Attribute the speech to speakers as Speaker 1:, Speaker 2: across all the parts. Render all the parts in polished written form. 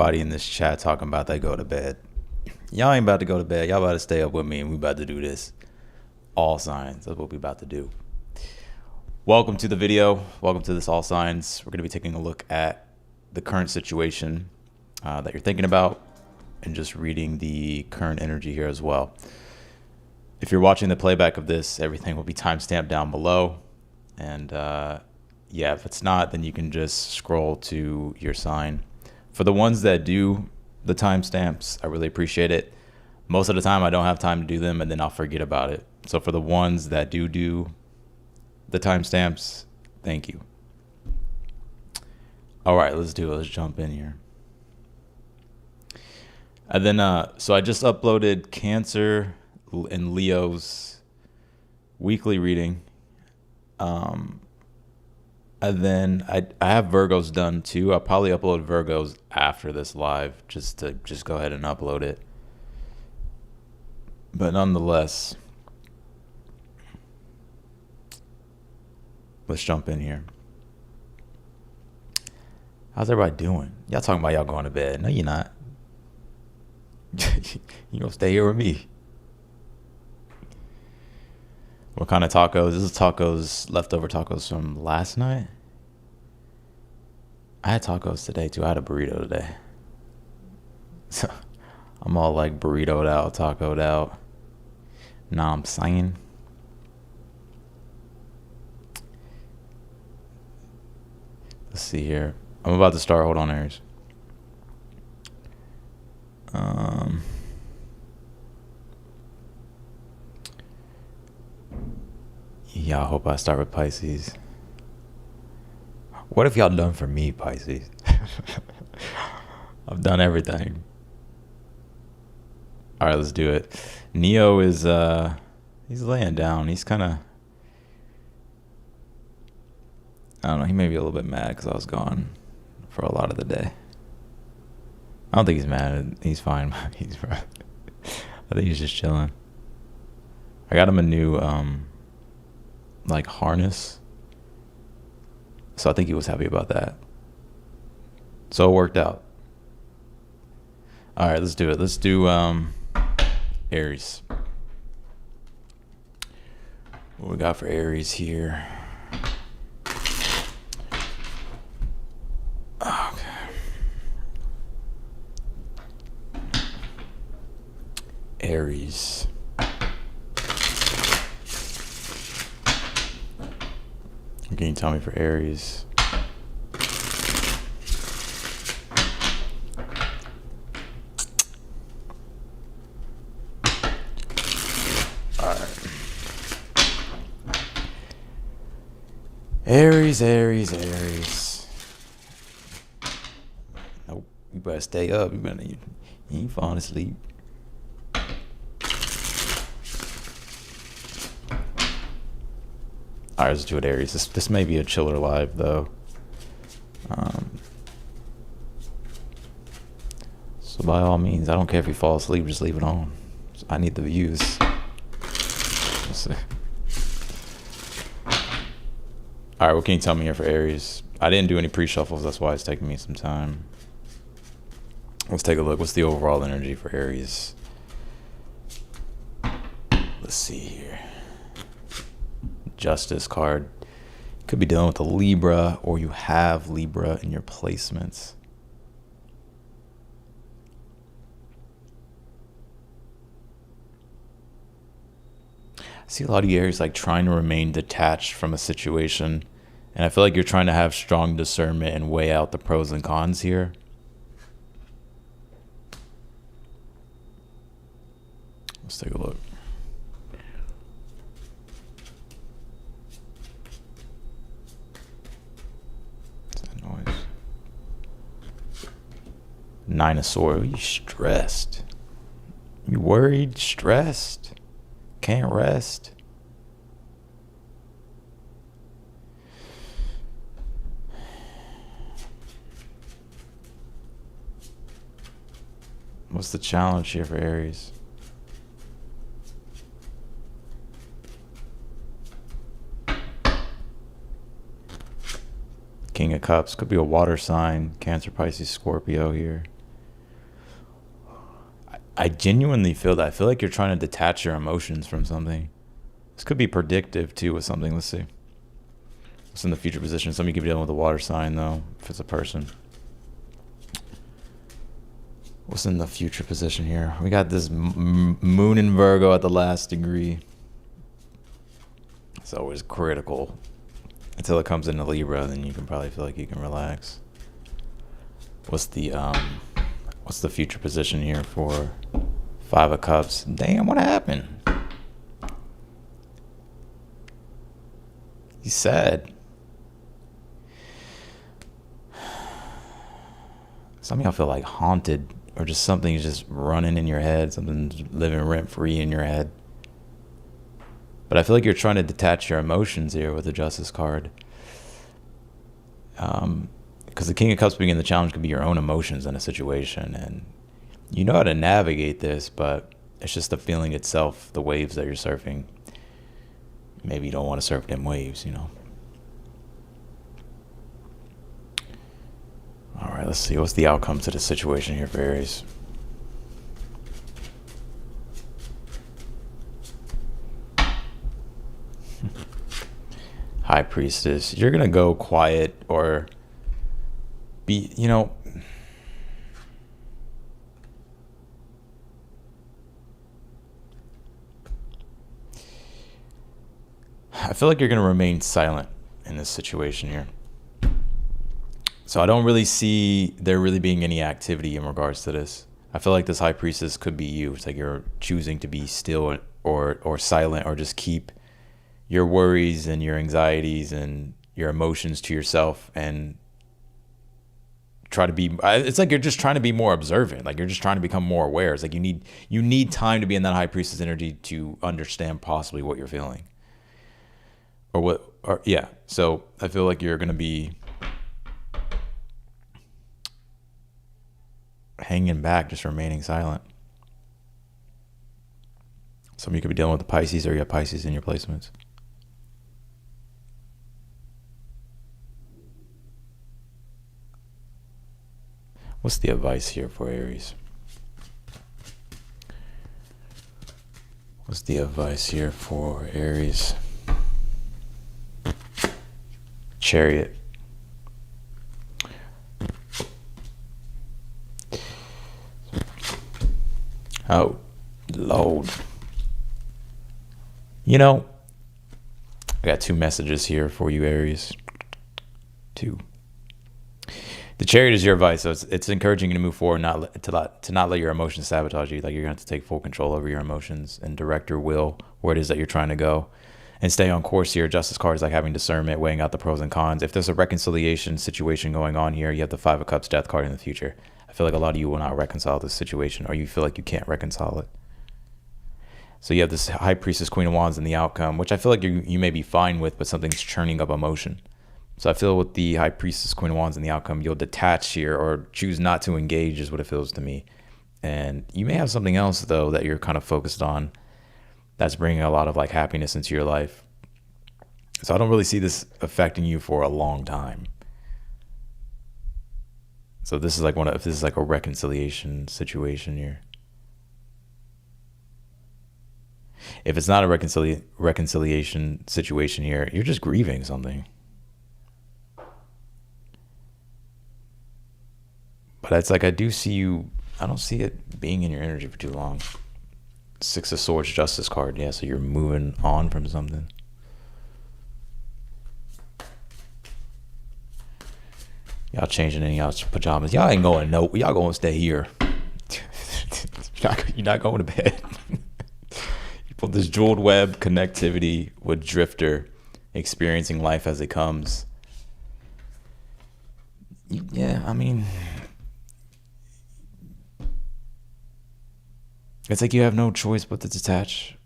Speaker 1: everybody in this chat talking about they go to bed. Y'all ain't about to go to bed. Y'all about to stay up with me, and we about to do this. All signs. That's what we about to do. Welcome to the video. Welcome to this All Signs. We're going to be taking a look at the current situation that you're thinking about and just reading the current energy here as well. If you're watching the playback of this, everything will be timestamped down below. And yeah, if it's not, then you can just scroll to your sign. For the ones that do the timestamps, I really appreciate it. Most of the time I don't have time to do them and then I'll forget about it. So for the ones that do the timestamps, thank you. All right, let's do it. Let's jump in here. And then, so I just uploaded Cancer and Leo's weekly reading. And then I have Virgo's done too. I'll probably upload Virgo's after this live just to go ahead and upload it. But nonetheless, let's jump in here. How's everybody doing? Y'all talking about y'all going to bed. No, you're not. You gonna stay here with me. What kind of tacos? This is tacos, leftover tacos from last night. I had tacos today too. I had a burrito today. So I'm all like burritoed out, tacoed out. Know what I'm saying? Let's see here. I'm about to start. Hold on, Aries. Yeah, I hope I start with Pisces. What have y'all done for me, Pisces? I've done everything. All right, let's do it. Neo is he's laying down. He's kind of, I don't know, he may be a little bit mad because I was gone for a lot of the day. I don't think he's mad. He's fine. I think he's just chilling. I got him a new like harness, so I think he was happy about that. So it worked out. All right, let's do it. Let's do Aries. What we got for Aries here? Okay. Aries. Can you tell me for Aries? All right. Aries. Nope. You better stay up. You ain't falling asleep. All right, let's do it, Aries. This may be a chiller live, though. So by all means, I don't care if you fall asleep, just leave it on. I need the views. Let's see. All right, what can you tell me here for Aries? I didn't do any pre-shuffles, that's why it's taking me some time. Let's take a look. What's the overall energy for Aries? Let's see here. Justice card. Could be dealing with a Libra, or you have Libra in your placements. I see a lot of you Aries like trying to remain detached from a situation, and I feel like you're trying to have strong discernment and weigh out the pros and cons here. Let's take a look. Nine of Swords. You stressed. You worried, stressed, can't rest. What's the challenge here for Aries? King of Cups. Could be a water sign. Cancer, Pisces, Scorpio here. I genuinely feel that. I feel like you're trying to detach your emotions from something. This could be predictive too with something. Let's see. What's in the future position? Somebody could be dealing with a water sign though, if it's a person. What's in the future position here? We got this moon in Virgo at the last degree. It's always critical. Until it comes into Libra, then you can probably feel like you can relax. What's the future position here for Five of Cups? Damn, what happened? He's sad. Some of y'all feel like haunted, or just something's just running in your head. Something's living rent free in your head. But I feel like you're trying to detach your emotions here with the Justice card. Because the King of Cups being the challenge could be your own emotions in a situation. And you know how to navigate this, but it's just the feeling itself, the waves that you're surfing. Maybe you don't want to surf them waves, you know. All right, let's see. What's the outcome to the situation here for Aries? High Priestess. You're going to go quiet or be, you know, I feel like you're going to remain silent in this situation here. So I don't really see there really being any activity in regards to this. I feel like this High Priestess could be you. It's like you're choosing to be still or silent, or just keep your worries and your anxieties and your emotions to yourself and try to be, it's like you're just trying to be more observant. Like you're just trying to become more aware. It's like you need time to be in that High Priestess energy to understand possibly what you're feeling. Yeah. So I feel like you're going to be hanging back, just remaining silent. Some of you could be dealing with the Pisces, or you have Pisces in your placements. What's the advice here for Aries? What's the advice here for Aries? Chariot. Oh, Lord. You know, I got two messages here for you, Aries. Two. The Chariot is your advice, so it's encouraging you to move forward, to not let your emotions sabotage you. Like you're going to have to take full control over your emotions and direct your will where it is that you're trying to go, and stay on course here. Justice card is like having discernment, weighing out the pros and cons. If there's a reconciliation situation going on here, you have the Five of Cups Death card in the future. I feel like a lot of you will not reconcile this situation, or you feel like you can't reconcile it. So you have this High Priestess, Queen of Wands in the outcome, which I feel like you may be fine with, but something's churning up emotion. So I feel with the High Priestess, Queen of Wands in the outcome, you'll detach here or choose not to engage is what it feels to me. And you may have something else, though, that you're kind of focused on that's bringing a lot of like happiness into your life. So I don't really see this affecting you for a long time. So this is like this is like a reconciliation situation here. If it's not a reconciliation situation here, you're just grieving something. But it's like I do see you, I don't see it being in your energy for too long. Six of Swords, Justice card. Yeah, so you're moving on from something. Y'all changing in y'all's pajamas. Y'all ain't going no. Y'all going to stay here. You're not going to bed. You put this jeweled web connectivity with Drifter, experiencing life as it comes. Yeah, I mean, it's like you have no choice but to detach,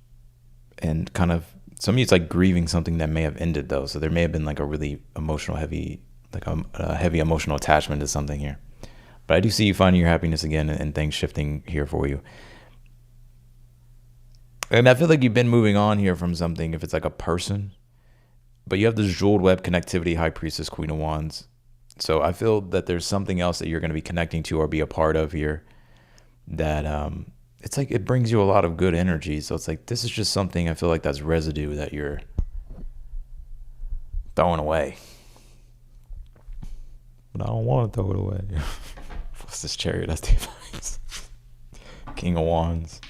Speaker 1: and kind of, some of you, it's like grieving something that may have ended though. So there may have been like a really emotional, heavy, like a heavy emotional attachment to something here. But I do see you finding your happiness again and things shifting here for you. And I feel like you've been moving on here from something, if it's like a person, but you have this jeweled web connectivity, High Priestess, Queen of Wands. So I feel that there's something else that you're going to be connecting to or be a part of here that it's like it brings you a lot of good energy. So it's like this is just something I feel like that's residue that you're throwing away. But I don't want to throw it away. What's this Chariot? That's the advice. King of Wands.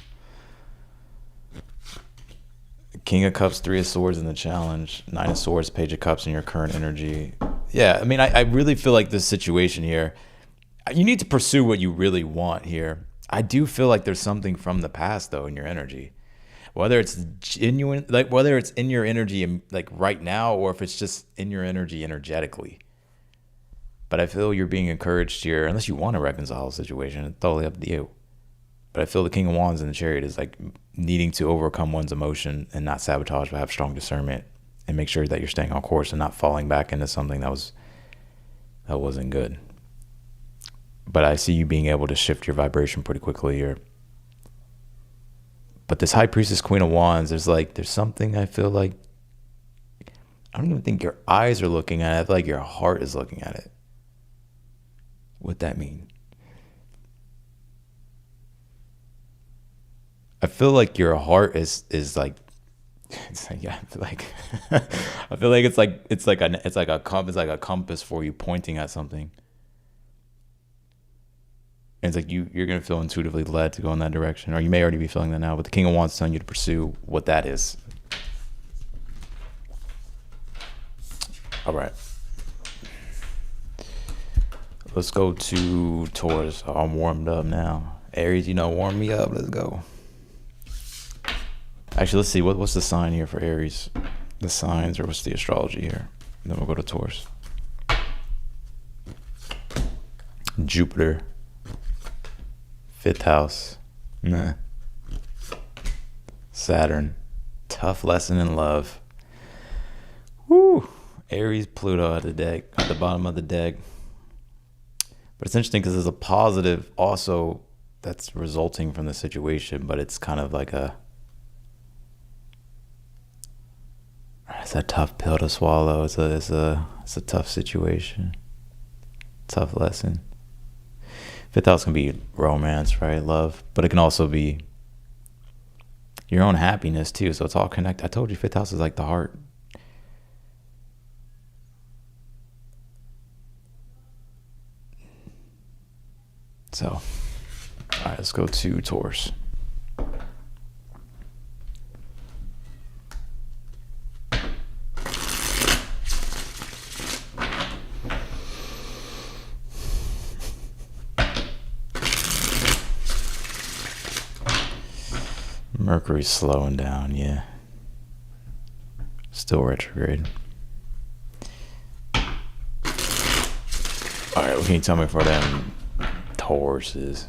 Speaker 1: King of Cups, Three of Swords in the challenge. Nine of Swords, Page of Cups in your current energy. Yeah, I mean, I really feel like this situation here, you need to pursue what you really want here. I do feel like there's something from the past, though, in your energy. Whether it's genuine, like whether it's in your energy like right now, or if it's just in your energy energetically. But I feel you're being encouraged here, unless you want to reconcile the situation, it's totally up to you. But I feel the King of Wands in the Chariot is like needing to overcome one's emotion and not sabotage, but have strong discernment and make sure that you're staying on course and not falling back into something that wasn't good. But I see you being able to shift your vibration pretty quickly here. But this High Priestess, Queen of Wands, there's something I feel like, I don't even think your eyes are looking at it. I feel like your heart is looking at it. What'd that mean? I feel like your heart is like, it's like, yeah, I feel like it's like a compass for you pointing at something. And it's like you're gonna feel intuitively led to go in that direction, or you may already be feeling that now. But the King of Wands is telling you to pursue what that is. All right, let's go to Taurus. I'm warmed up now. Aries, warm me up. Let's go. Actually, let's see what's the sign here for Aries. The signs, or what's the astrology here? And then we'll go to Taurus. Jupiter. 5th house. Nah. Saturn. Tough lesson in love. Woo. Aries, Pluto at the bottom of the deck. But it's interesting because there's a positive also that's resulting from the situation, but it's kind of like it's a tough pill to swallow. It's a tough situation. Tough lesson. 5th house can be romance, right? Love. But it can also be your own happiness too. So it's all connected. I told you 5th house is like the heart. So, all right, let's go to Taurus. Mercury's slowing down, yeah. Still retrograde. All right, what can you tell me for them Tauruses?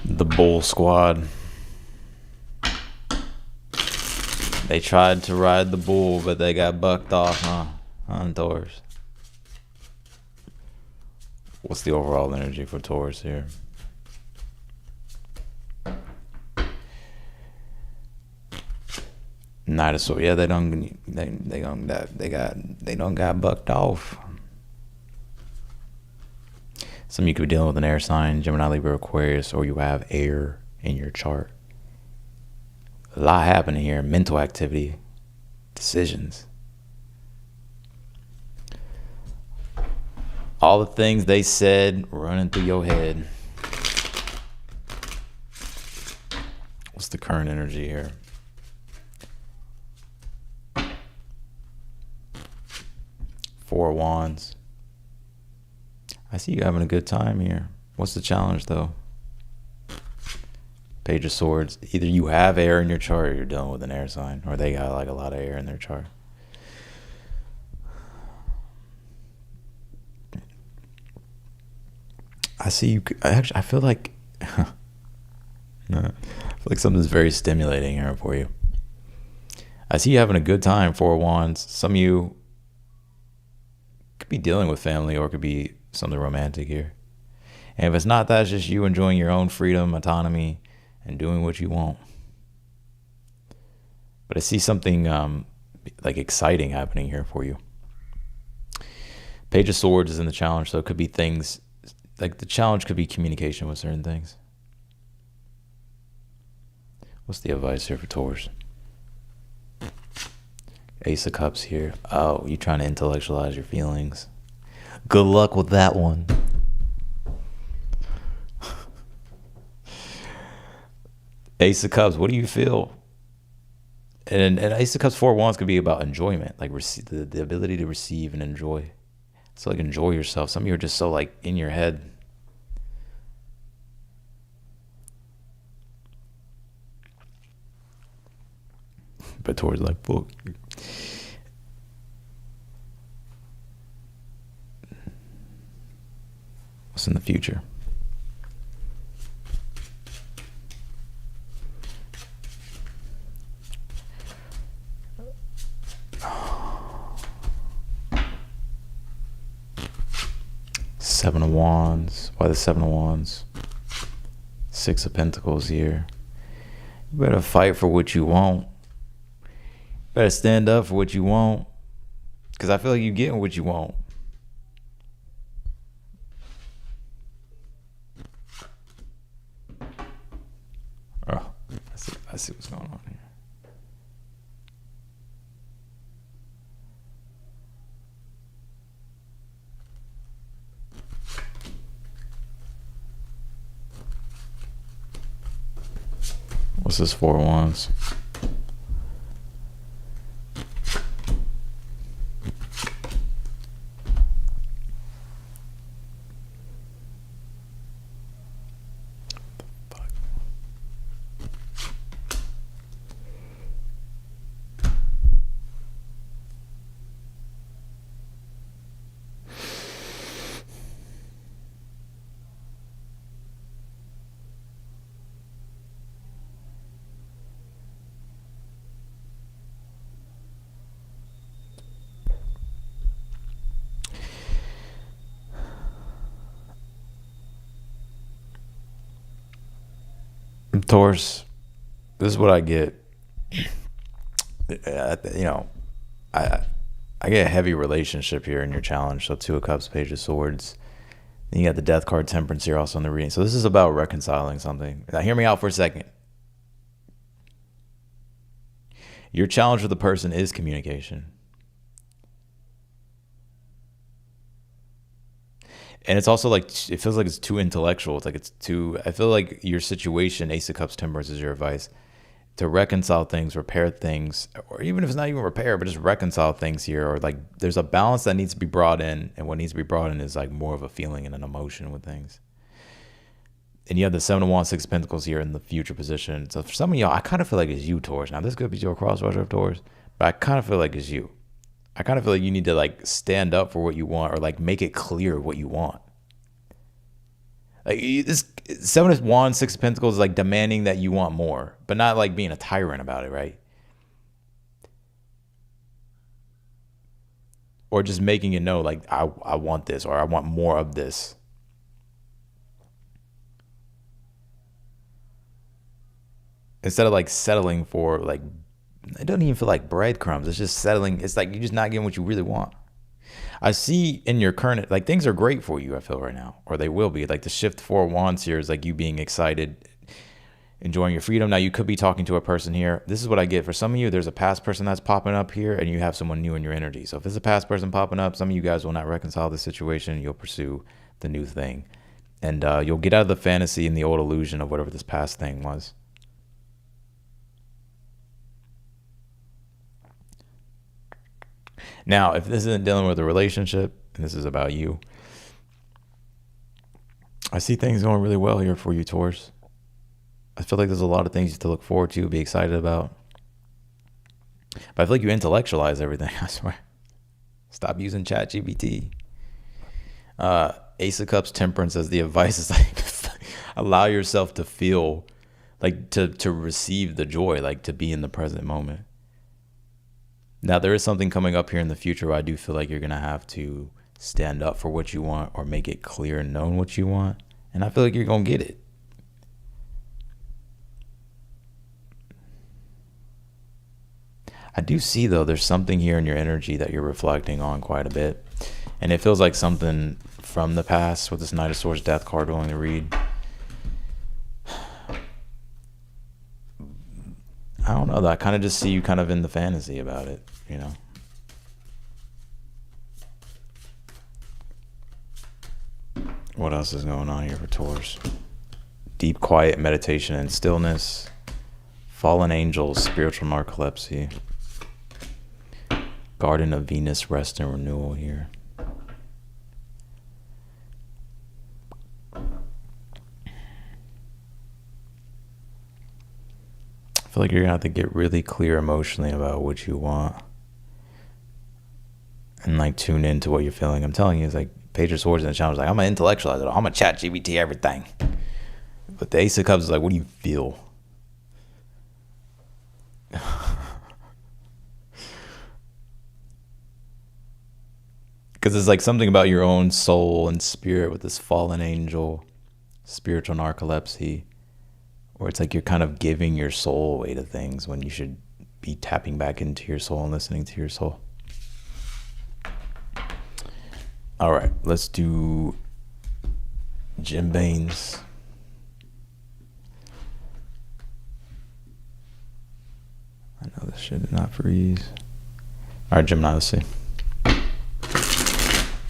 Speaker 1: The Bull Squad. They tried to ride the bull, but they got bucked off, huh? On Taurus. What's the overall energy for Taurus here? Knight of Swords. Yeah, they don't got bucked off. Some of you could be dealing with an air sign, Gemini, Libra, Aquarius, or you have air in your chart. A lot happening here. Mental activity, decisions. All the things they said running through your head. What's the current energy here? Four of Wands. I see you having a good time here. What's the challenge though? Page of Swords. Either you have air in your chart or you're dealing with an air sign, or they got like a lot of air in their chart. I see you. I feel like something's very stimulating here for you. I see you having a good time. Four of Wands. Some of you could be dealing with family, or it could be something romantic here. And if it's not that, it's just you enjoying your own freedom, autonomy, and doing what you want. But I see something like exciting happening here for you. Page of Swords is in the challenge, so it could be things Like the challenge could be communication with certain things. What's the advice here for Taurus? Ace of Cups here. Oh, you're trying to intellectualize your feelings. Good luck with that one. Ace of Cups, what do you feel? And Ace of Cups 4 wands could be about enjoyment, like the ability to receive and enjoy. So like enjoy yourself. Some of you are just so like in your head. But towards like book. What's in the future? Seven of Wands. Why the Seven of Wands? Six of Pentacles here. You better fight for what you want. Better stand up for what you want. Because I feel like you're getting what you want. Oh, I see what's going on here. What's this Four of Wands? Taurus, this is what I get. You know, I get a heavy relationship here in your challenge. So Two of Cups, Page of Swords. Then you got the Death card, Temperance here also in the reading. So this is about reconciling something. Now hear me out for a second. Your challenge with the person is communication. And it's also like, it feels like it's too intellectual. It's like it's too, I feel like your situation, Ace of Cups, Temperance is your advice. To reconcile things, repair things, or even if it's not even repair, but just reconcile things here. Or like there's a balance that needs to be brought in. And what needs to be brought in is like more of a feeling and an emotion with things. And you have the Seven of Wands, Six of Pentacles here in the future position. So for some of y'all, I kind of feel like it's you, Taurus. Now this could be your crossroads of Taurus, but I kind of feel like it's you. I kind of feel like you need to like stand up for what you want or like make it clear what you want. Like this Seven of Wands, Six of Pentacles is like demanding that you want more, but not like being a tyrant about it, right? Or just making it know like I want this or I want more of this. Instead of like settling for like, it doesn't even feel like breadcrumbs. It's just settling. It's like you're just not getting what you really want. I see in your current, like things are great for you, I feel right now, or they will be. Like the shift Four of Wands here is like you being excited, enjoying your freedom. Now you could be talking to a person here. This is what I get. For some of you, there's a past person that's popping up here and you have someone new in your energy. So if it's a past person popping up, some of you guys will not reconcile the situation. You'll pursue the new thing. And you'll get out of the fantasy and the old illusion of whatever this past thing was. Now, if this isn't dealing with a relationship, and this is about you, I see things going really well here for you, Taurus. I feel like there's a lot of things to look forward to, be excited about. But I feel like you intellectualize everything, I swear. Stop using ChatGPT. Ace of Cups, Temperance as the advice is like, allow yourself to feel, like to receive the joy, like to be in the present moment. Now, there is something coming up here in the future where I do feel like you're going to have to stand up for what you want or make it clear and known what you want. And I feel like you're going to get it. I do see, though, there's something here in your energy that you're reflecting on quite a bit. And it feels like something from the past with this Knight of Swords Death card rolling the read. I don't know, though. I kind of just see you kind of in the fantasy about it, you know? What else is going on here for Taurus? Deep quiet meditation and stillness. Fallen angels, spiritual narcolepsy. Garden of Venus, rest and renewal here. I feel like you're gonna have to get really clear emotionally about what you want and like tune into what you're feeling. I'm telling you, it's like Page of Swords in the challenge, like I'm gonna intellectualize it. I'm gonna chat GPT everything. But the Ace of Cups is like, what do you feel? Because it's like something about your own soul and spirit with this fallen angel, spiritual narcolepsy, where it's like you're kind of giving your soul away to things when you should be tapping back into your soul and listening to your soul. All right, let's do Jim Baines. I know this shit did not freeze. All right, Gemini, let's see.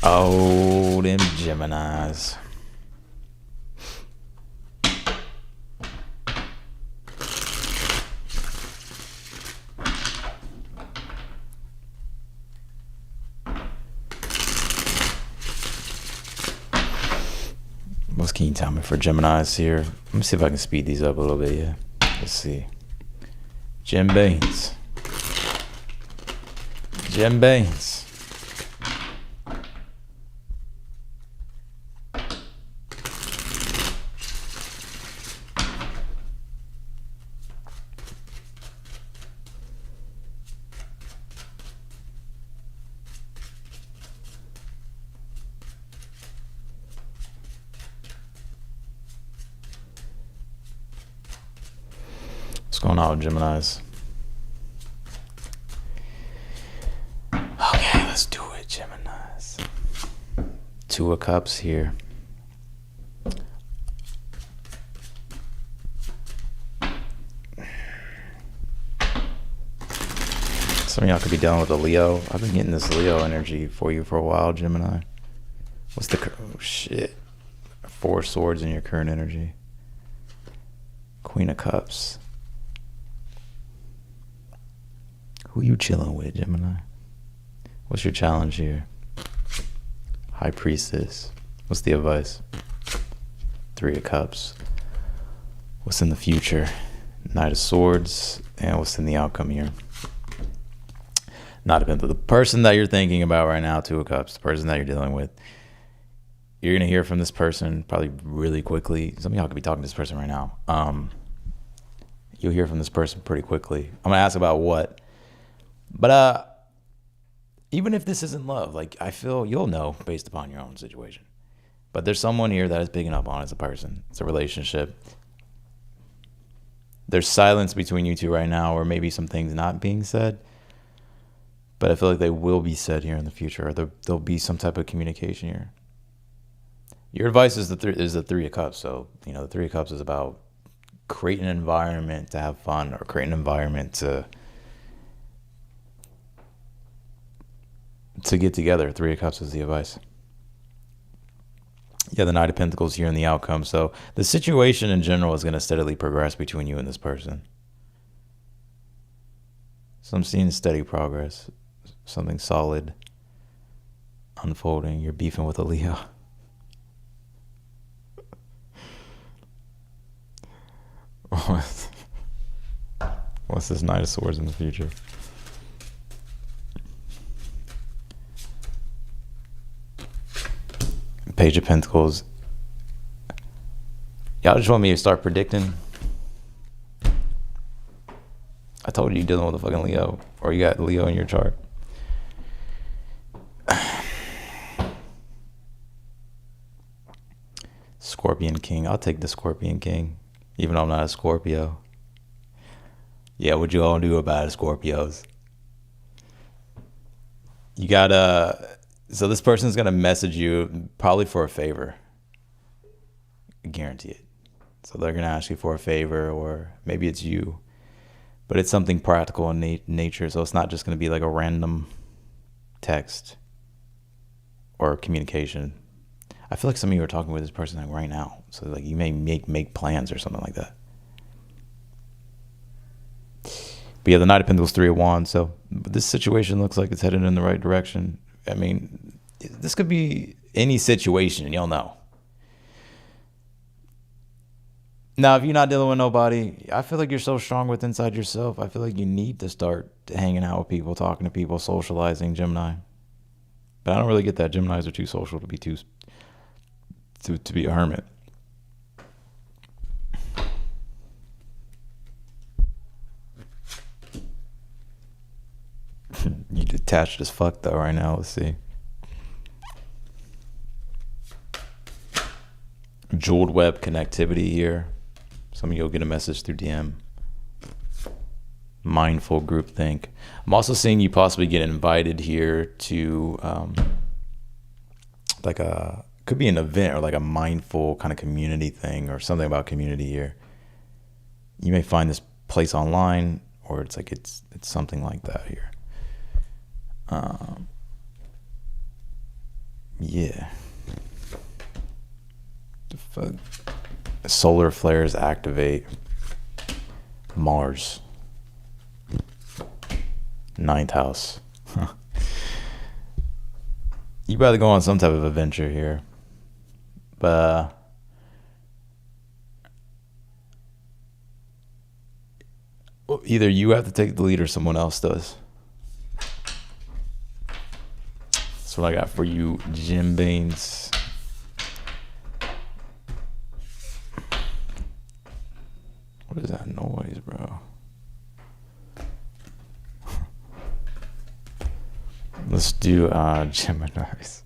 Speaker 1: Oh, them Geminis. What can you tell me for Geminis here? Let me see if I can speed these up a little bit, yeah. Let's see. Jim Baines. Jim Baines. What's going on with Geminis? Okay, let's do it, Geminis. Two of Cups here. Some of y'all could be dealing with a Leo. I've been getting this Leo energy for you for a while, Gemini. What's the... Oh, shit. Four Swords in your current energy. Queen of Cups. Who you chilling with, Gemini? What's your challenge here? High Priestess. What's the advice? Three of Cups. What's in the future? Knight of Swords. And what's in the outcome here? Not dependent. The person that you're thinking about right now, Two of Cups. The person that you're dealing with. You're going to hear from this person probably really quickly. Some of y'all could be talking to this person right now. You'll hear from this person pretty quickly. I'm going to ask about what. But even if this isn't love, like I feel you'll know based upon your own situation. But there's someone here that is picking up on as a person. It's a relationship. There's silence between you two right now, or maybe some things not being said. But I feel like they will be said here in the future, or there'll be some type of communication here. Your advice is the Three of Cups. So, you know, the Three of Cups is about creating an environment to have fun, or creating an environment to get together. Three of Cups is the advice. Yeah, the Knight of Pentacles here in the outcome. So the situation in general is going to steadily progress between you and this person. So I'm seeing steady progress. Something solid unfolding. You're beefing with a Leo. What's this Knight of Swords in the future? Page of Pentacles. Y'all just want me to start predicting? I told you you're dealing with a fucking Leo. Or you got Leo in your chart. Scorpion King. I'll take the Scorpion King. Even though I'm not a Scorpio. Yeah, what you all do about it, Scorpios? You got So this person's going to message you probably for a favor. I guarantee it. So they're going to ask you for a favor, or maybe it's you. But it's something practical in nature. So it's not just going to be like a random text or communication. I feel like some of you are talking with this person like right now. So like you may make plans or something like that. But yeah, the Knight of Pentacles, Three of Wands. So this situation looks like it's headed in the right direction. I mean, this could be any situation. You'll know. Now, if you're not dealing with nobody, I feel like you're so strong with inside yourself. I feel like you need to start hanging out with people, talking to people, socializing, Gemini. But I don't really get that. Geminis are too social to be to be a hermit. You detached as fuck though right now. Let's see. Jeweled web connectivity here. Some of you will get a message through DM. Mindful groupthink. I'm also seeing you possibly get invited here to like could be an event or like a mindful kind of community thing or something about community here. You may find this place online, or it's like it's something like that here. Yeah. The fuck? Solar flares activate. Mars. Ninth house. You about to go on some type of adventure here. But either you have to take the lead or someone else does. That's what I got for you, Jim Baines. What is that noise, bro? Let's do Geminis.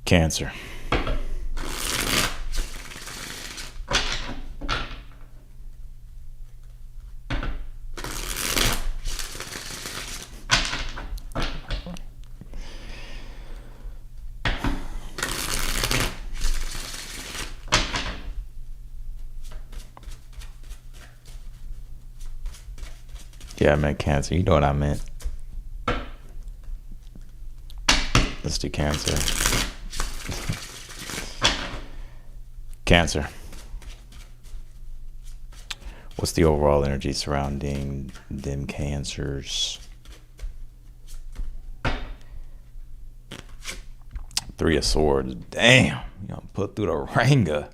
Speaker 1: Cancer. Yeah, I meant Cancer. You know what I meant. Let's do Cancer. Cancer. What's the overall energy surrounding them Cancers? Three of Swords. Damn. You know, put through the ringer.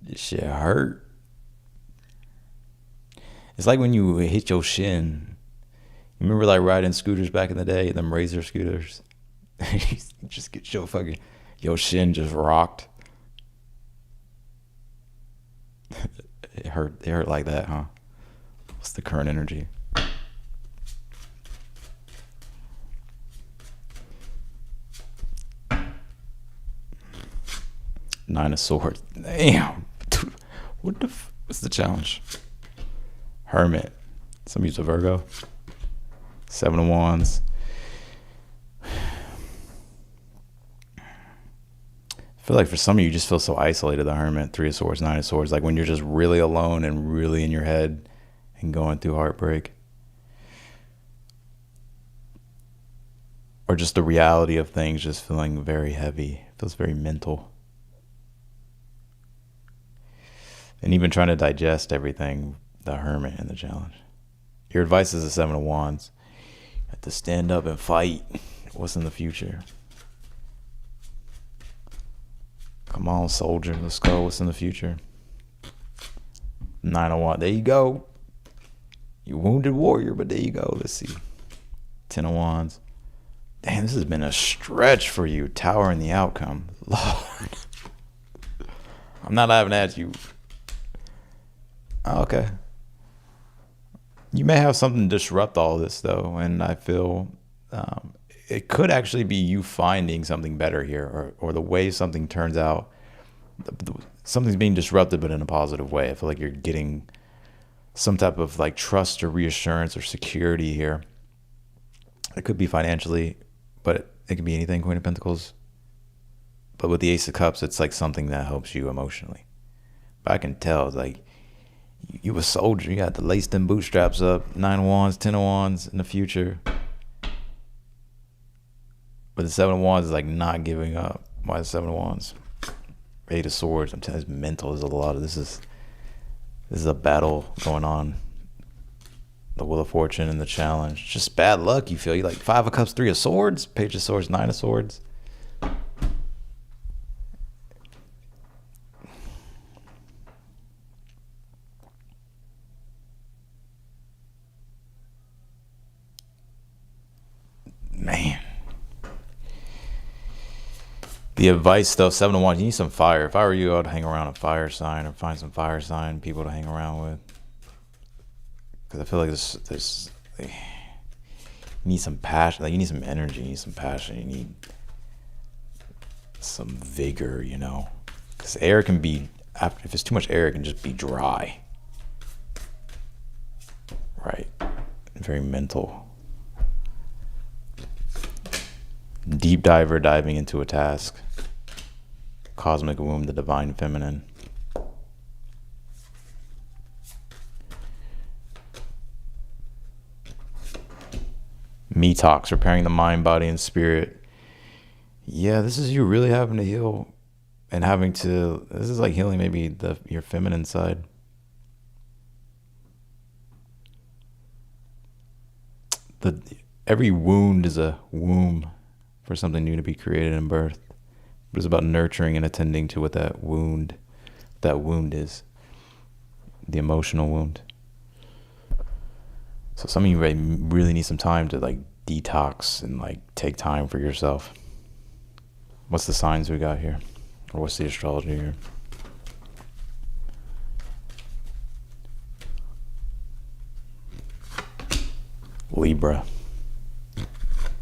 Speaker 1: This shit hurt. It's like when you hit your shin. You remember like riding scooters back in the day, them Razor scooters? You just get your shin just rocked. It hurt like that, huh? What's the current energy? Nine of Swords. Damn. Dude, what's the challenge? Hermit. Some use a Virgo. Seven of Wands. I feel like for some of you, just feel so isolated. The Hermit, Three of Swords, Nine of Swords. Like when you're just really alone and really in your head and going through heartbreak. Or just the reality of things just feeling very heavy. It feels very mental. And even trying to digest everything, the Hermit and the challenge. Your advice is the Seven of Wands. You have to stand up and fight. What's in the future? Come on, soldier. Let's go. What's in the future? Nine of Wands. There you go. You wounded warrior, but there you go. Let's see. Ten of Wands. Damn, this has been a stretch for you. Tower and the outcome. Lord. I'm not laughing at you. Okay. You may have something disrupt all this though, and I feel It could actually be you finding something better here, or the way something turns out. Something's being disrupted, but in a positive way. I feel like you're getting some type of like trust or reassurance or security here. It could be financially, but it could be anything, Queen of Pentacles. But with the Ace of Cups, it's like something that helps you emotionally. But I can tell, it's like, you a soldier. You got the laced in bootstraps up, 9 of Wands, 10 of Wands in the future. But the 7 of Wands is like not giving up. Why the 7 of Wands? 8 of Swords. I'm telling you, it's mental. There's a lot of this is a battle going on. The Wheel of Fortune and the challenge. Just bad luck, you feel. You like 5 of Cups, 3 of Swords, Page of Swords, 9 of Swords. Man. The advice though, 7 of Wands, you need some fire. If I were you, I'd hang around a fire sign or find some fire sign people to hang around with. Because I feel like you need some passion. Like, you need some energy, you need some passion, you need some vigor, you know. Because air can be, if it's too much air, it can just be dry. Right? Very mental. Deep diver diving into a task. Cosmic womb, the divine feminine. Detox, repairing the mind, body, and spirit. Yeah, this is you really having to heal and having to, this is like healing maybe your feminine side. Every wound is a womb for something new to be created and birthed. But it's about nurturing and attending to what that wound is. The emotional wound. So some of you really need some time to like detox and like take time for yourself. What's the signs we got here? Or what's the astrology here? Libra.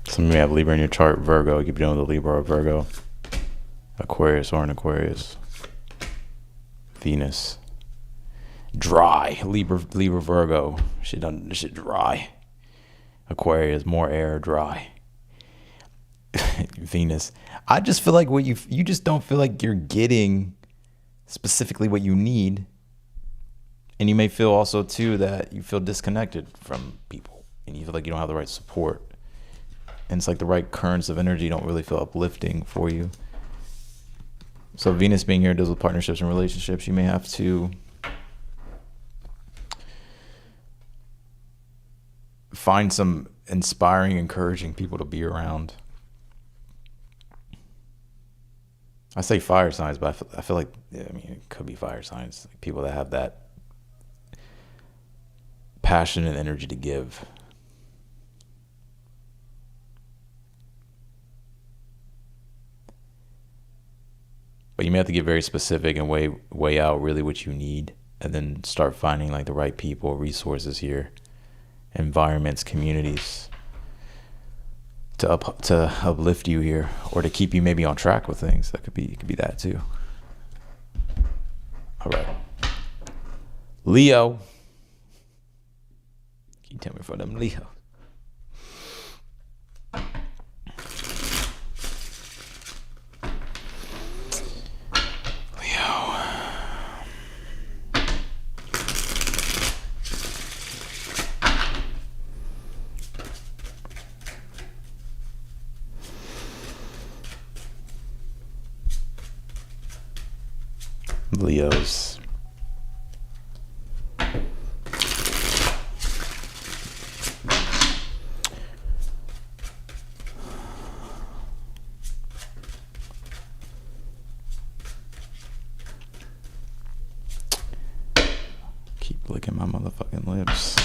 Speaker 1: Some of you have Libra in your chart. Virgo. You could be dealing with a Libra or Virgo. Aquarius or an Aquarius. Venus. Dry. Libra, Virgo. Shit dry. Aquarius, more air, dry. Venus. I just feel like you just don't feel like you're getting specifically what you need. And you may feel also too that you feel disconnected from people and you feel like you don't have the right support. And it's like the right currents of energy don't really feel uplifting for you. So Venus being here deals with partnerships and relationships. You may have to find some inspiring, encouraging people to be around. I say fire signs, but I feel like, it could be fire signs. Like people that have that passion and energy to give. But you may have to get very specific and weigh out really what you need, and then start finding like the right people, resources here, environments, communities to uplift you here, or to keep you maybe on track with things. It could be that too. All right, Leo. Can you tell me for them Leo? Leos. Keep licking my motherfucking lips.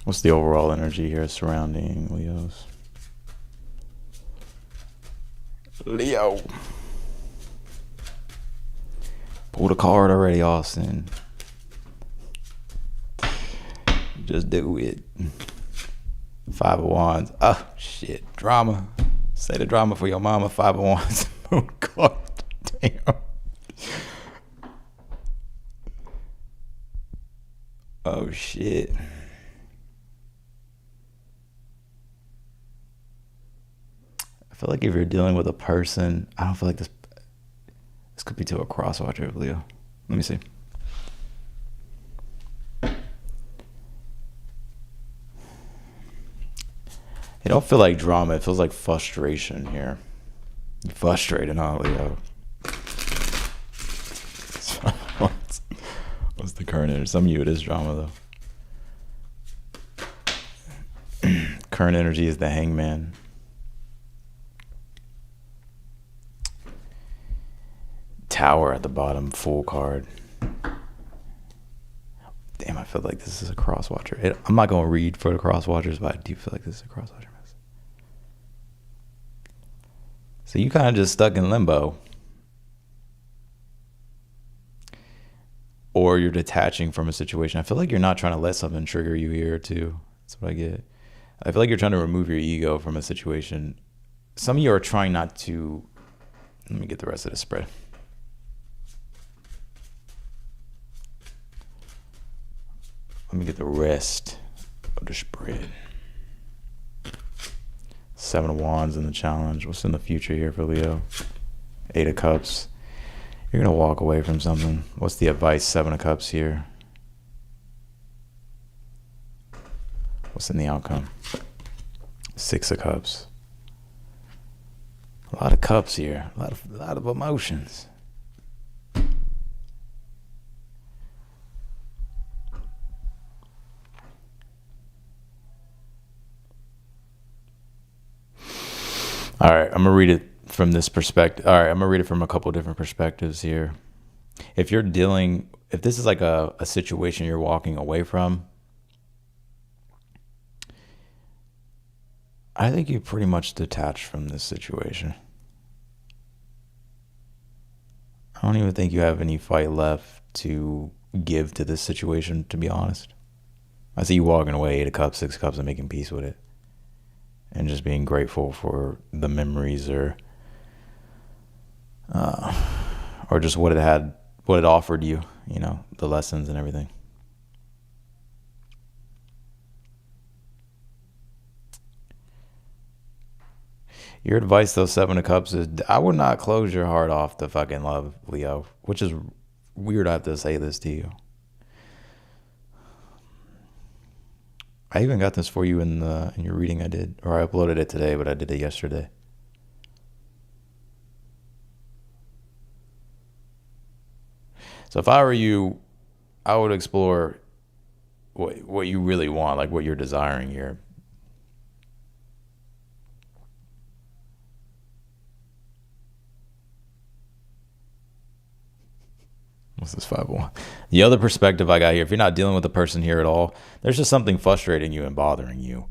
Speaker 1: What's the overall energy here surrounding Leos? Leo. Pulled a card already, Austin. Just do it. Five of Wands. Oh, shit. Drama. Say the drama for your mama. Five of Wands. Moon card. Damn. Oh, shit. I feel like if you're dealing with a person, I don't feel like this could be to a cross watcher, Leo. Let me see. It don't feel like drama. It feels like frustration here. You're frustrated, huh, Leo? What's the current energy? Some of you, it is drama, though. Current energy is the Hangman. Tower at the bottom, full card. Damn, I feel like this is a cross watcher. I'm not going to read for the cross watchers, but I do feel like this is a cross watcher. So you kind of just stuck in limbo. Or you're detaching from a situation. I feel like you're not trying to let something trigger you here too. That's what I get. I feel like you're trying to remove your ego from a situation. Some of you are trying not to. Let me get the rest of the spread. Let me get the rest of the spread. Seven of Wands in the challenge. What's in the future here for Leo? Eight of Cups. You're going to walk away from something. What's the advice? Seven of Cups here. What's in the outcome? Six of Cups. A lot of cups here. A lot of emotions. All right, I'm going to read it from this perspective. All right, I'm going to read it from a couple different perspectives here. If this is like a situation you're walking away from, I think you pretty much detached from this situation. I don't even think you have any fight left to give to this situation, to be honest. I see you walking away, Eight of Cups, Six of Cups, and making peace with it. And just being grateful for the memories or just what it offered you, the lessons and everything. Your advice, though, Seven of Cups, is I would not close your heart off to fucking love, Leo, which is weird I have to say this to you. I even got this for you in your reading I did, or I uploaded it today, but I did it yesterday. So if I were you, I would explore what you really want, like what you're desiring here. What's this 501? The other perspective I got here, if you're not dealing with a person here at all, there's just something frustrating you and bothering you.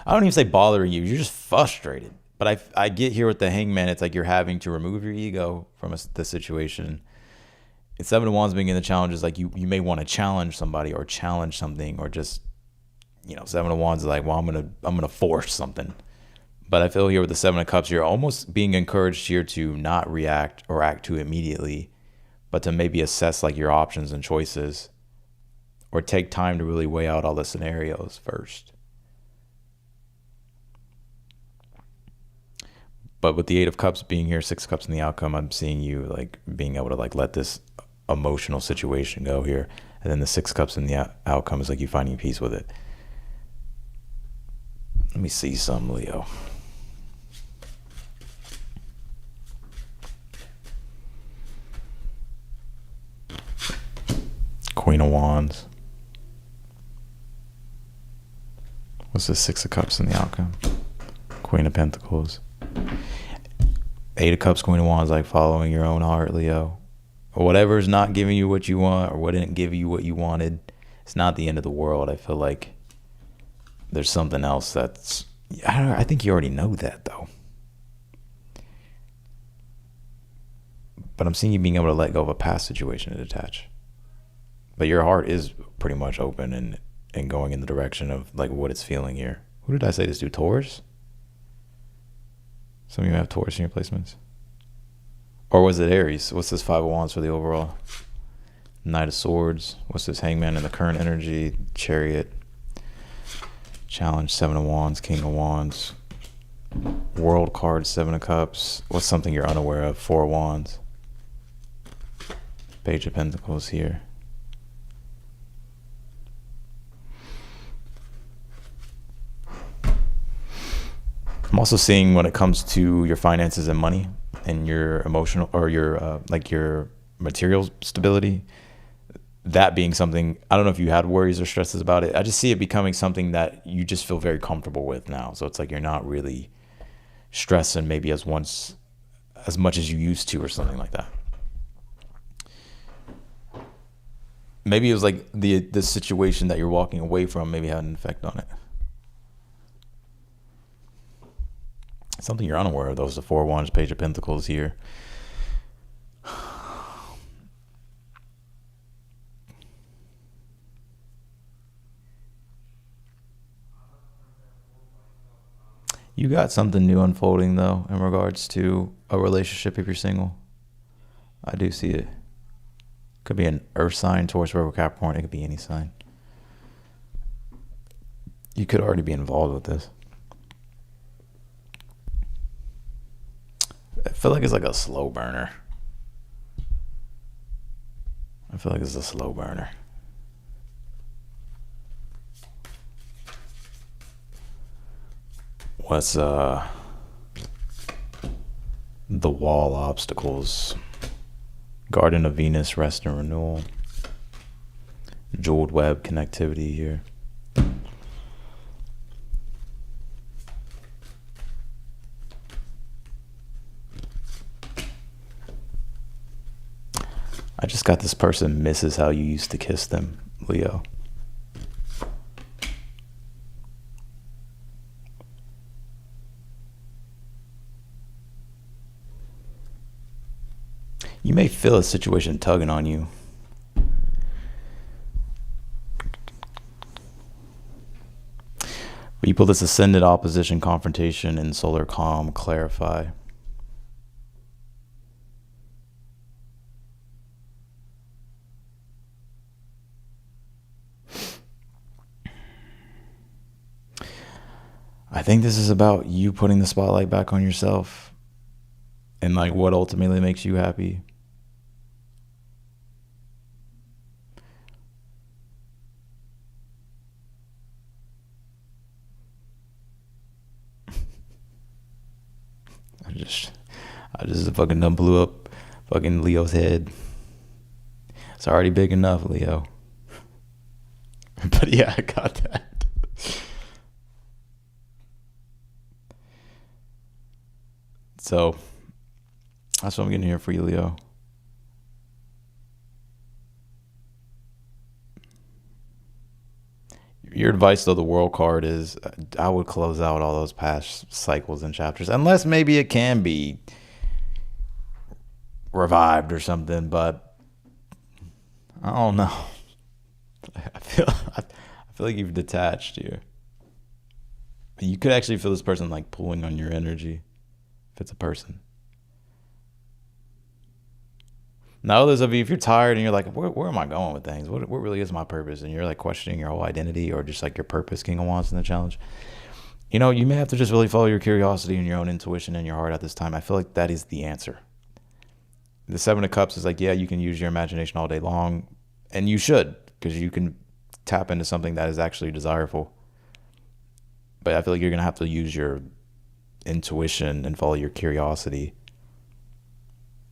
Speaker 1: I don't even say bothering you. You're just frustrated. But I get here with the Hangman. It's like you're having to remove your ego from the situation. And Seven of Wands being in the challenge is like you may want to challenge somebody or challenge something, or just, Seven of Wands is like, well, I'm gonna force something. But I feel here with the Seven of Cups, you're almost being encouraged here to not react or act too immediately, but to maybe assess like your options and choices, or take time to really weigh out all the scenarios first. But with the Eight of Cups being here, Six of Cups in the outcome, I'm seeing you like being able to like let this emotional situation go here. And then the Six of Cups in the outcome is like you finding peace with it. Let me see some, Leo. Queen of Wands. What's the Six of Cups in the outcome? Queen of Pentacles. Eight of Cups, Queen of Wands, like following your own heart, Leo. Or whatever's not giving you what you want, or what didn't give you what you wanted, it's not the end of the world. I feel like there's something else that's... I think you already know that, though. But I'm seeing you being able to let go of a past situation and detach. But your heart is pretty much open, and and going in the direction of like what it's feeling here. Who did I say this to? Taurus? Some of you have Taurus in your placements. Or was it Aries? What's this 5 of Wands for the overall? Knight of Swords. What's this Hangman in the current energy? Chariot. Challenge, 7 of Wands, King of Wands. World card, 7 of Cups. What's something you're unaware of? 4 of Wands. Page of Pentacles here. I'm also seeing when it comes to your finances and money and your emotional or your like your material stability, that being something, I don't know if you had worries or stresses about it. I just see it becoming something that you just feel very comfortable with now. So it's like you're not really stressing maybe as much as you used to or something like that. Maybe it was like the situation that you're walking away from maybe had an effect on it. Something you're unaware of, those the 4 of Wands, Page of Pentacles here. You got something new unfolding though in regards to a relationship if you're single. I do see it. Could be an earth sign, Taurus, Virgo, Capricorn. It could be any sign. You could already be involved with this. I feel like it's like a slow burner. I feel like it's a slow burner. What's the wall obstacles? Garden of Venus, rest and renewal. Jeweled web connectivity here. I just got this person misses how you used to kiss them, Leo. You may feel a situation tugging on you. But you pull this ascended opposition, confrontation, and solar calm, clarify. I think this is about you putting the spotlight back on yourself and like what ultimately makes you happy. I just fucking done blew up fucking Leo's head. It's already big enough, Leo. But yeah, I got that. So that's what I'm getting here for you, Leo. Your advice, though, the World card is I would close out all those past cycles and chapters, unless maybe it can be revived or something, but I don't know. I feel like you've detached here. You could actually feel this person like pulling on your energy if it's a person. Now, others of you, if you're tired and you're like, where am I going with things? What really is my purpose? And you're like questioning your whole identity or just like your purpose, King of Wands in the challenge. You know, you may have to just really follow your curiosity and your own intuition and your heart at this time. I feel like that is the answer. The 7 of Cups is like, yeah, you can use your imagination all day long, and you should, because you can tap into something that is actually desirable. But I feel like you're going to have to use your intuition and follow your curiosity.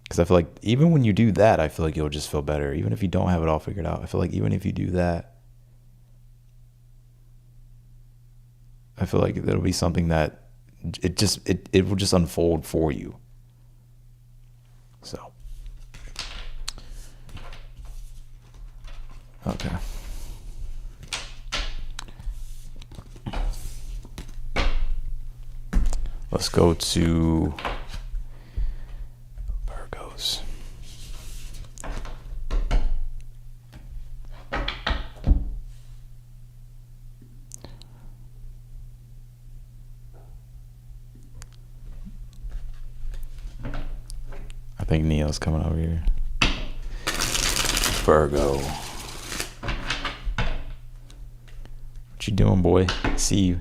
Speaker 1: Because I feel like even when you do that, I feel like you'll just feel better. Even if you don't have it all figured out. I feel like even if you do that, I feel like it'll be something that it will just unfold for you. So. Okay. Let's go to Virgos. think Neo's coming over here. Virgo. What you doing, boy? See you.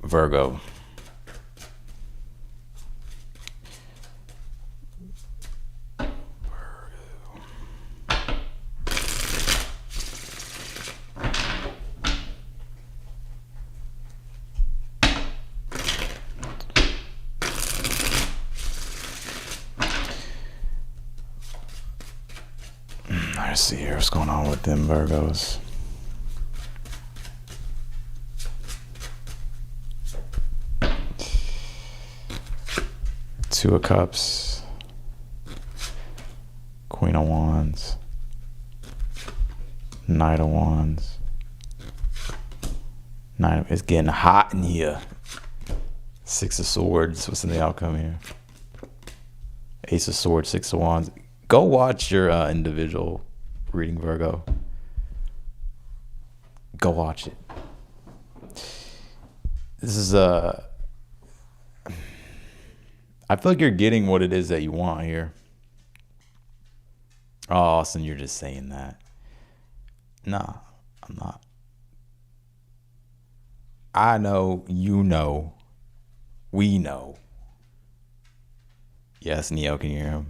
Speaker 1: Virgo. Let's see here what's going on with them Virgos. Two of Cups, Queen of Wands, Knight of Wands. It's getting hot in here. Six of Swords. What's in the outcome here? Ace of Swords, Six of Wands. Go watch your individual reading, Virgo. Go watch it. This is I feel like you're getting what it is that you want here. Oh, Austin, you're just saying that. Nah, I'm not. I know, you know, we know. Yes, Neo, can you hear him?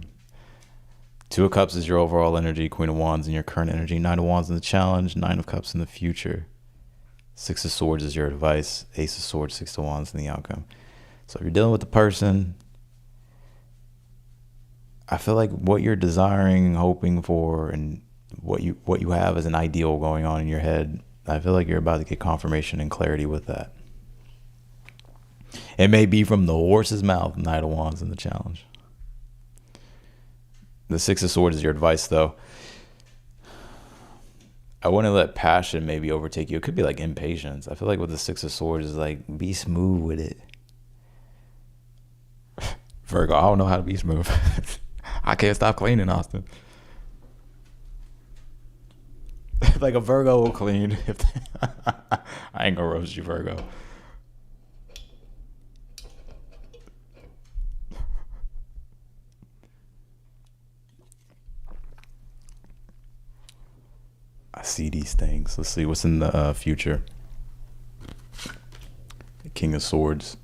Speaker 1: Two of Cups is your overall energy. Queen of Wands in your current energy. Nine of Wands in the challenge. Nine of Cups in the future. Six of Swords is your advice. Ace of Swords, Six of Wands in the outcome. So if you're dealing with the person, I feel like what you're desiring, hoping for, and what you have as an ideal going on in your head, I feel like you're about to get confirmation and clarity with that. It may be from the horse's mouth, Knight of Wands in the challenge. The Six of Swords is your advice, though. I wouldn't let passion maybe overtake you. It could be like impatience. I feel like with the Six of Swords is like, be smooth with it. Virgo, I don't know how to be smooth. I can't stop cleaning, Austin. Like a Virgo will clean. I ain't gonna roast you, Virgo. I see these things. Let's see what's in the future. The King of Swords.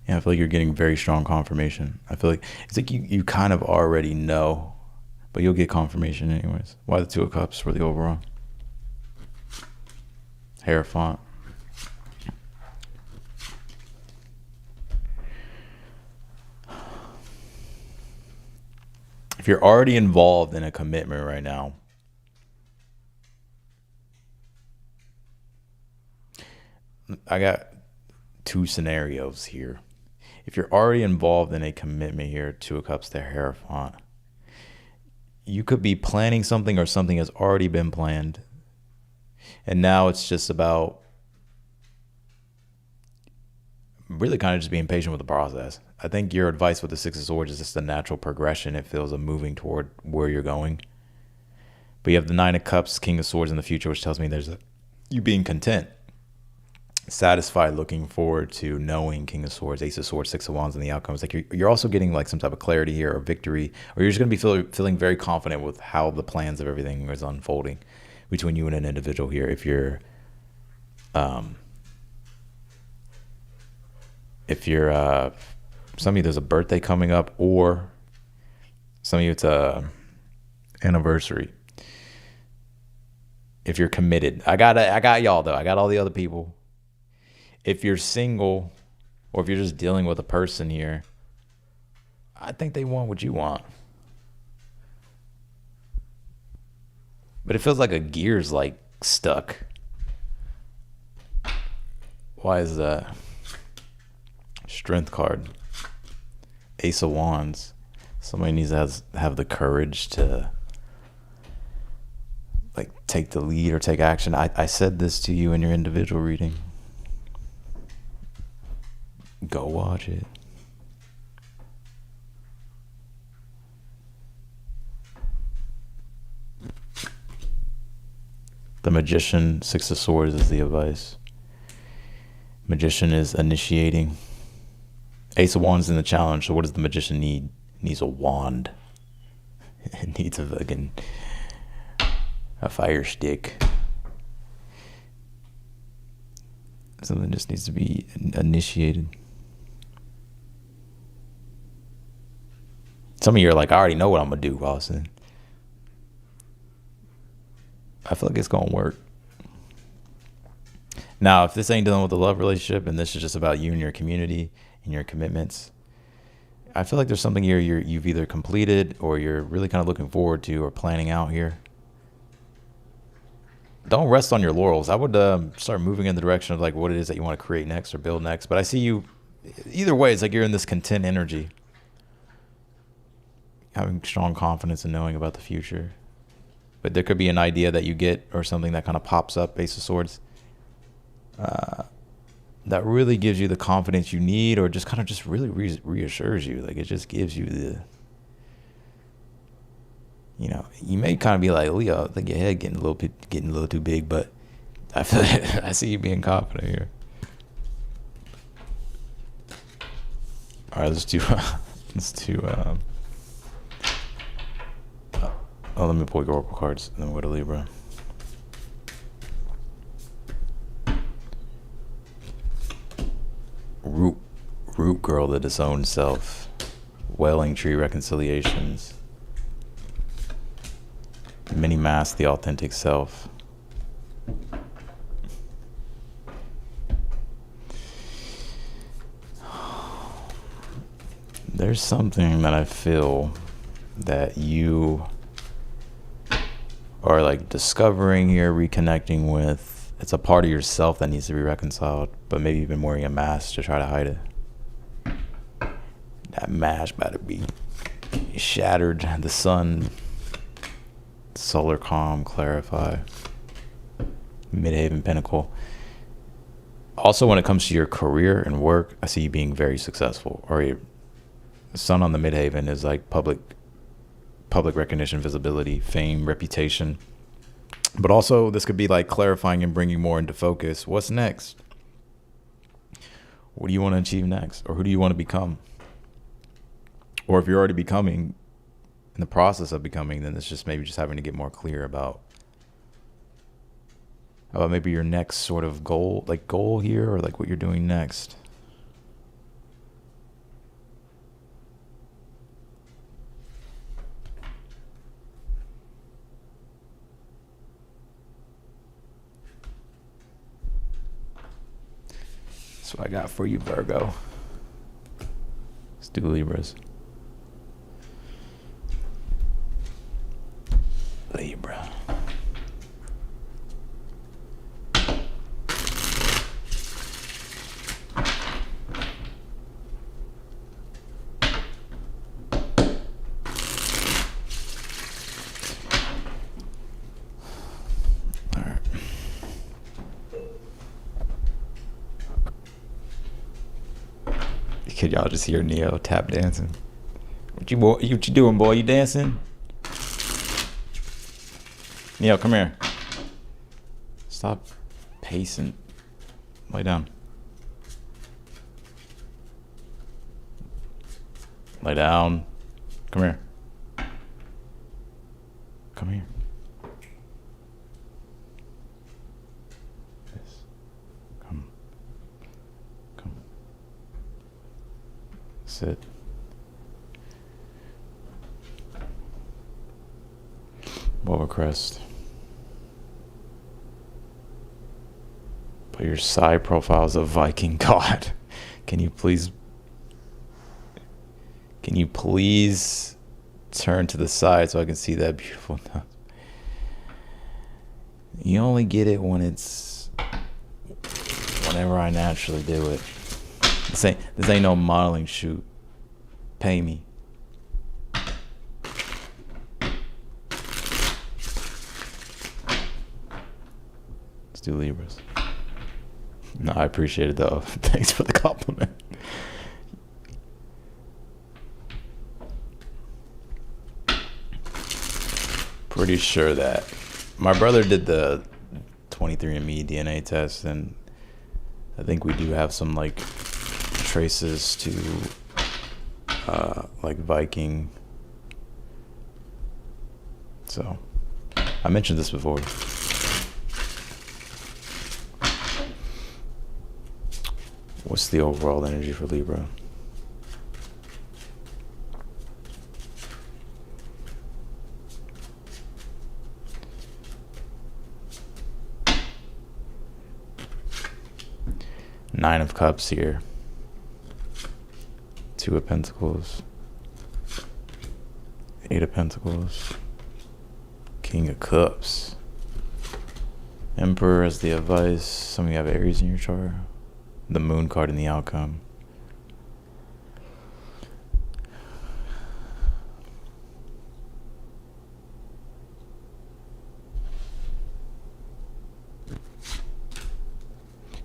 Speaker 1: Yeah, I feel like you're getting very strong confirmation. I feel like it's like you kind of already know, but you'll get confirmation anyways. Why the Two of Cups for the overall? Hierophant. If you're already involved in a commitment right now, I got two scenarios here. If you're already involved in a commitment here, Two of Cups to Hierophant, you could be planning something or something has already been planned. And now it's just about really kind of just being patient with the process. I think your advice with the Six of Swords is just a natural progression. It feels a moving toward where you're going. But you have the Nine of Cups, King of Swords in the future, which tells me there's you being content, satisfied, looking forward to knowing King of Swords, Ace of Swords, Six of Wands in the outcomes. Like you're also getting like some type of clarity here or victory, or you're just going to be feeling very confident with how the plans of everything is unfolding between you and an individual here. If you're some of you, there's a birthday coming up, or some of you, it's a anniversary. If you're committed, I got y'all though. I got all the other people. If you're single, or if you're just dealing with a person here, I think they want what you want. But it feels like a gear's like stuck. Why is that? Strength card. Ace of Wands. Somebody needs to have the courage to like take the lead or take action. I said this to you in your individual reading. Go watch it. The Magician, Six of Swords is the advice. Magician is initiating. Ace of Wands in the challenge. So what does the magician need? It needs a wand. It needs a fire stick. Something just needs to be initiated. Some of you are like, I already know what I'm gonna do, Austin. I feel like it's gonna work. Now, if this ain't dealing with the love relationship and this is just about you and your community and your commitments, I feel like there's something here you've either completed or you're really kind of looking forward to or planning out here. Don't rest on your laurels. I would start moving in the direction of like what it is that you want to create next or build next. But I see you, either way, it's like you're in this content energy. Having strong confidence in knowing about the future. But there could be an idea that you get or something that kind of pops up, Ace of Swords, that really gives you the confidence you need, or just kind of just really reassures you. Like it just gives you the, you know, you may kind of be like, Leo, I think your head getting a little too big, but I feel like I see you being confident here. All right, let's do let me pull your Oracle cards and then we'll go to Libra. Root girl, the disowned self. Wailing tree, reconciliations. Mini mask, the authentic self. There's something that I feel that you are like discovering here, reconnecting with. It's a part of yourself that needs to be reconciled, but maybe you've been wearing a mask to try to hide it. That mask about to be shattered. The sun, solar calm, clarify. Midhaven Pinnacle. Also, when it comes to your career and work, I see you being very successful. Or your sun on the Midhaven is like public recognition, visibility, fame, reputation. But also, this could be like clarifying and bringing more into focus. What's next? What do you want to achieve next? Or who do you want to become? Or if you're already becoming, in the process of becoming, then it's just maybe just having to get more clear about maybe your next sort of goal here, or like what you're doing next. That's what I got for you, Virgo. Let's do Libras. Libra. Could y'all just hear Neo tap dancing? What you doing, boy? You dancing? Neo, come here. Stop pacing. Lay down. Lay down. Come here. Come here. Yes. Come. Sit. Crest. But your side profile is a Viking god. Can you please turn to the side so I can see that beautiful nose? You only get it whenever I naturally do it. This ain't no modeling shoot. Pay me. Let's do Libras. No, I appreciate it though. Thanks for the compliment. Pretty sure that my brother did the 23andMe DNA test, and I think we do have some like traces to like Viking. So I mentioned this before. What's the overall energy for Libra? Nine of Cups here. Two of Pentacles. Eight of Pentacles. King of Cups. Emperor as the advice. Some of you have Aries in your chart. The Moon card in the outcome.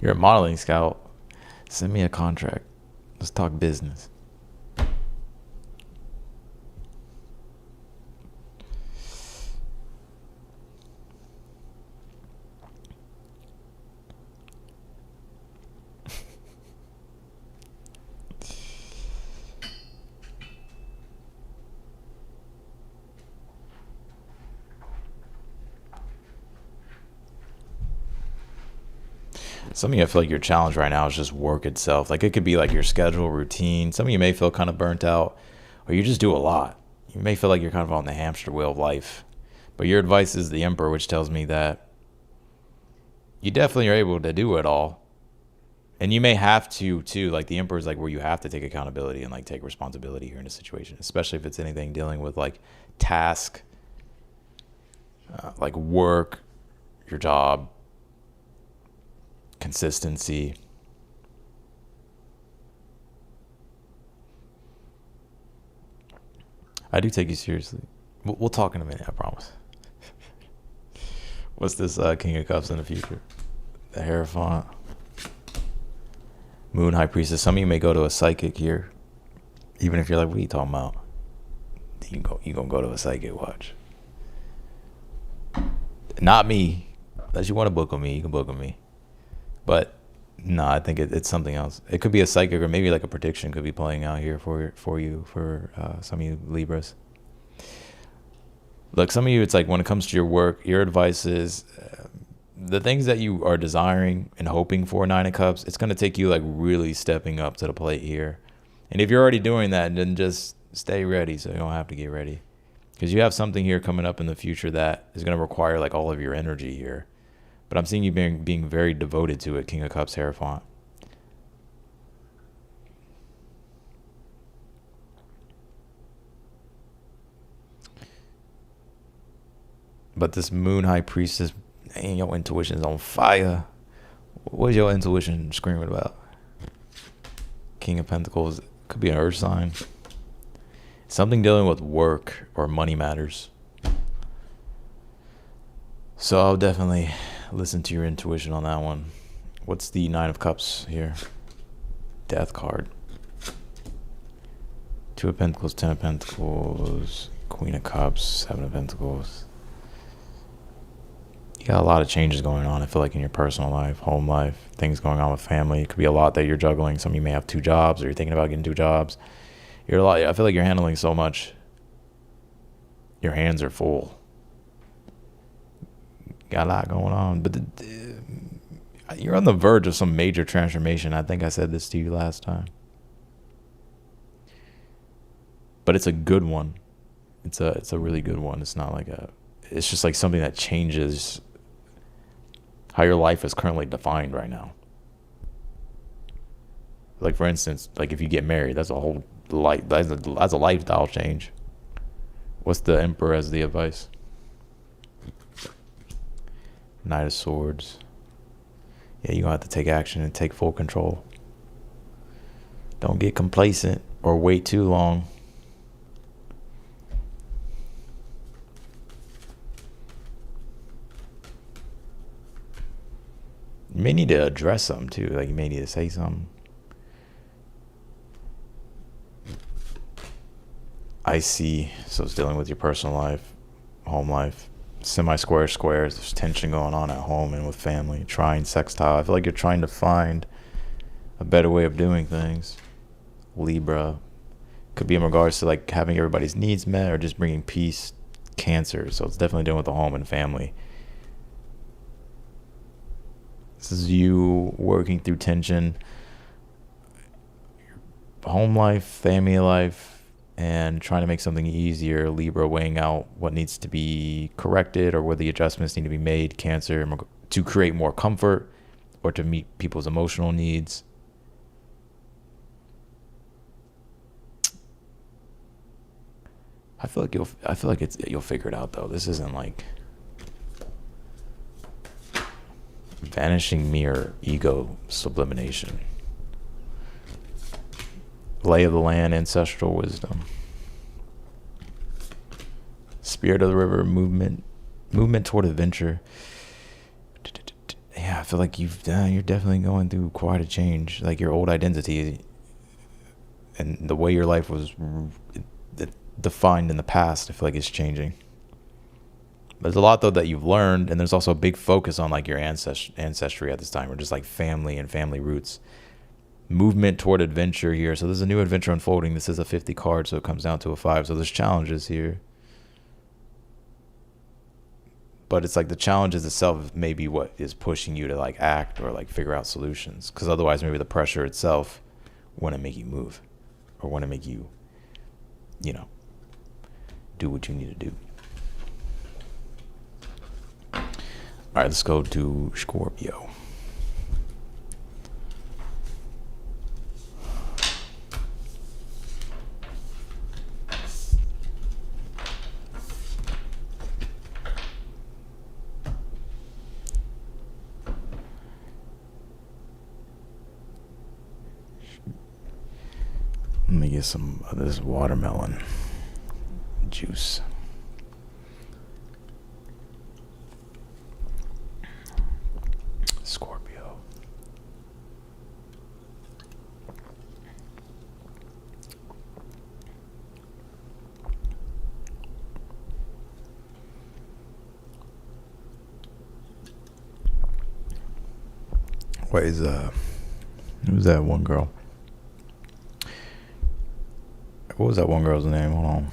Speaker 1: You're a modeling scout. Send me a contract. Let's talk business. Some of you, I feel like your challenge right now is just work itself. Like it could be like your schedule, routine. Some of you may feel kind of burnt out, or you just do a lot. You may feel like you're kind of on the hamster wheel of life. But your advice is the Emperor, which tells me that you definitely are able to do it all. And you may have to too. Like the Emperor is like where you have to take accountability and like take responsibility here in a situation, especially if it's anything dealing with like task, like work, your job, consistency. I do take you seriously. We'll talk in a minute, I promise. What's this King of Cups in the future? The Hierophant. Moon High Priestess. Some of you may go to a psychic here. Even if you're like, what are you talking about? You gonna go to a psychic, watch. Not me. Unless you want to book with me, you can book with me. But no, I think it's something else. It could be a psychic, or maybe like a prediction could be playing out here for some of you Libras. Look, some of you, it's like when it comes to your work, your advice is the things that you are desiring and hoping for, Nine of Cups, it's going to take you like really stepping up to the plate here. And if you're already doing that, then just stay ready so you don't have to get ready. Because you have something here coming up in the future that is going to require like all of your energy here. But I'm seeing you being very devoted to it, King of Cups, Hierophant. But this Moon High Priestess, and your intuition is on fire. What is your intuition screaming about? King of Pentacles, could be an earth sign. Something dealing with work or money matters. So I'll definitely listen to your intuition on that one. What's the Nine of Cups here? Death card. Two of Pentacles, Ten of Pentacles, Queen of Cups, Seven of Pentacles. You got a lot of changes going on, I feel like, in your personal life, home life, things going on with family. It could be a lot that you're juggling. Some of you may have two jobs, or you're thinking about getting two jobs. I feel like you're handling so much. Your hands are full. Got a lot going on. But you're on the verge of some major transformation. I think I said this to you last time. But it's a good one. It's a really good one. It's not like it's just like something that changes how your life is currently defined right now. Like, for instance, like if you get married, that's a whole life. That's a lifestyle change. What's the Emperor as the advice? Knight of Swords. Yeah, you're going to have to take action and take full control. Don't get complacent or wait too long. You may need to address something too. Like you may need to say something. I see. So it's dealing with your personal life, home life, semi-square squares. There's tension going on at home and with family. Trine, sextile. I feel like you're trying to find a better way of doing things. Libra could be in regards to like having everybody's needs met or just bringing peace. Cancer, so it's definitely dealing with the home and family. This is you working through tension, home life, family life, and trying to make something easier. Libra weighing out what needs to be corrected or where the adjustments need to be made. Cancer to create more comfort or to meet people's emotional needs. I feel like you'll figure it out though. This isn't like vanishing mirror, ego sublimination. Lay of the land, ancestral wisdom. Spirit of the river, movement toward adventure. Yeah, I feel like you're definitely going through quite a change. Like your old identity and the way your life was defined in the past, I feel like it's changing. There's a lot though that you've learned, and there's also a big focus on like your ancestry at this time, or just like family and family roots. Movement toward adventure here. So there's a new adventure unfolding. This is a 50 card, so it comes down to a 5. So there's challenges here. But it's like the challenges itself may be what is pushing you to like act or like figure out solutions. Because otherwise maybe the pressure itself wouldn't make you move or wouldn't make you, do what you need to do. All right, let's go to Scorpio. Let me get some of this watermelon juice. Scorpio. Wait, who's that one girl? What was that one girl's name? Hold on.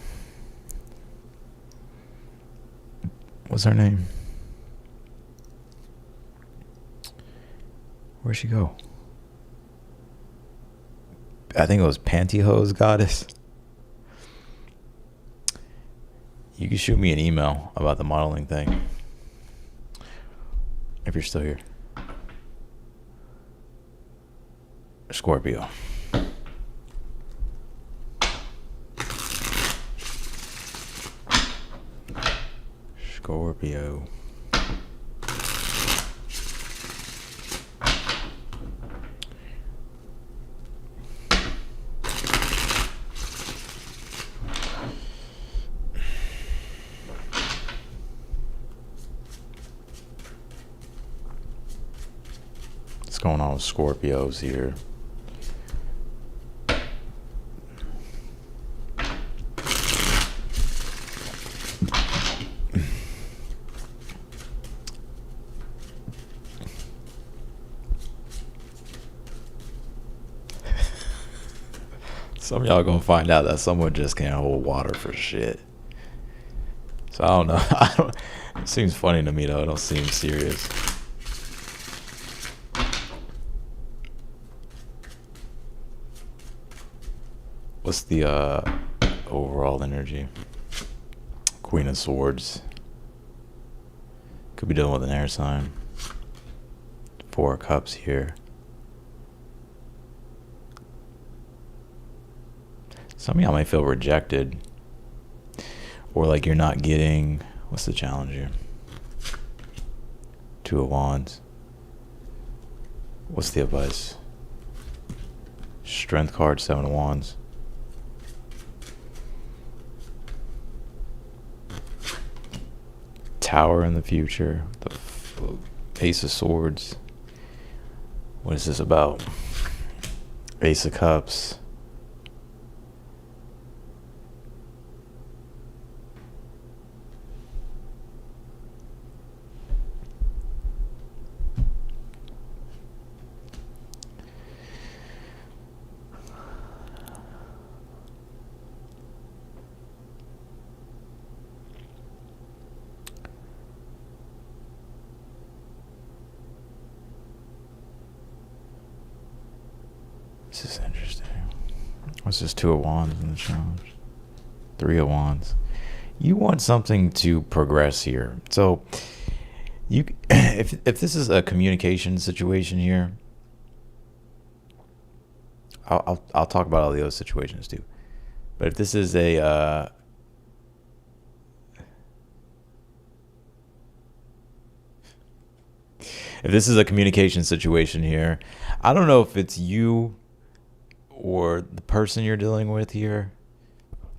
Speaker 1: What's her name? Where'd she go? I think it was Pantyhose Goddess. You can shoot me an email about the modeling thing if you're still here. Scorpio. Scorpio. What's going on with Scorpios here? Some of y'all gonna find out that someone just can't hold water for shit. So I don't know. It seems funny to me though. It don't seem serious. What's the overall energy? Queen of Swords. Could be dealing with an air sign. 4 of Cups here. Some of y'all might feel rejected. Or like you're not getting... What's the challenge here? 2 of Wands. What's the advice? Strength card, 7 of Wands. Tower in the future. The Ace of Swords. What is this about? Ace of Cups. This is interesting. What's this? 2 of Wands in the challenge? 3 of Wands. You want something to progress here. So you, if this is a communication situation here, I'll talk about all the other situations too. But if this is a if this is a communication situation here, I don't know if it's you or the person you're dealing with here,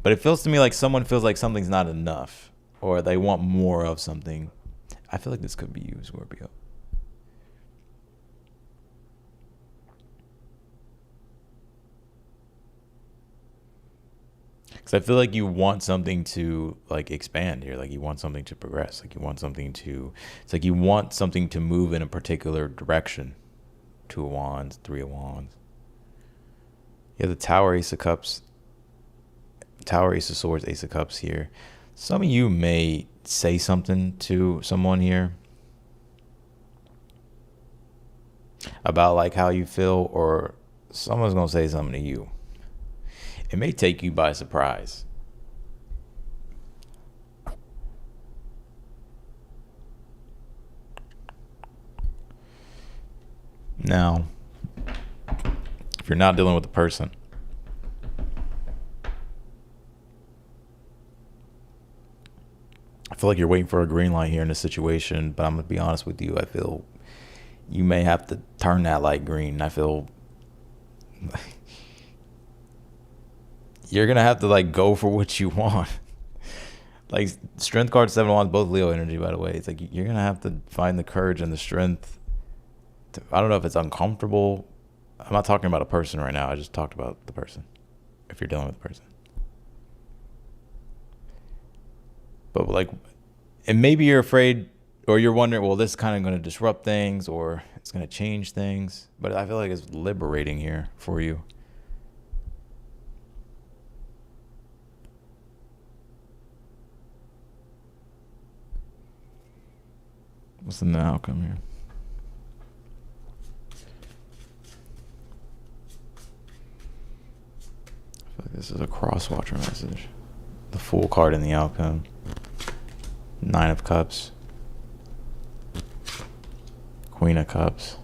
Speaker 1: but it feels to me like someone feels like something's not enough or they want more of something. I feel like this could be you, Scorpio. Because I feel like you want something to like expand here, like you want something to progress, like you want something to, it's like you want something to move in a particular direction. 2 of Wands, 3 of Wands. Yeah, the Tower, Ace of Cups, Tower, Ace of Swords, Ace of Cups here. Some of you may say something to someone here about like how you feel, or someone's gonna say something to you. It may take you by surprise. Now, if you're not dealing with a person, I feel like you're waiting for a green light here in this situation, but I'm gonna be honest with you. I feel you may have to turn that light green. I feel you're gonna have to like go for what you want. Like Strength card, 7 of Wands, both Leo energy, by the way. It's like you're gonna have to find the courage and the strength to, I don't know if it's uncomfortable. I'm not talking about a person right now. I just talked about the person. If you're dealing with a person. But like, and maybe you're afraid or you're wondering, well, this is kind of going to disrupt things or it's going to change things. But I feel like it's liberating here for you. What's the outcome here? I feel like this is a cross-watcher message. The Fool card in the outcome. 9 of Cups. Queen of Cups.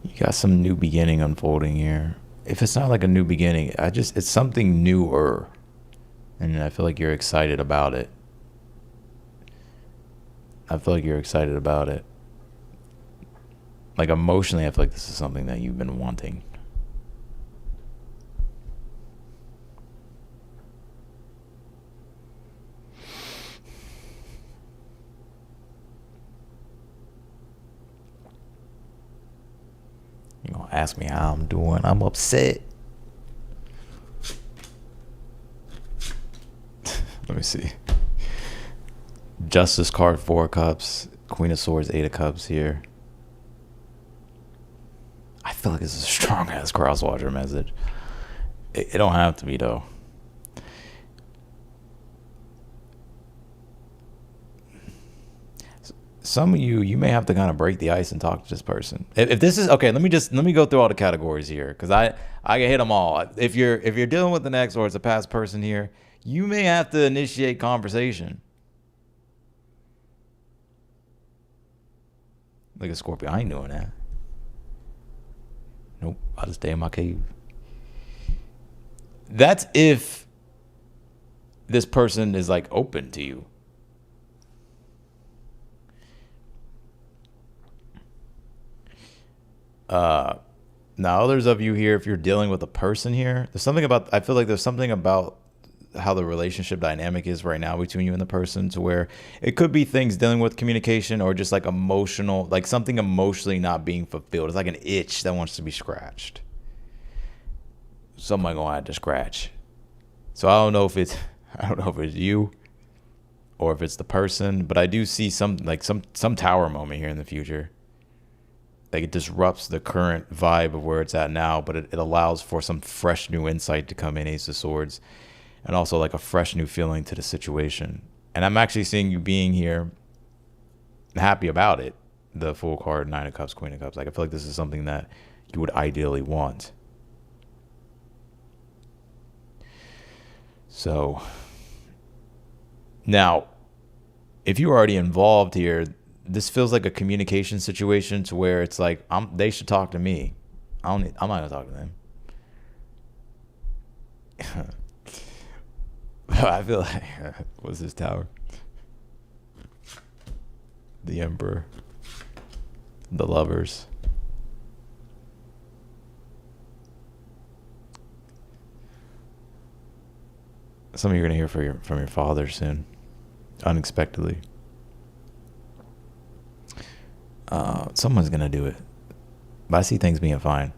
Speaker 1: You got some new beginning unfolding here. If it's not like a new beginning, it's something newer. And I feel like you're excited about it. I feel like you're excited about it. Like emotionally, I feel like this is something that you've been wanting. You're gonna ask me how I'm doing. I'm upset. Let me see. Justice card, 4 of Cups. Queen of Swords, 8 of Cups here. I feel like this is a strong ass crosswatcher message. It don't have to be though. Some of you may have to kind of break the ice and talk to this person. If this is okay, let me go through all the categories here because I can hit them all. If you're dealing with an ex or it's a past person here, you may have to initiate conversation. Look at Scorpio. I ain't doing that. Nope. I'll just stay in my cave. That's if this person is like open to you. Now others of you here, if you're dealing with a person here, I feel like there's something about how the relationship dynamic is right now between you and the person, to where it could be things dealing with communication or just like emotional, like something emotionally not being fulfilled. It's like an itch that wants to be scratched. Somebody gonna have to scratch. So I don't know if it's you or if it's the person, but I do see some tower moment here in the future. Like it disrupts the current vibe of where it's at now, but it allows for some fresh new insight to come in, Ace of Swords, and also like a fresh new feeling to the situation. And I'm actually seeing you being here happy about it. The Fool card, Nine of Cups, Queen of Cups. Like I feel like this is something that you would ideally want. So now, if you're already involved here, this feels like a communication situation to where it's like they should talk to me. I'm not gonna talk to them. I feel like what's this tower? The Emperor, the Lovers. Some of you are gonna hear from your father soon, unexpectedly. Someone's gonna do it, but I see things being fine.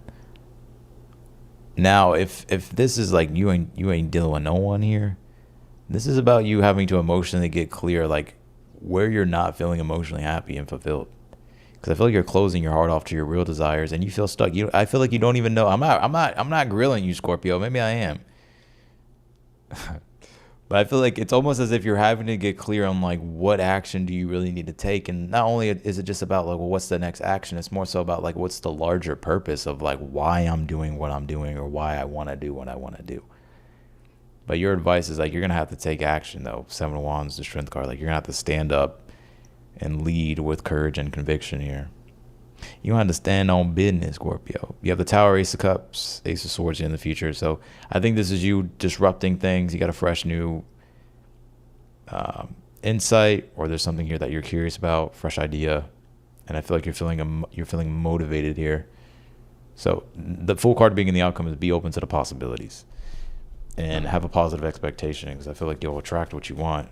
Speaker 1: Now, if this is like you ain't dealing with no one here, this is about you having to emotionally get clear, like where you're not feeling emotionally happy and fulfilled. Because I feel like you're closing your heart off to your real desires, and you feel stuck. I feel like you don't even know. I'm not grilling you, Scorpio. Maybe I am. But I feel like it's almost as if you're having to get clear on like what action do you really need to take. And not only is it just about like, well, what's the next action? It's more so about like, what's the larger purpose of like why I'm doing what I'm doing or why I want to do what I want to do. But your advice is like, you're going to have to take action though. Seven of Wands, the Strength card. Like you're going to have to stand up and lead with courage and conviction here. You don't have to stand on business, Scorpio. You have the Tower, Ace of Cups, Ace of Swords in the future. So I think this is you disrupting things. You got a fresh new insight, or there's something here that you're curious about, fresh idea, and I feel like you're feeling motivated here. So the Fool card being in the outcome is be open to the possibilities and have a positive expectation, because I feel like you'll attract what you want.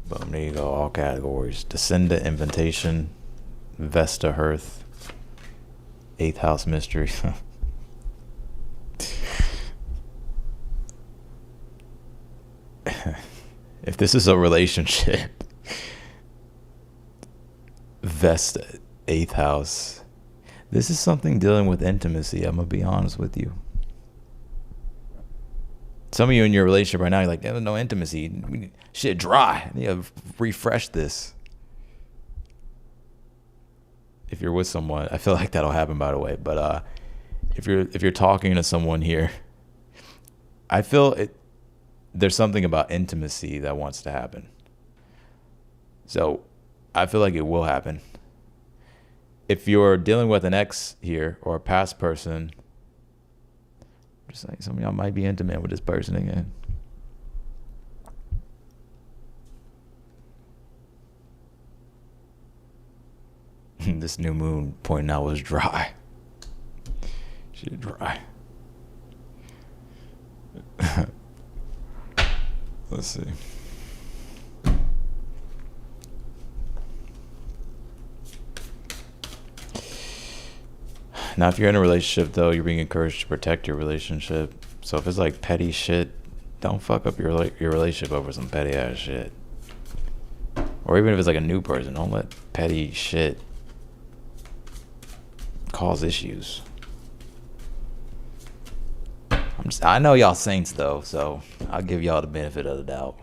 Speaker 1: Boom, there you go, all categories. Descendant, Invitation, Vesta, Hearth, 8th house mystery. If this is a relationship, Vesta, 8th house, this is something dealing with intimacy. I'm gonna be honest with you. Some of you in your relationship right now, you're like, there's no intimacy. Shit dry. I need to refresh this. If you're with someone, I feel like that'll happen, by the way. But if you're talking to someone here, I feel there's something about intimacy that wants to happen. So I feel like it will happen. If you're dealing with an ex here or a past person, just like some of y'all might be intimate with this person again. This new moon pointing out was dry. Shit dry. Let's see. Now, if you're in a relationship, though, you're being encouraged to protect your relationship. So if it's like petty shit, don't fuck up your relationship over some petty ass shit. Or even if it's like a new person, don't let petty shit cause issues. I know y'all saints though, so I'll give y'all the benefit of the doubt.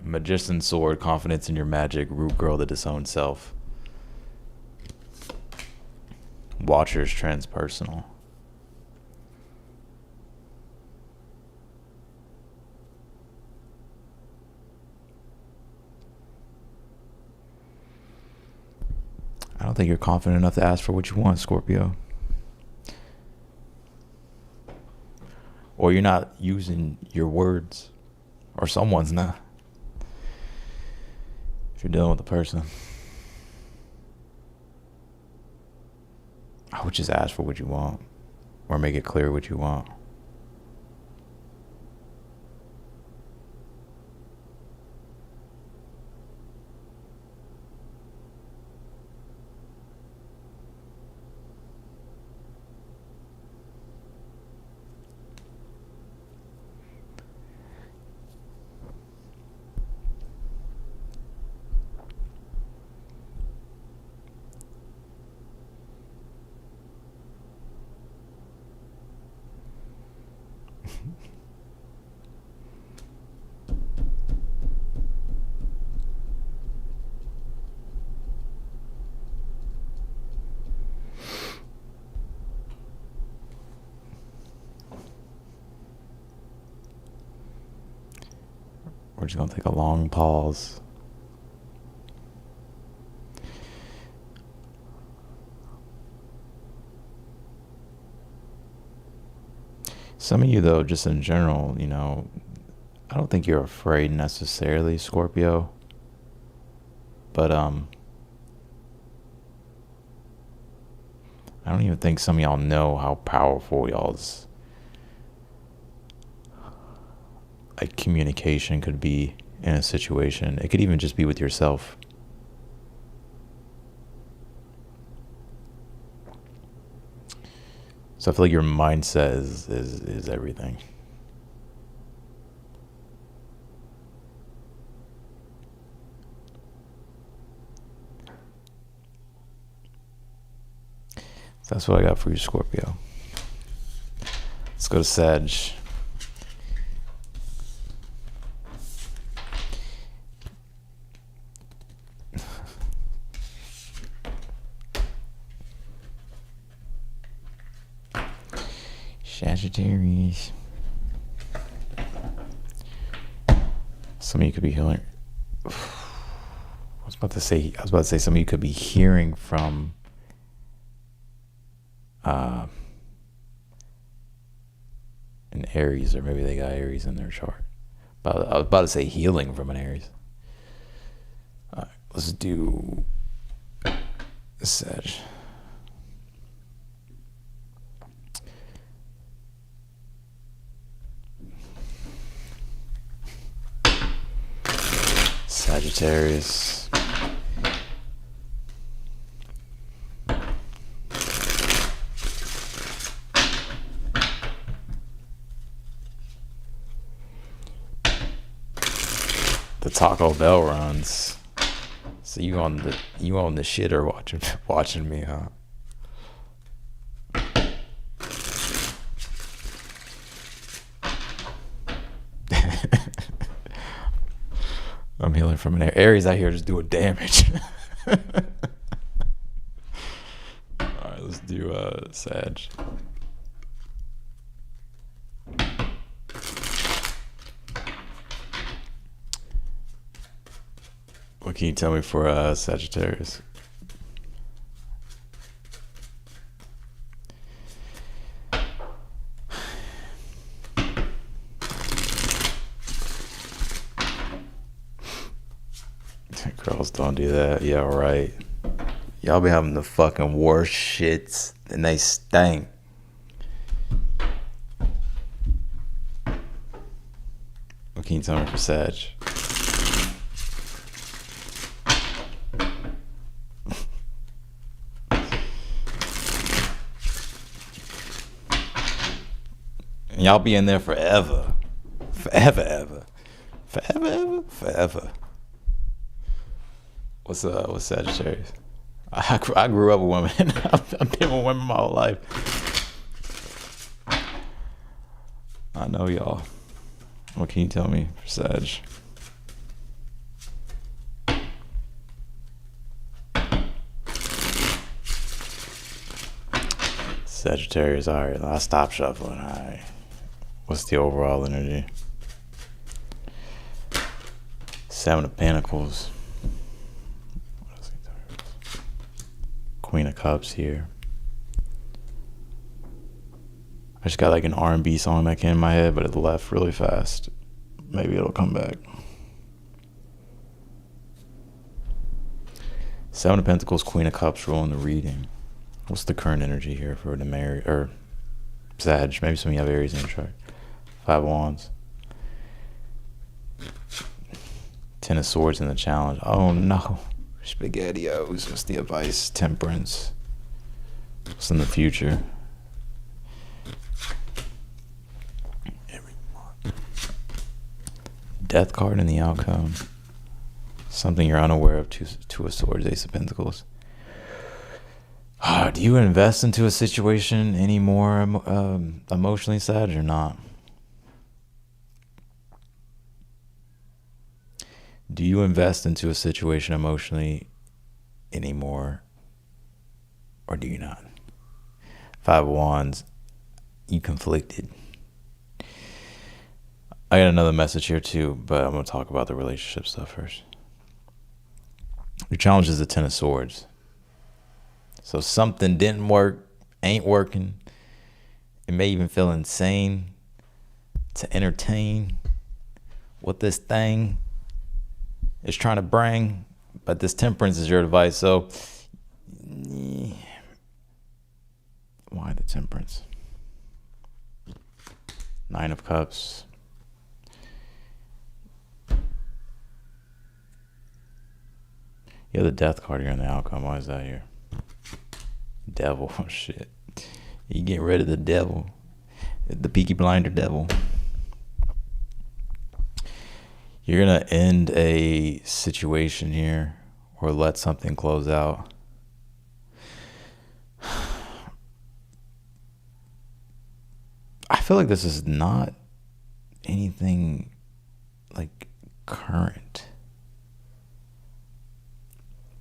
Speaker 1: Magician sword, confidence in your magic, root girl, the disowned self. Watchers, transpersonal. I don't think you're confident enough to ask for what you want, Scorpio. Or you're not using your words. Or someone's not. If you're dealing with a person, I would just ask for what you want. Or make it clear what you want. We're just going to take a long pause. Some of you, though, just in general, you know, I don't think you're afraid necessarily, Scorpio. But I don't even think some of y'all know how powerful y'all's like communication could be in a situation. It could even just be with yourself. So I feel like your mindset is everything. So that's what I got for you, Scorpio. Let's go to Sag. Sagittarius. Some of you could be hearing. I was about to say some of you could be hearing from an Aries, or maybe they got Aries in their chart. But I was about to say healing from an Aries. All right, let's do Sag. Sagittarius. The Taco Bell runs. So you on the shitter watching me, huh? I'm healing from an Aries out here just doing damage. All right, let's do Sag. What can you tell me for Sagittarius? Girls, don't do that. Yeah, right. Y'all be having the fucking worst shits, and they stink. What can you tell me for Sag? And y'all be in there forever. Forever. What's Sagittarius? I grew up with women. I've been with women my whole life. I know y'all. What can you tell me for Sag? Sagittarius, all right. I'll stop shuffling. All right. What's the overall energy? Seven of Pentacles. Queen of Cups here. I just got like an R&B song that came in my head, but it left really fast. Maybe it'll come back. Seven of Pentacles, Queen of Cups, ruling the reading. What's the current energy here for the Sag? Maybe some of you have Aries in your chart. Five of Wands. Ten of Swords in the challenge. Oh no. SpaghettiOs. What's the advice? Temperance. What's in the future? Death card in the outcome. Something you're unaware of. Two of Swords, Ace of Pentacles. Do you invest into a situation anymore emotionally, Sag, or not? Do you invest into a situation emotionally anymore, or do you not? Five of Wands, you conflicted. I got another message here too, but I'm going to talk about the relationship stuff first. Your challenge is the Ten of Swords. So something didn't work, ain't working. It may even feel insane to entertain what this thing is trying to bring, but this Temperance is your advice. So why the Temperance? Nine of Cups. You have the Death card here in the outcome. Why is that here? Devil. Oh, shit. You get rid of the devil. The Peaky Blinder devil. You're going to end a situation here or let something close out. I feel like this is not anything like current.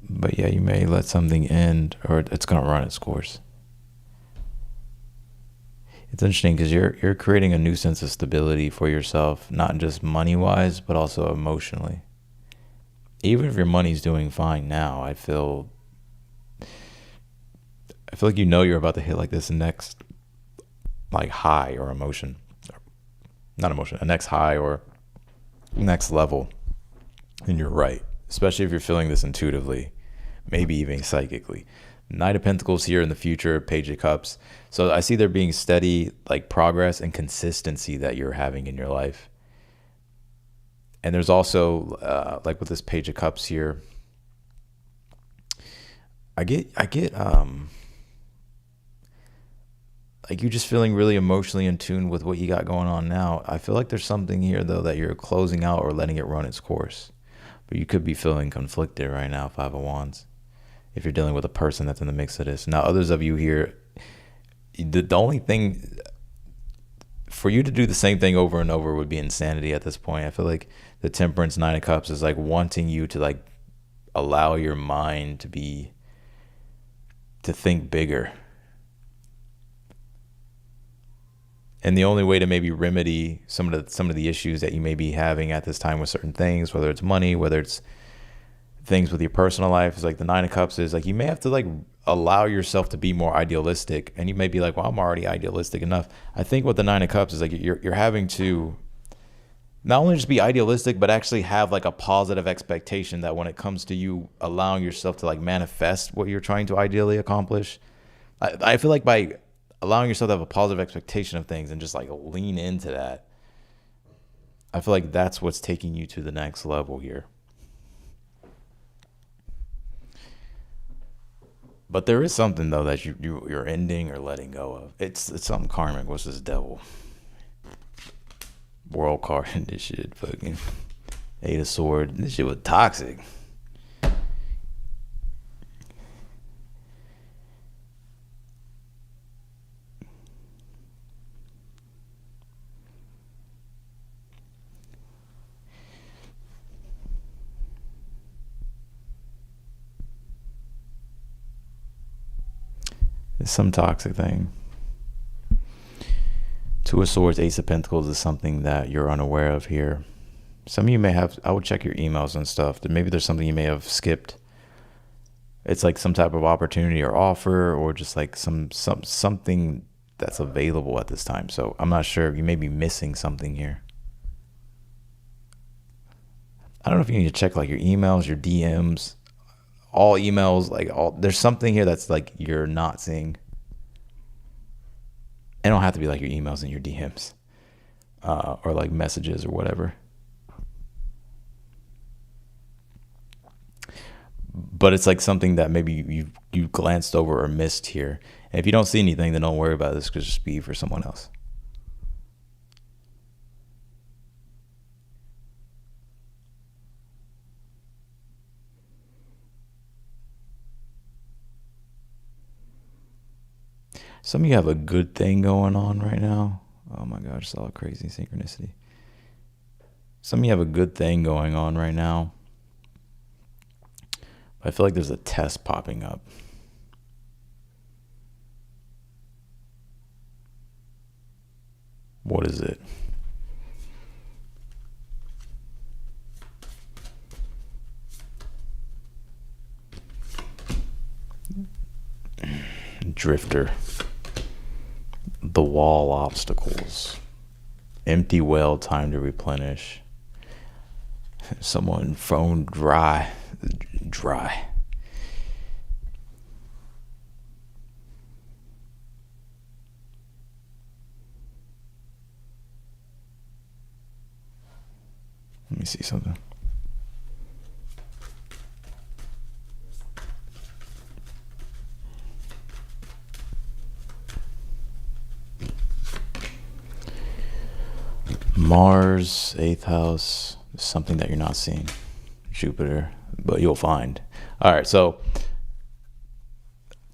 Speaker 1: But yeah, you may let something end, or it's going to run its course. It's interesting because you're creating a new sense of stability for yourself, not just money-wise, but also emotionally. Even if your money's doing fine now, I feel like you're about to hit like this next like high or emotion. Not emotion, a next high or next level. And you're right, especially if you're feeling this intuitively, maybe even psychically. Knight of Pentacles here in the future, Page of Cups. So I see there being steady like progress and consistency that you're having in your life. And there's also like with this Page of Cups here, I get like you just feeling really emotionally in tune with what you got going on now. I feel like there's something here though that you're closing out or letting it run its course. But you could be feeling conflicted right now, Five of Wands, if you're dealing with a person that's in the mix of this. Now, others of you here, the only thing for you to do the same thing over and over would be insanity at this point. I feel like the Temperance, Nine of Cups is like wanting you to like allow your mind to think bigger. And the only way to maybe remedy some of the issues that you may be having at this time with certain things, whether it's money, whether it's things with your personal life, is like the Nine of Cups is like you may have to like allow yourself to be more idealistic. And you may be like, well, I'm already idealistic enough. I think what the Nine of Cups is like you're having to not only just be idealistic, but actually have like a positive expectation that when it comes to you allowing yourself to like manifest what you're trying to ideally accomplish. I feel like by allowing yourself to have a positive expectation of things and just like lean into that, I feel like that's what's taking you to the next level here. But there is something though that you're ending or letting go of. It's something karmic. What's this devil? World card in this shit. Fucking Eight of Swords. This shit was toxic. It's some toxic thing. Two of Swords, Ace of Pentacles is something that you're unaware of here. Some of you may have, I would check your emails and stuff. Maybe there's something you may have skipped. It's like some type of opportunity or offer, or just like something that's available at this time. So I'm not sure. You may be missing something here. I don't know if you need to check like your emails, your DMs, all emails, like there's something here that's like you're not seeing. It don't have to be like your emails and your DMs or like messages or whatever. But it's like something that maybe you glanced over or missed here. And if you don't see anything, then don't worry about this, because just be for someone else. Some of you have a good thing going on right now. Oh my gosh, it's all crazy synchronicity. Some of you have a good thing going on right now. I feel like there's a test popping up. What is it? Drifter. The wall obstacles. Empty well, time to replenish. Someone phone dry. Let me see something. Mars, 8th house, something that you're not seeing. Jupiter, but you'll find. All right, so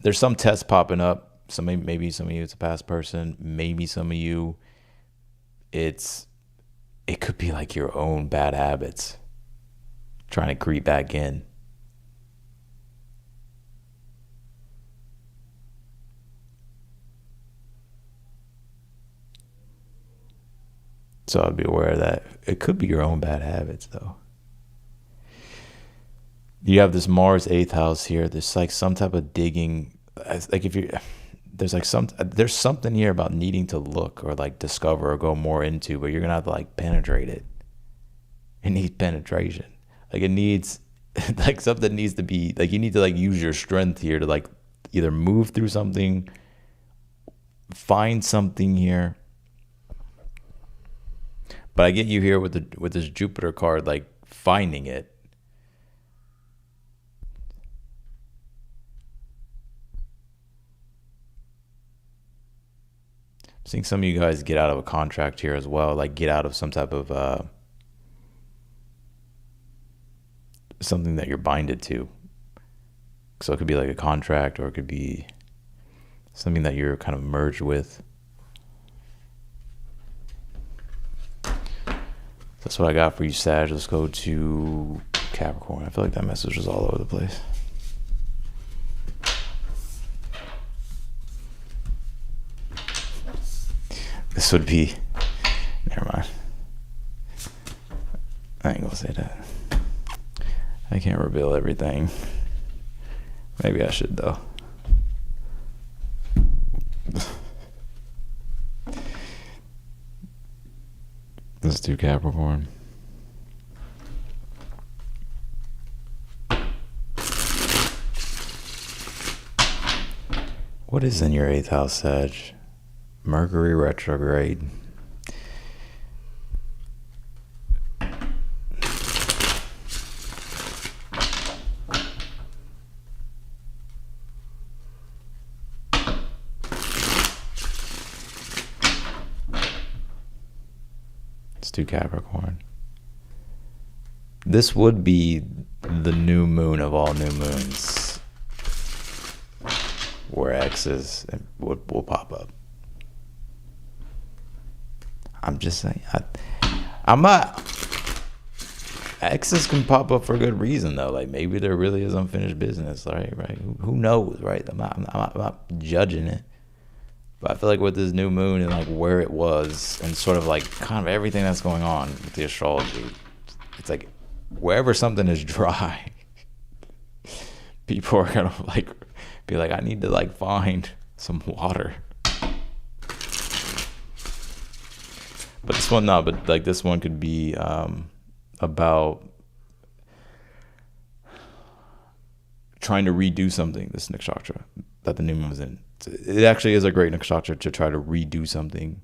Speaker 1: there's some tests popping up. Maybe some of you it's a past person. Maybe some of you it could be like your own bad habits trying to creep back in. So I'd be aware of that. It could be your own bad habits, though. You have this Mars 8th house here. There's like some type of digging. Like if you, there's something here about needing to look or like discover or go more into, but you're gonna have to like penetrate it. It needs penetration. Like it needs, like something needs to be like you need to like use your strength here to like either move through something, find something here. But I get you here with this Jupiter card, like finding it. I'm seeing some of you guys get out of a contract here as well, like get out of some type of something that you're binded to. So it could be like a contract, or it could be something that you're kind of merged with. That's what I got for you, Sag. Let's go to Capricorn. I feel like that message was all over the place. This would be... Never mind. I ain't gonna say that. I can't reveal everything. Maybe I should, though. Let's do Capricorn. What is in your 8th house, Sag? Mercury retrograde. To Capricorn. This would be the new moon of all new moons, where X's will pop up. I'm just saying, I'm not. X's can pop up for a good reason though. Like maybe there really is unfinished business, right? Who knows, right? I'm not judging it. But I feel like with this new moon and like where it was and sort of like kind of everything that's going on with the astrology, it's like wherever something is dry, people are gonna like be like, I need to like find some water. But this one, no, but like this one could be about trying to redo something, this nakshatra that the new moon is in. It actually is a great nakshatra to try to redo something,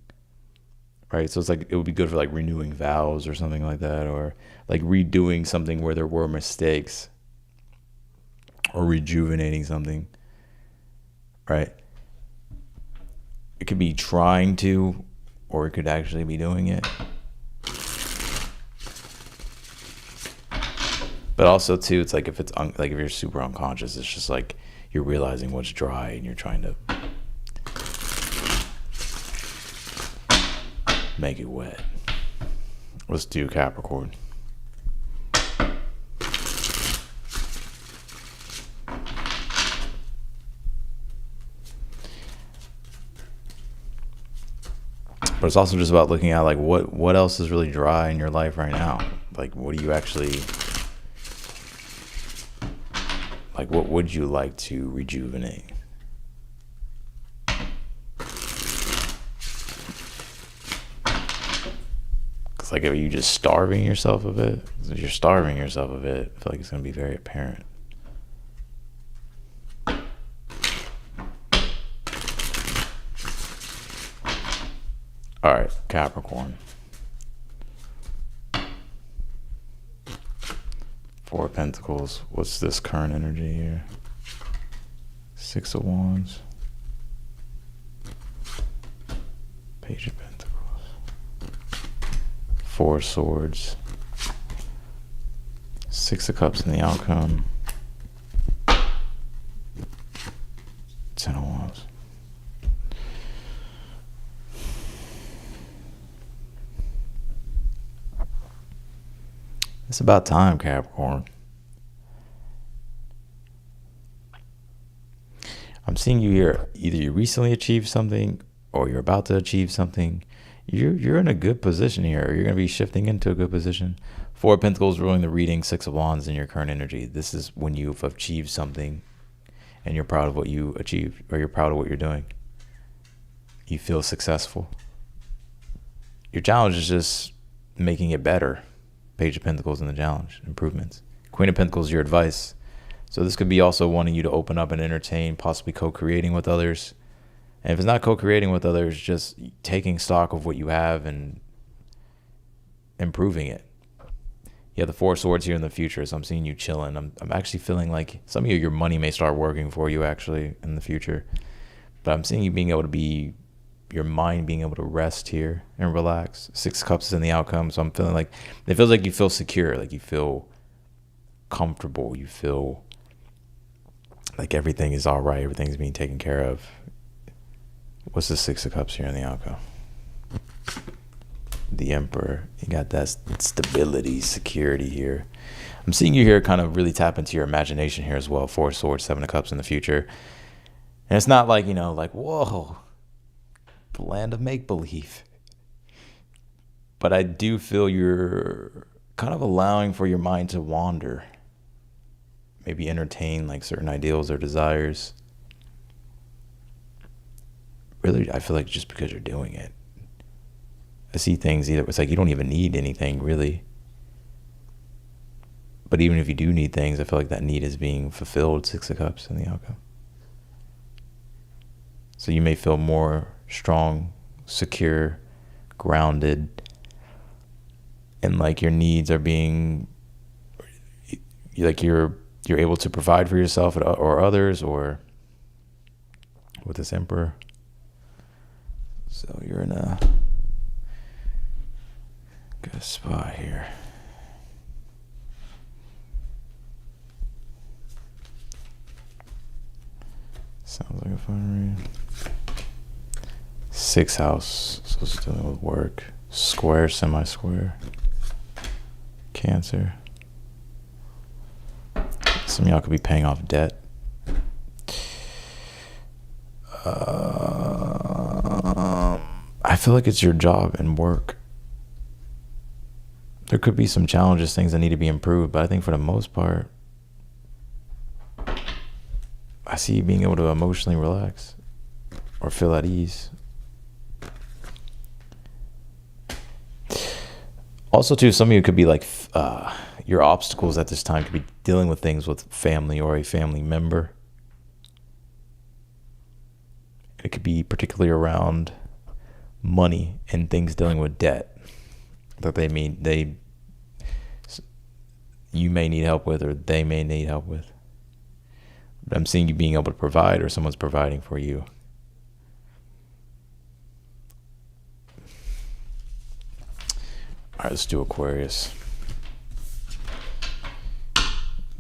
Speaker 1: right? So it's like it would be good for like renewing vows or something like that, or like redoing something where there were mistakes, or rejuvenating something, right? It could be trying to, or it could actually be doing it. But also too, it's like if it's like if you're super unconscious, it's just like you're realizing what's dry and you're trying to make it wet. Let's do Capricorn. But it's also just about looking at like what else is really dry in your life right now. Like what do you actually like? What would you like to rejuvenate? It's like, are you just starving yourself of it? If you're starving yourself of it, I feel like it's going to be very apparent. All right, Capricorn. 4 of Pentacles. What's this current energy here? 6 of Wands. Page of Pentacles. 4 of Swords. 6 of Cups in the outcome. 10 of Wands. It's about time, Capricorn. I'm seeing you here. Either you recently achieved something or you're about to achieve something. You're in a good position here. You're going to be shifting into a good position. 4 of Pentacles ruling the reading, 6 of Wands in your current energy. This is when you've achieved something and you're proud of what you achieved, or you're proud of what you're doing. You feel successful. Your challenge is just making it better. Page of Pentacles in the challenge, improvements. Queen of Pentacles, your advice. So this could be also wanting you to open up and entertain, possibly co-creating with others. And if it's not co-creating with others, just taking stock of what you have and improving it. You have the 4 of Swords here in the future, so I'm seeing you chilling. I'm actually feeling like some of your money may start working for you actually in the future. But I'm seeing you being able to be, your mind being able to rest here and relax. 6 Cups is in the outcome, so I'm feeling like, it feels like you feel secure, like you feel comfortable, you feel like everything is all right, everything's being taken care of. What's the 6 of Cups here in the outcome? The Emperor. You got that stability, security here. I'm seeing you here kind of really tap into your imagination here as well. 4 of Swords, 7 of Cups in the future. And it's not like, like, whoa, the land of make-believe. But I do feel you're kind of allowing for your mind to wander. Maybe entertain like certain ideals or desires. Really, I feel like just because you're doing it. I see things either, it's like you don't even need anything really. But even if you do need things, I feel like that need is being fulfilled. 6 of Cups in the outcome. So you may feel more strong, secure, grounded, and like your needs are being, like you're able to provide for yourself or others, or with this Emperor. So you're in a good spot here. Sounds like a fun read. 6th house, so it's dealing with work. Square, semi-square. Cancer. Some of y'all could be paying off debt. I feel like it's your job and work. There could be some challenges, things that need to be improved, but I think for the most part, I see you being able to emotionally relax or feel at ease. Also, too, some of you could be like, your obstacles at this time could be dealing with things with family or a family member. It could be particularly around money and things dealing with debt that you may need help with, or they may need help with. But I'm seeing you being able to provide, or someone's providing for you. All right, let's do Aquarius.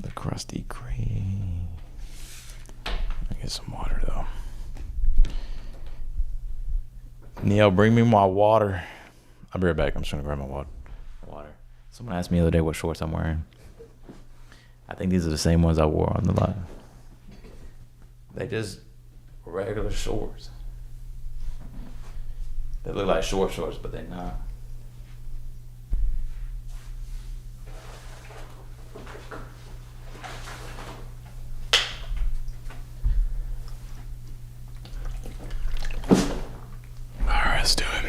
Speaker 1: The crusty green. I get some water though. Neil, bring me my water. I'll be right back. I'm just gonna grab my water. Someone asked me the other day what shorts I'm wearing. I think these are the same ones I wore on the live. They just regular shorts. They look like short shorts, but they're not. Alright, let's do it.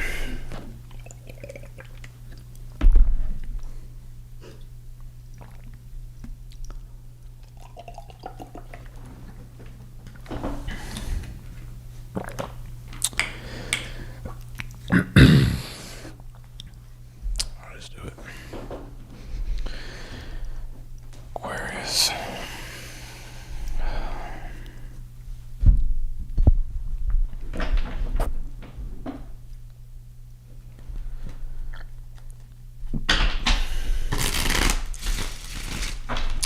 Speaker 1: Aquarius.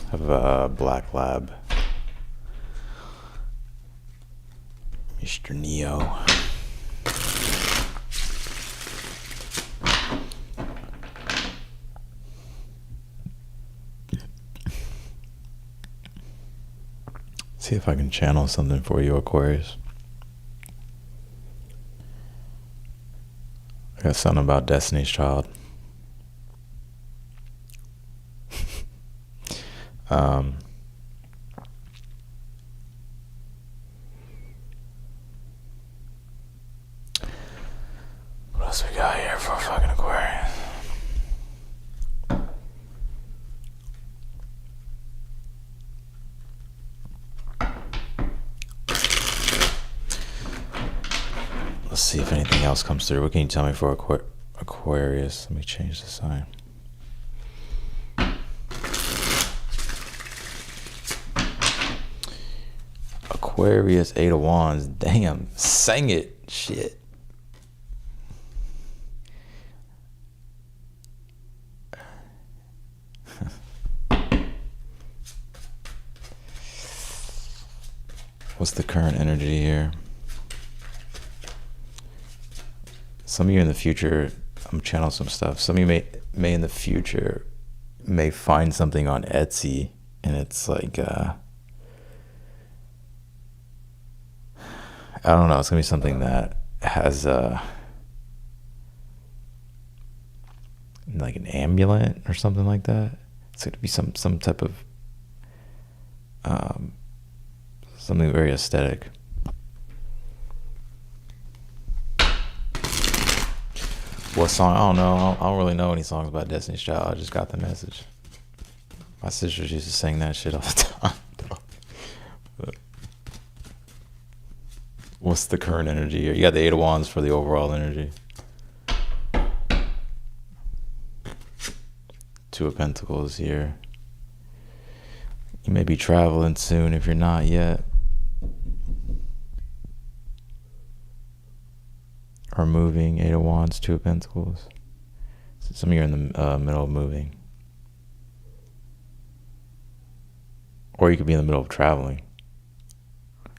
Speaker 1: I have a black lab. Mr. Neo. See if I can channel something for you, Aquarius. I got something about Destiny's Child. What else we got here for fucking Aquarius? Let's see if anything else comes through. What can you tell me for Aquarius? Let me change the sign. Aquarius, 8 of Wands. Damn, sang it. Shit. What's the current energy here? Some of you in the future, I'm channeling some stuff. Some of you may in the future may find something on Etsy, and it's like I don't know. It's gonna be something that has like an amulet or something like that. It's gonna be some type of something very aesthetic. What song? I don't know. I don't really know any songs about Destiny's Child. I just got the message. My sisters used to sing that shit all the time. But what's the current energy here? You got the 8 of Wands for the overall energy. 2 of Pentacles here. You may be traveling soon if you're not yet. Or moving. 8 of Wands, 2 of Pentacles. So some of you are in the middle of moving. Or you could be in the middle of traveling.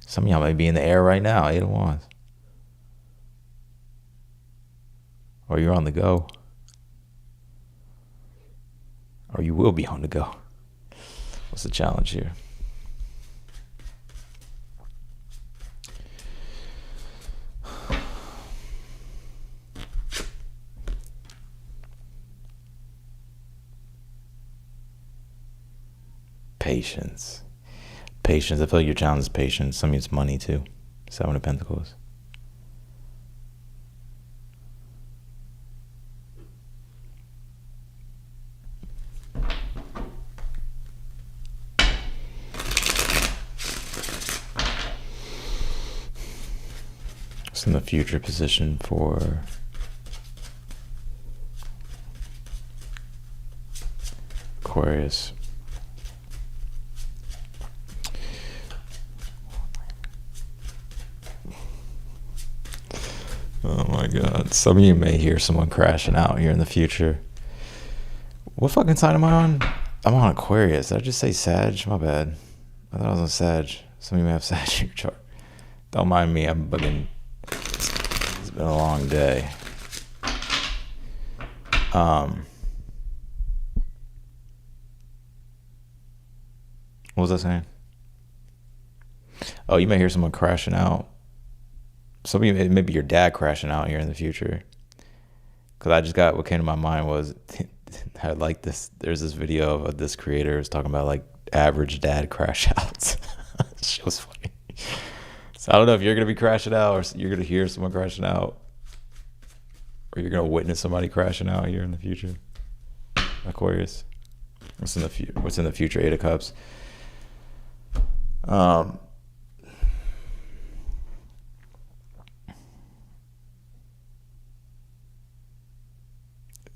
Speaker 1: Some of y'all may be in the air right now. 8 of Wands. Or you're on the go. Or you will be on the go. What's the challenge here? Patience. Patience. I feel like your challenge is patience. Some of it's money too. 7 of Pentacles. It's in the future position for Aquarius. Oh my God. Some of you may hear someone crashing out here in the future. What fucking sign am I on? I'm on Aquarius. Did I just say Sag? My bad. I thought I was on Sag. Some of you may have Sag in your chart. Don't mind me. I'm fucking... It's been a long day. What was I saying? Oh, you may hear someone crashing out. some of you, maybe your dad crashing out here in the future. Because I just got, what came to my mind was, I like this. There's this video of this creator is talking about like average dad crash outs. It was funny. So I don't know if you're gonna be crashing out, or you're gonna hear someone crashing out, or you're gonna witness somebody crashing out here in the future. Aquarius. What's in the future? Eight of Cups.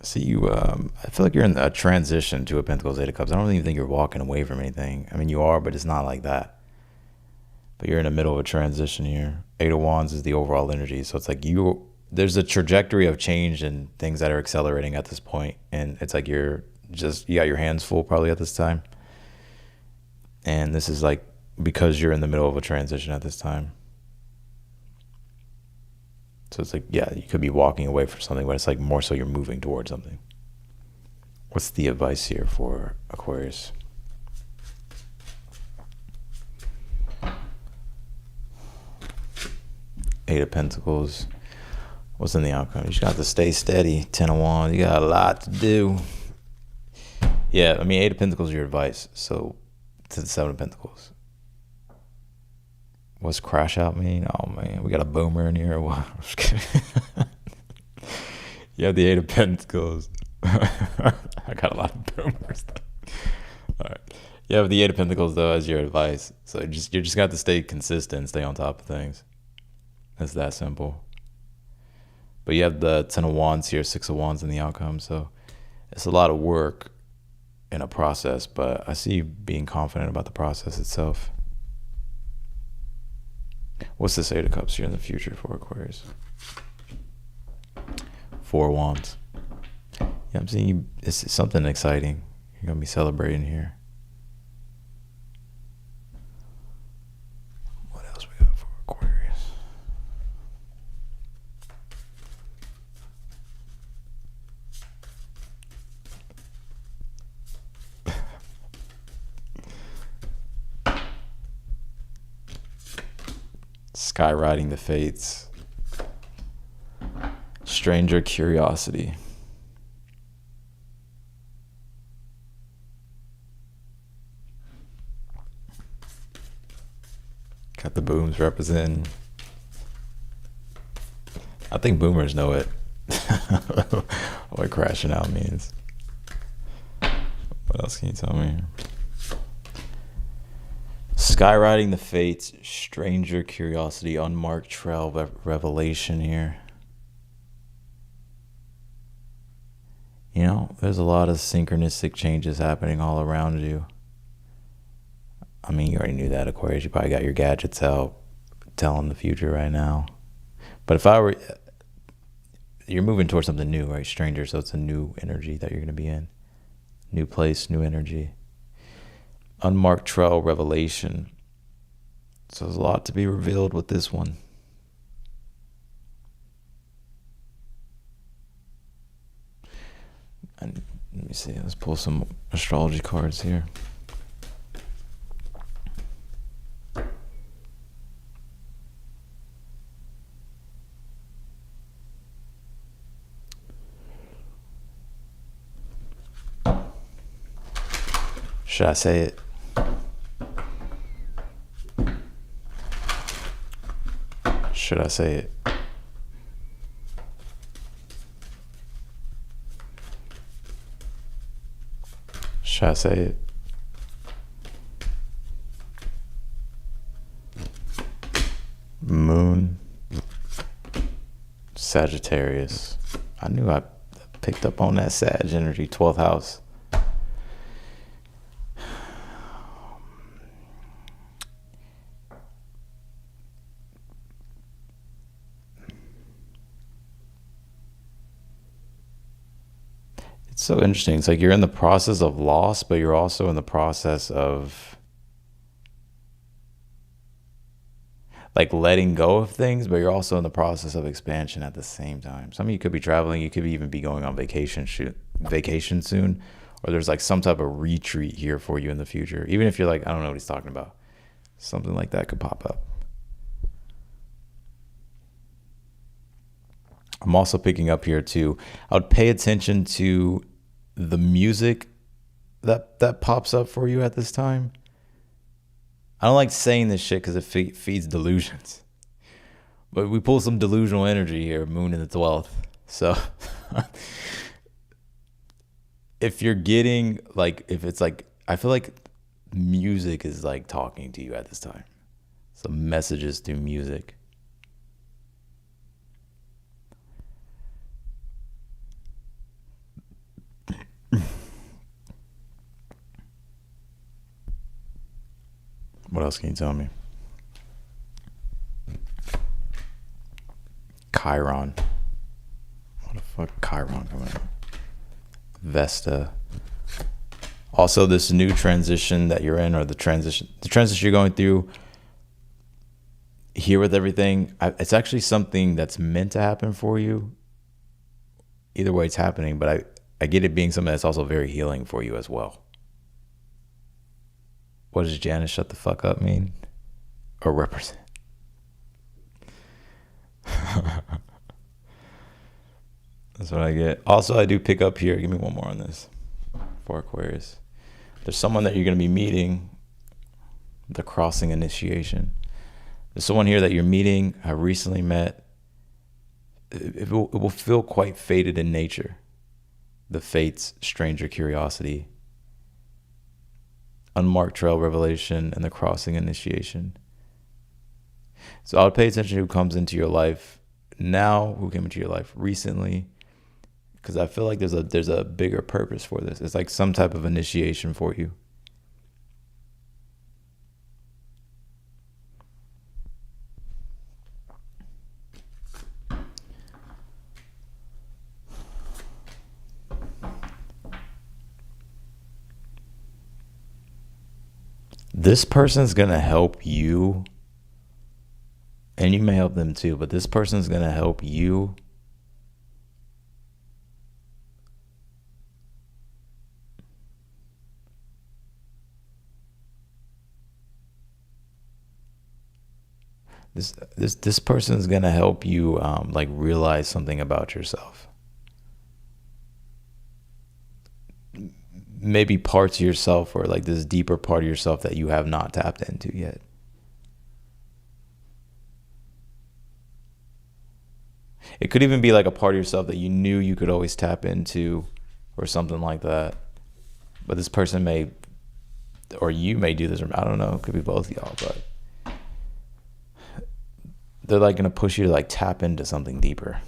Speaker 1: See you. I feel like you're in a transition to a Pentacles, Eight of Cups. I don't even think you're walking away from anything. I mean, you are, but it's not like that. But you're in the middle of a transition here. Eight of Wands is the overall energy, so it's like there's a trajectory of change and things that are accelerating at this point, and it's like you got your hands full probably at this time. And this is like because you're in the middle of a transition at this time. So it's like, yeah, you could be walking away from something, but it's like more so you're moving towards something. What's the advice here for Aquarius? Eight of Pentacles. What's in the outcome? You just got to stay steady. Ten of Wands. You got a lot to do. Yeah, I mean, Eight of Pentacles is your advice. So to the Seven of Pentacles. What's crash out mean? Oh man, we got a boomer in here or what? I'm just kidding. You have the Eight of Pentacles. I got a lot of boomers. All right. You have the Eight of Pentacles though as your advice. So you just got to stay consistent, stay on top of things. It's that simple. But you have the Ten of Wands here, Six of Wands in the outcome. So it's a lot of work in a process, but I see you being confident about the process itself. What's this Eight of Cups here in the future for Aquarius? Four of Wands. Yeah, I'm seeing you. It's something exciting. You're going to be celebrating here. What else we got for Aquarius? Skywriting the Fates. Stranger Curiosity. Got the booms representing. I think boomers know it. What crashing out means. What else can you tell me? Skywriting the Fates, Stranger Curiosity, Unmarked Trail, Revelation here. You know, there's a lot of synchronistic changes happening all around you. I mean, you already knew that, Aquarius. You probably got your gadgets out telling the future right now. But if I were, you're moving towards something new, right? Stranger, so it's a new energy that you're going to be in. New place, new energy. Unmarked Trail, Revelation. So there's a lot to be revealed with this one. And let me see, let's pull some astrology cards here. Should I say it? Should I say it? Should I say it? Moon, Sagittarius. I knew I picked up on that Sag energy, 12th house. It's so interesting. It's like you're in the process of loss, but you're also in the process of like letting go of things, but you're also in the process of expansion at the same time. Some of you could be traveling, you could even be going on vacation soon, or there's like some type of retreat here for you in the future. Even if you're like, I don't know what he's talking about. Something like that could pop up. I'm also picking up here too. I would pay attention to the music that pops up for you at this time. I don't like saying this shit because it feeds delusions. But we pull some delusional energy here, Moon in the 12th. So if you're getting like, if it's like, I feel like music is like talking to you at this time. Some messages through music. What else can you tell me? Chiron. What the fuck? Chiron coming up. Vesta. Also, this new transition that you're in, or the transition you're going through here with everything, it's actually something that's meant to happen for you. Either way, it's happening, but I get it being something that's also very healing for you as well. What does Janice shut the fuck up mean? Or represent? That's what I get. Also, I do pick up here. Give me one more on this. For Aquarius. There's someone that you're going to be meeting. The crossing initiation. There's someone here that you're meeting, have recently met. It will feel quite fated in nature. The fates, stranger curiosity. Unmarked trail revelation, and the crossing initiation. So I would pay attention to who comes into your life now, who came into your life recently, because I feel like there's a bigger purpose for this. It's like some type of initiation for you. This person's going to help you, and you may help them too, but this person's going to help you this person's going to help you like realize something about yourself. Maybe parts of yourself, or like this deeper part of yourself that you have not tapped into yet. It could even be like a part of yourself that you knew you could always tap into, or something like that. But this person may, or you may do this, or I don't know, it could be both of y'all, but they're like going to push you to like tap into something deeper.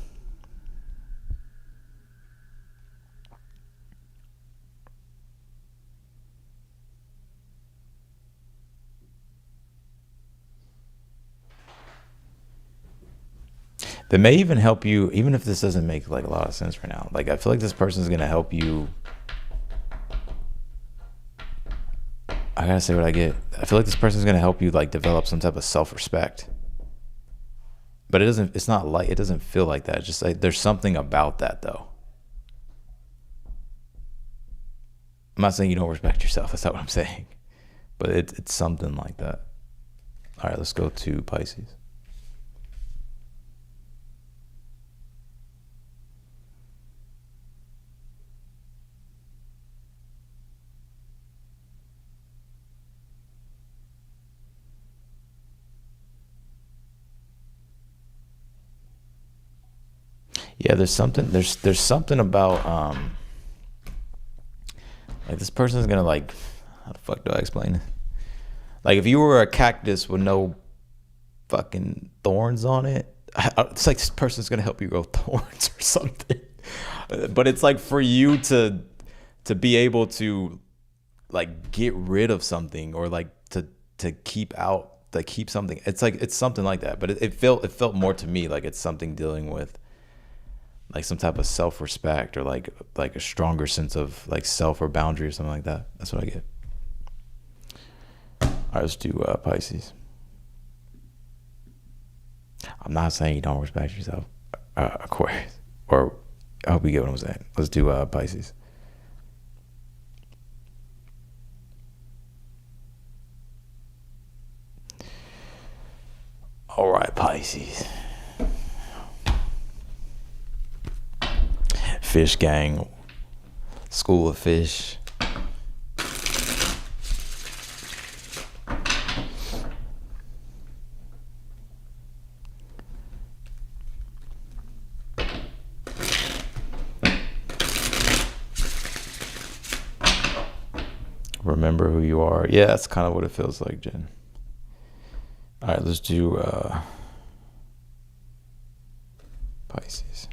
Speaker 1: They may even help you, even if this doesn't make like a lot of sense right now. Like, I feel like this person is going to help you. I gotta say what I get. I feel like this person is going to help you like develop some type of self-respect. But it's not like, it doesn't feel like that. It's just like there's something about that though. I'm not saying you don't respect yourself. That's not what I'm saying. But it's something like that. All right, let's go to Pisces. Yeah, there's something about like this person's gonna like, how the fuck do I explain it? Like if you were a cactus with no fucking thorns on it, it's like this person's gonna help you grow thorns or something. But it's like for you to be able to like get rid of something, or like to keep out, like keep something. It's like it's something like that. But it felt more to me like it's something dealing with like some type of self-respect, or like a stronger sense of like self or boundary or something like that. That's what I get. All right, let's do Pisces. I'm not saying you don't respect yourself, Aquarius, or I hope you get what I'm saying. Let's do Pisces. All right, Pisces. Fish gang, school of fish. Remember who you are. Yeah, that's kind of what it feels like, Jen. All right, let's do Pisces.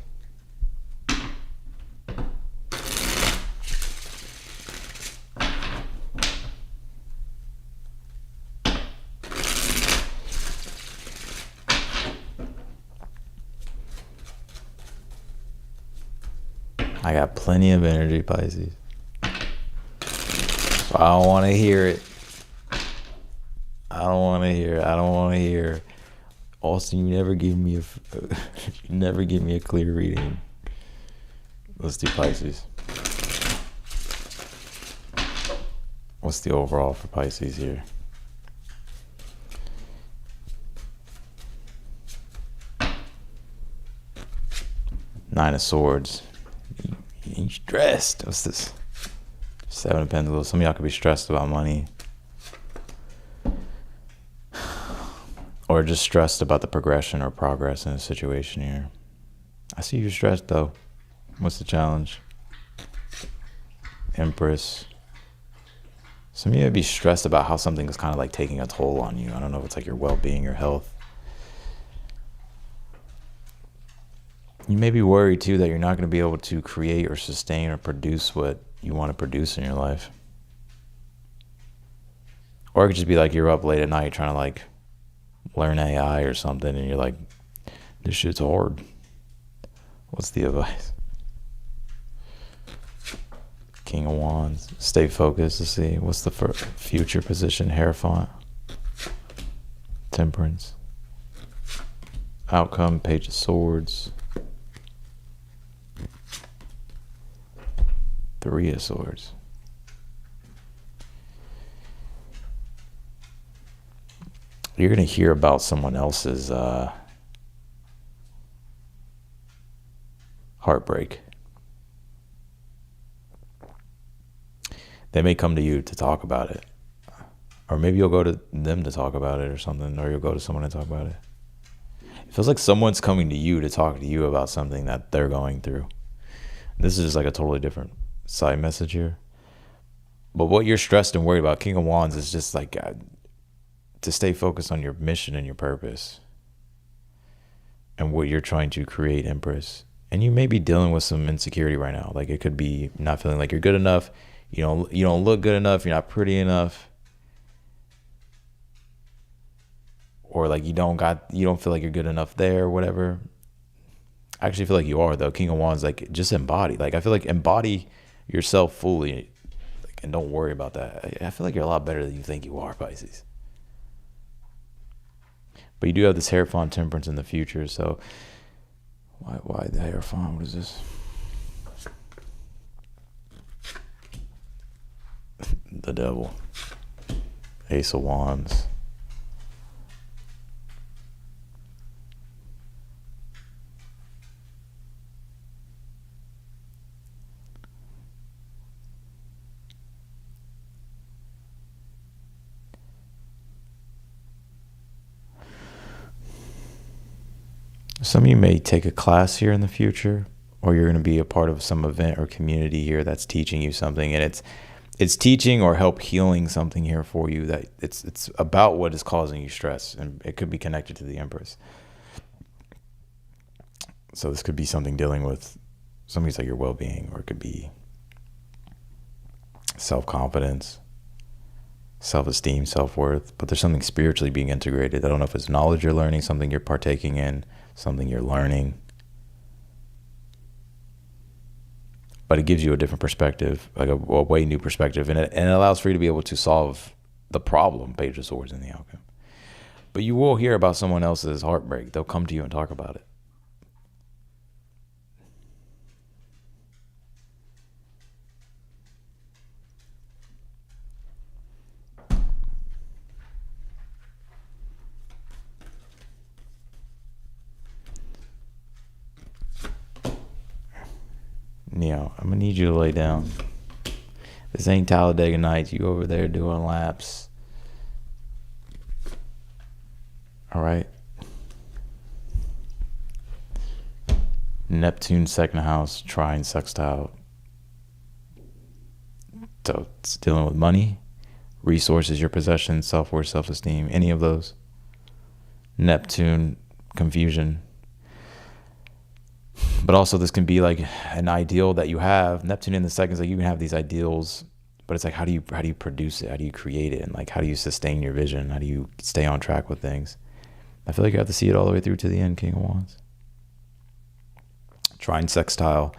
Speaker 1: I got plenty of energy, Pisces. So I don't want to hear it. I don't want to hear. Austin, you never give me a clear reading. Let's do Pisces. What's the overall for Pisces here? Nine of Swords. You stressed. What's this? Seven of Pentacles. Some of y'all could be stressed about money. Or just stressed about the progression or progress in a situation here. I see you're stressed though. What's the challenge? Empress. Some of you would be stressed about how something is kind of like taking a toll on you. I don't know if it's like your well-being, your health. You may be worried too that you're not going to be able to create or sustain or produce what you want to produce in your life. Or it could just be like you're up late at night trying to like learn AI or something and you're like, this shit's hard. What's the advice? King of Wands. Stay focused to see. What's the future position? Hierophant. Temperance. Outcome. Page of Swords. Three of Swords. You're going to hear about someone else's heartbreak. They may come to you to talk about it. Or maybe you'll go to them to talk about it or something. Or you'll go to someone to talk about it. It feels like someone's coming to you to talk to you about something that they're going through. This is just like a totally different side message here. But what you're stressed and worried about, King of Wands, is just like to stay focused on your mission and your purpose. And what you're trying to create, Empress. And you may be dealing with some insecurity right now. Like it could be not feeling like you're good enough. You don't look good enough. You're not pretty enough. Or like you don't feel like you're good enough there or whatever. I actually feel like you are though. King of Wands, like just embody. Like I feel like embody yourself fully, like, and don't worry about that. I feel like you're a lot better than you think you are, Pisces. But you do have this Hierophant, Temperance in the future. So why the Hierophant? What is this? The Devil. Ace of Wands. Some of you may take a class here in the future, or you're going to be a part of some event or community here that's teaching you something, and it's teaching or help healing something here for you that it's about what is causing you stress, and it could be connected to the Empress. So this could be something dealing with something's like your well-being, or it could be self-confidence, self-esteem, self-worth, but there's something spiritually being integrated. I don't know if it's knowledge you're learning, something you're partaking in, something you're learning, but it gives you a different perspective, like a way new perspective, and it allows for you to be able to solve the problem, Page of Swords, in the outcome. But you will hear about someone else's heartbreak. They'll come to you and talk about it. Neo, I'm gonna need you to lay down. This ain't Talladega Nights. You over there doing laps. All right. Neptune second house, trine sextile. So it's dealing with money, resources, your possessions, self-worth, self-esteem, any of those. Neptune, confusion. But also this can be like an ideal that you have. Neptune in the second is like you can have these ideals, but it's like how do you produce it? How do you create it? And like how do you sustain your vision? How do you stay on track with things? I feel like you have to see it all the way through to the end, King of Wands. Trine sextile,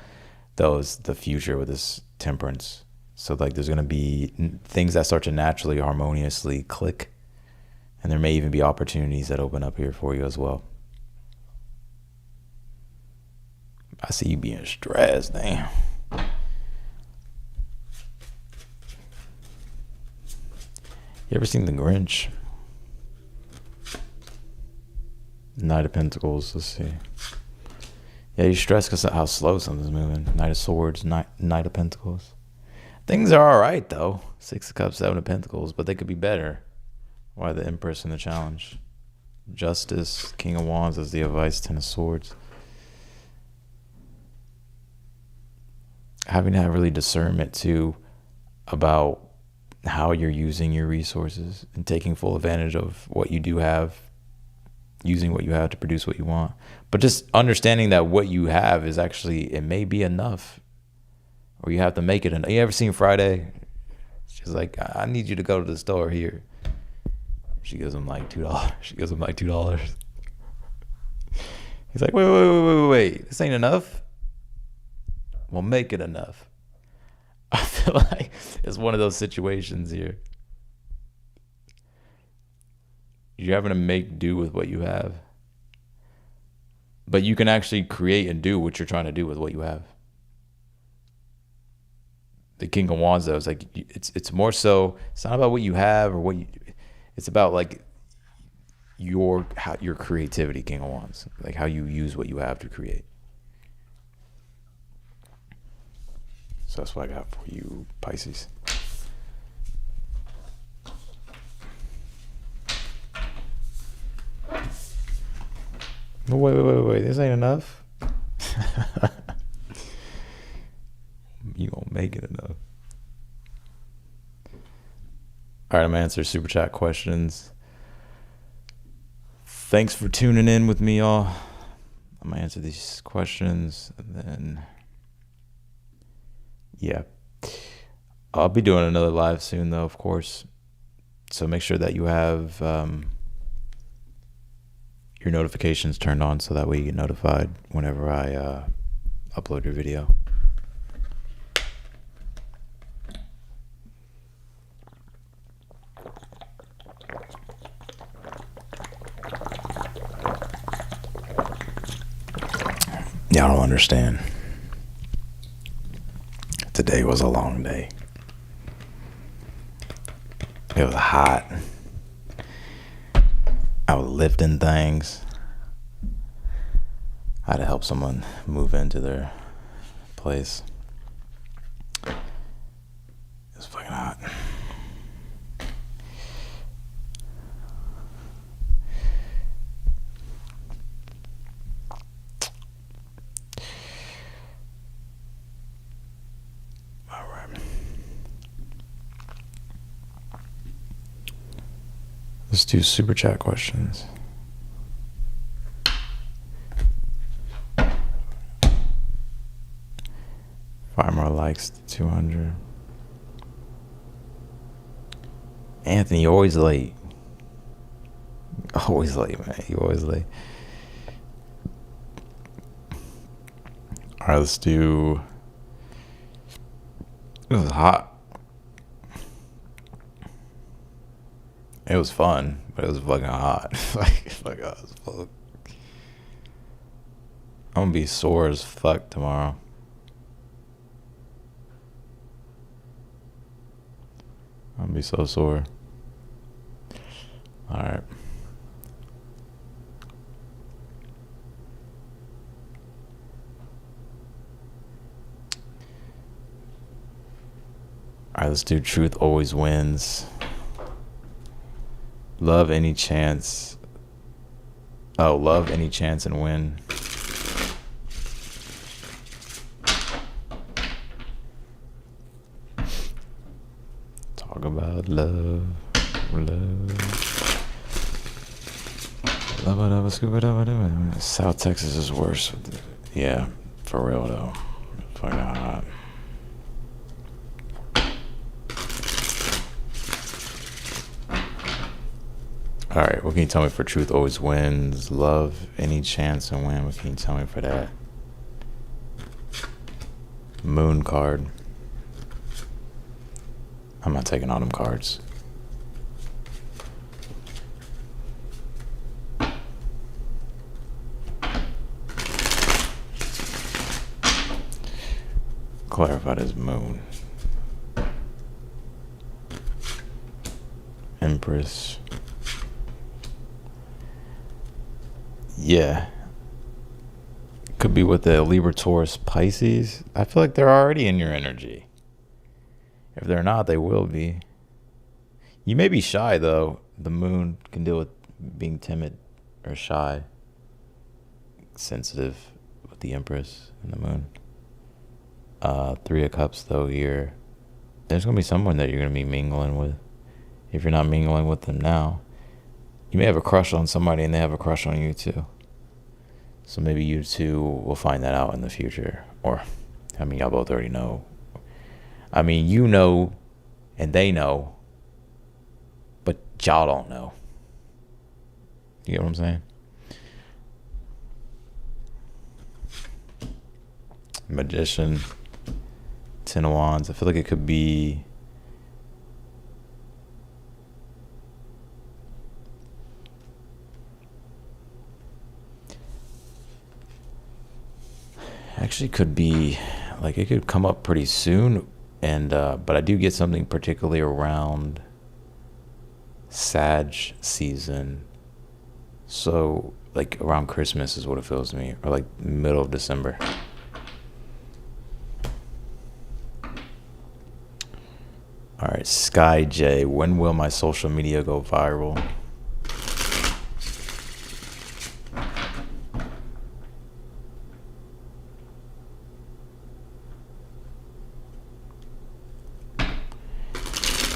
Speaker 1: though, is the future with this temperance. So like there's going to be things that start to naturally, harmoniously click. And there may even be opportunities that open up here for you as well. I see you being stressed, damn. You ever seen The Grinch? Knight of Pentacles, let's see. Yeah, you're stressed because of how slow something's moving. Knight of Swords, Knight of Pentacles. Things are all right, though. 6 of Cups, 7 of Pentacles, but they could be better. Why the Empress in the challenge? Justice, King of Wands as the advice, 10 of Swords. Having to have really discernment, too, about how you're using your resources and taking full advantage of what you do have, using what you have to produce what you want. But just understanding that what you have is actually, it may be enough, or you have to make it enough. You ever seen Friday? She's like, I need you to go to the store here. She gives him like $2. She gives him like $2. He's like, wait. This ain't enough? Well, make it enough. I feel like it's one of those situations here. You're having to make do with what you have. But you can actually create and do what you're trying to do with what you have. The King of Wands, though, is like, it's more so, it's not about what you have or what you, it's about like your creativity, King of Wands. Like how you use what you have to create. So that's what I got for you, Pisces. Wait. This ain't enough. You gonna make it enough. All right, I'm gonna answer super chat questions. Thanks for tuning in with me, y'all. I'm gonna answer these questions and then, yeah. I'll be doing another live soon, though, of course. So make sure that you have your notifications turned on so that way you get notified whenever I upload your video. Y'all don't understand. Today was a long day. It was hot. I was lifting things. I had to help someone move into their place. It was fucking hot. All right. Let's do super chat questions. Five more likes to 200. Anthony, you're always late. Always late, man. You're always late. All right, let's do. It was hot. It was fun, but it was fucking hot. Like, hot as fuck. I'm gonna be sore as fuck tomorrow. I'm gonna be so sore. All right. right, let's do Truth Always Wins. Love Any Chance. Oh, Love Any Chance and Win. Talk about love. South Texas is worse. Yeah, for real though. Fucking hot. All right, what can you tell me for Truth Always Wins? Love Any Chance and Win. What can you tell me for that? Moon card. I'm not taking all them cards. Clarified as moon. Empress. Yeah. Could be with the Libra, Taurus, Pisces. I feel like they're already in your energy. If they're not, they will be. You may be shy, though. The moon can deal with being timid or shy. Sensitive with the Empress and the moon. Three of Cups, though, here. There's going to be someone that you're going to be mingling with. If you're not mingling with them now, you may have a crush on somebody and they have a crush on you, too. So maybe you two will find that out in the future. Or, I mean, y'all both already know. I mean, you know and they know, but y'all don't know. You get what I'm saying? Magician, Ten of Wands. I feel like it could be actually could be like it could come up pretty soon, and but I do get something particularly around Sag season, so like around Christmas is what it feels to me, or like middle of December. All right, Sky J, when will my social media go viral?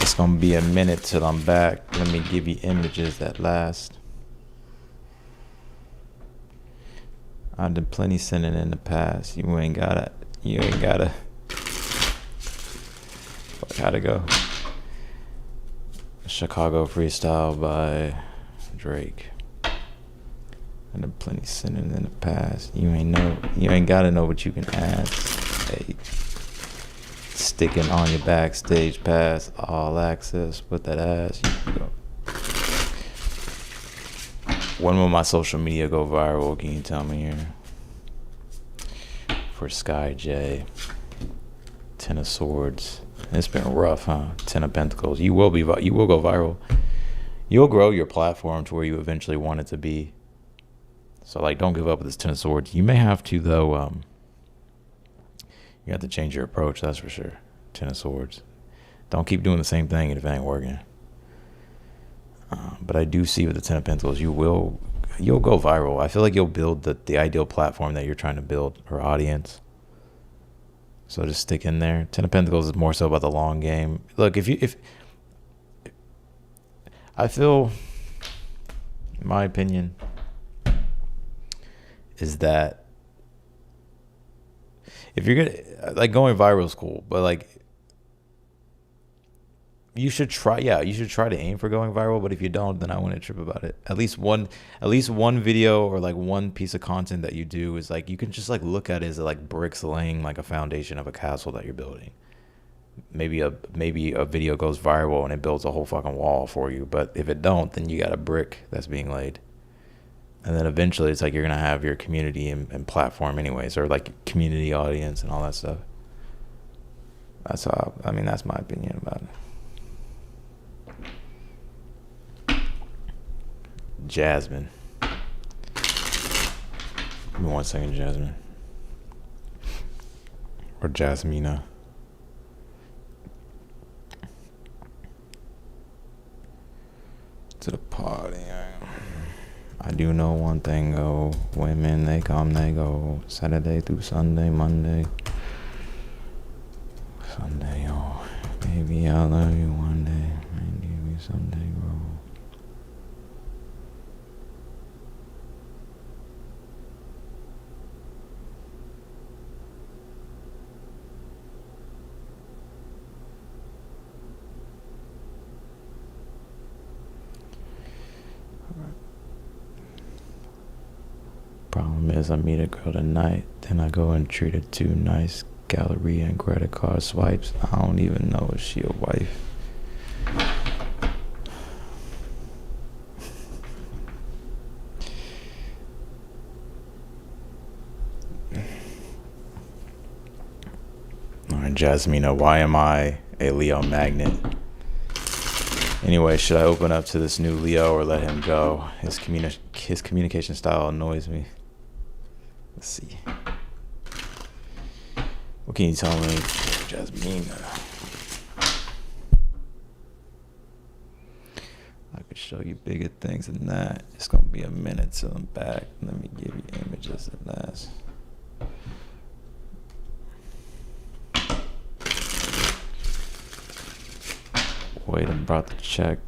Speaker 1: It's gonna be a minute till I'm back. Let me give you images that last. I've done plenty sinning in the past. You ain't gotta. How'd it go? Chicago Freestyle by Drake. I've done plenty sinning in the past. You ain't gotta know what you can ask. Hey. Sticking on your backstage pass, all access with that ass. You go. When will my social media go viral? Can you tell me here? For Sky J, Ten of Swords. It's been rough, huh? Ten of Pentacles. You will go viral. You'll grow your platform to where you eventually want it to be. So like, don't give up with this Ten of Swords. You may have to though. You have to change your approach, that's for sure. Ten of Swords. Don't keep doing the same thing if it ain't working. But I do see with the Ten of Pentacles, you'll go viral. I feel like you'll build the ideal platform that you're trying to build, or audience. So just stick in there. Ten of Pentacles is more so about the long game. Look, if I feel, in my opinion, is that if you're gonna, like, going viral is cool, but like, you should try to aim for going viral. But if you don't, then I wouldn't trip about it. At least one video or like one piece of content that you do is like, you can just like look at it as like bricks laying like a foundation of a castle that you're building. Maybe a video goes viral and it builds a whole fucking wall for you. But if it don't, then you got a brick that's being laid. And then eventually it's like you're going to have your community and platform anyways, or like community audience and all that stuff. That's my opinion about it. Jasmine. Give me 1 second, Jasmine. Or Jasmina. to the party. I do know one thing, go. Women, they come, they go. Saturday through Sunday, Monday. Sunday, oh. Maybe I'll love you one day. Maybe someday, bro. Problem is, I meet a girl tonight, then I go and treat her too nice. Gallery and credit card swipes. I don't even know if she a wife. Alright, Jasmina, why am I a Leo magnet? Anyway, should I open up to this new Leo or let him go? His communication style annoys me. Let's see. What can you tell me, Jasmina? I could show you bigger things than that. It's gonna be a minute till I'm back. Let me give you images at last. Wait, I'm about to check.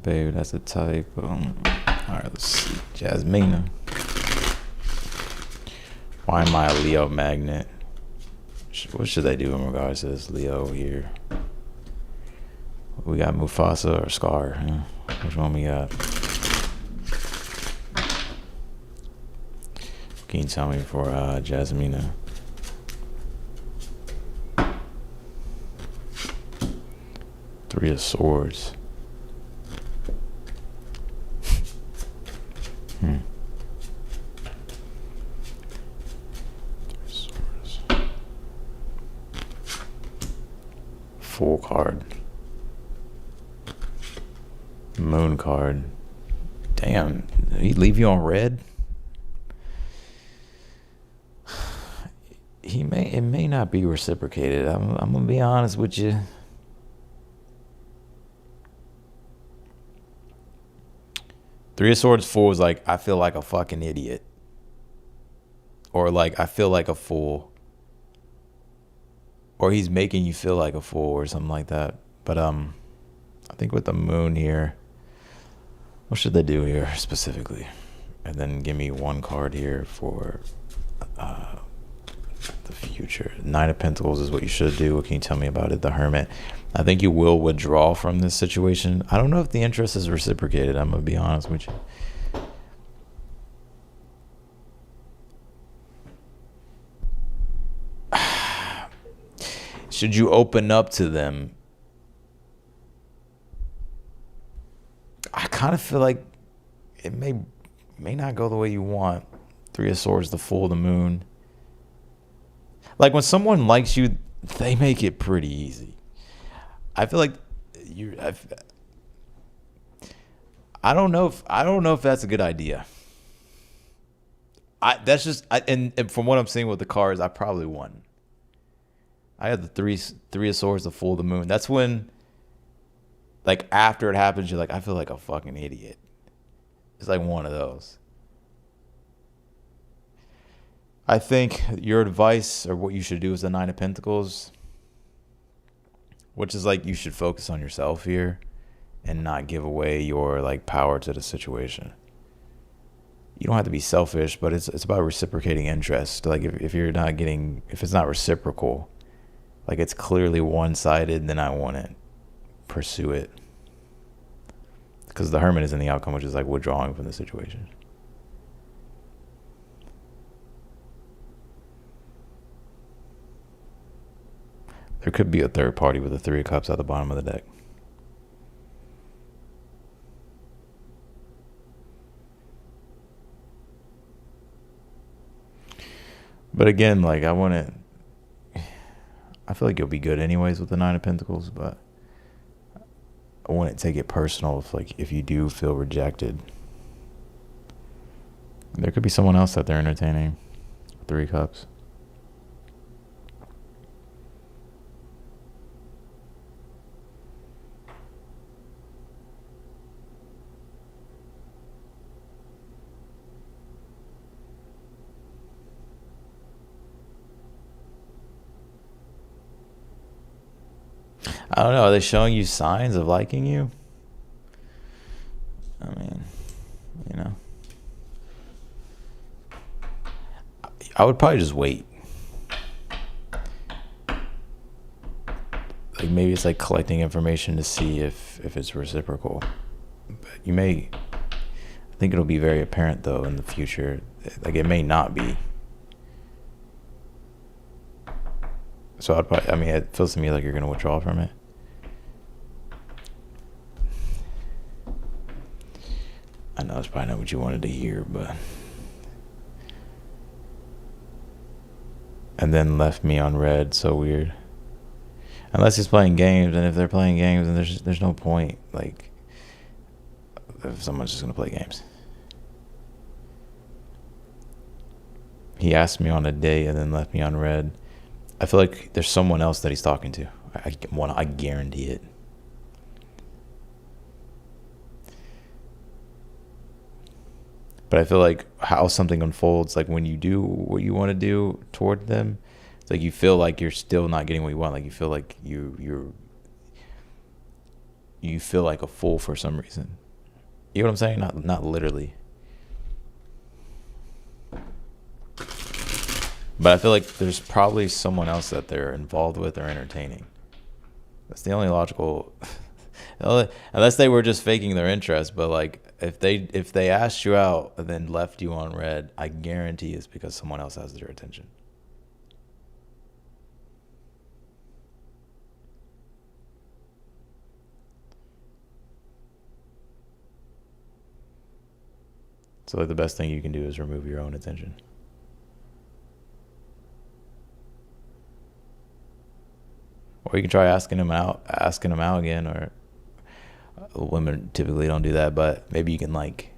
Speaker 1: Babe, that's a type. Alright, let's see. Jasmina. Why am I a Leo magnet? What should they do in regards to this Leo here? We got Mufasa or Scar? Huh? Which one we got? Can you tell me for Jasmina? Three of Swords. Full card. Moon card. Damn, did he leave you on red? It may not be reciprocated. I'm gonna be honest with you. Three of Swords full is like, I feel like a fucking idiot. Or like, I feel like a fool. Or he's making you feel like a fool or something like that. But I think with the moon here, what should they do here specifically? And then give me one card here for the future. Nine of Pentacles is what you should do. What can you tell me about it? The Hermit. I think you will withdraw from this situation. I don't know if the interest is reciprocated. I'm going to be honest with you. Should you open up to them? I kind of feel like it may not go the way you want. Three of Swords, the Fool, the Moon. Like when someone likes you, they make it pretty easy. I feel like I don't know if that's a good idea. And from what I'm seeing with the cards, I probably won. I had the three of Swords, the Fool, the Moon. That's when, like, after it happens, you're like, I feel like a fucking idiot. It's like one of those. I think your advice or what you should do is the Nine of Pentacles, which is like you should focus on yourself here and not give away your like power to the situation. You don't have to be selfish, but it's about reciprocating interest. Like if it's not reciprocal, like it's clearly one-sided, then I wouldn't pursue it. Because the Hermit is in the outcome, which is like withdrawing from the situation. There could be a third party with the Three of Cups at the bottom of the deck. But again, like I feel like you'll be good anyways with the Nine of Pentacles, but I wouldn't take it personal if you do feel rejected. There could be someone else that they're entertaining. Three of Cups. I don't know. Are they showing you signs of liking you? I mean, you know. I would probably just wait. Like maybe it's like collecting information to see if it's reciprocal. But you may, I think it'll be very apparent though in the future. Like it may not be. So I'd probably, I mean, it feels to me like you're going to withdraw from it. I know it's probably not what you wanted to hear, but. And then left me on red, so weird. Unless he's playing games, and if they're playing games, then there's no point. Like, if someone's just going to play games. He asked me on a date and then left me on red. I feel like there's someone else that he's talking to. I guarantee it. But I feel like how something unfolds, like when you do what you want to do toward them, it's like you feel like you're still not getting what you want. Like you feel like you feel like a fool for some reason. You know what I'm saying? Not literally. But I feel like there's probably someone else that they're involved with or entertaining. That's the only logical, unless they were just faking their interest. But like if they asked you out and then left you on red, I guarantee it's because someone else has their attention. So like the best thing you can do is remove your own attention. Or you can try asking him out again, or women typically don't do that, but maybe you can like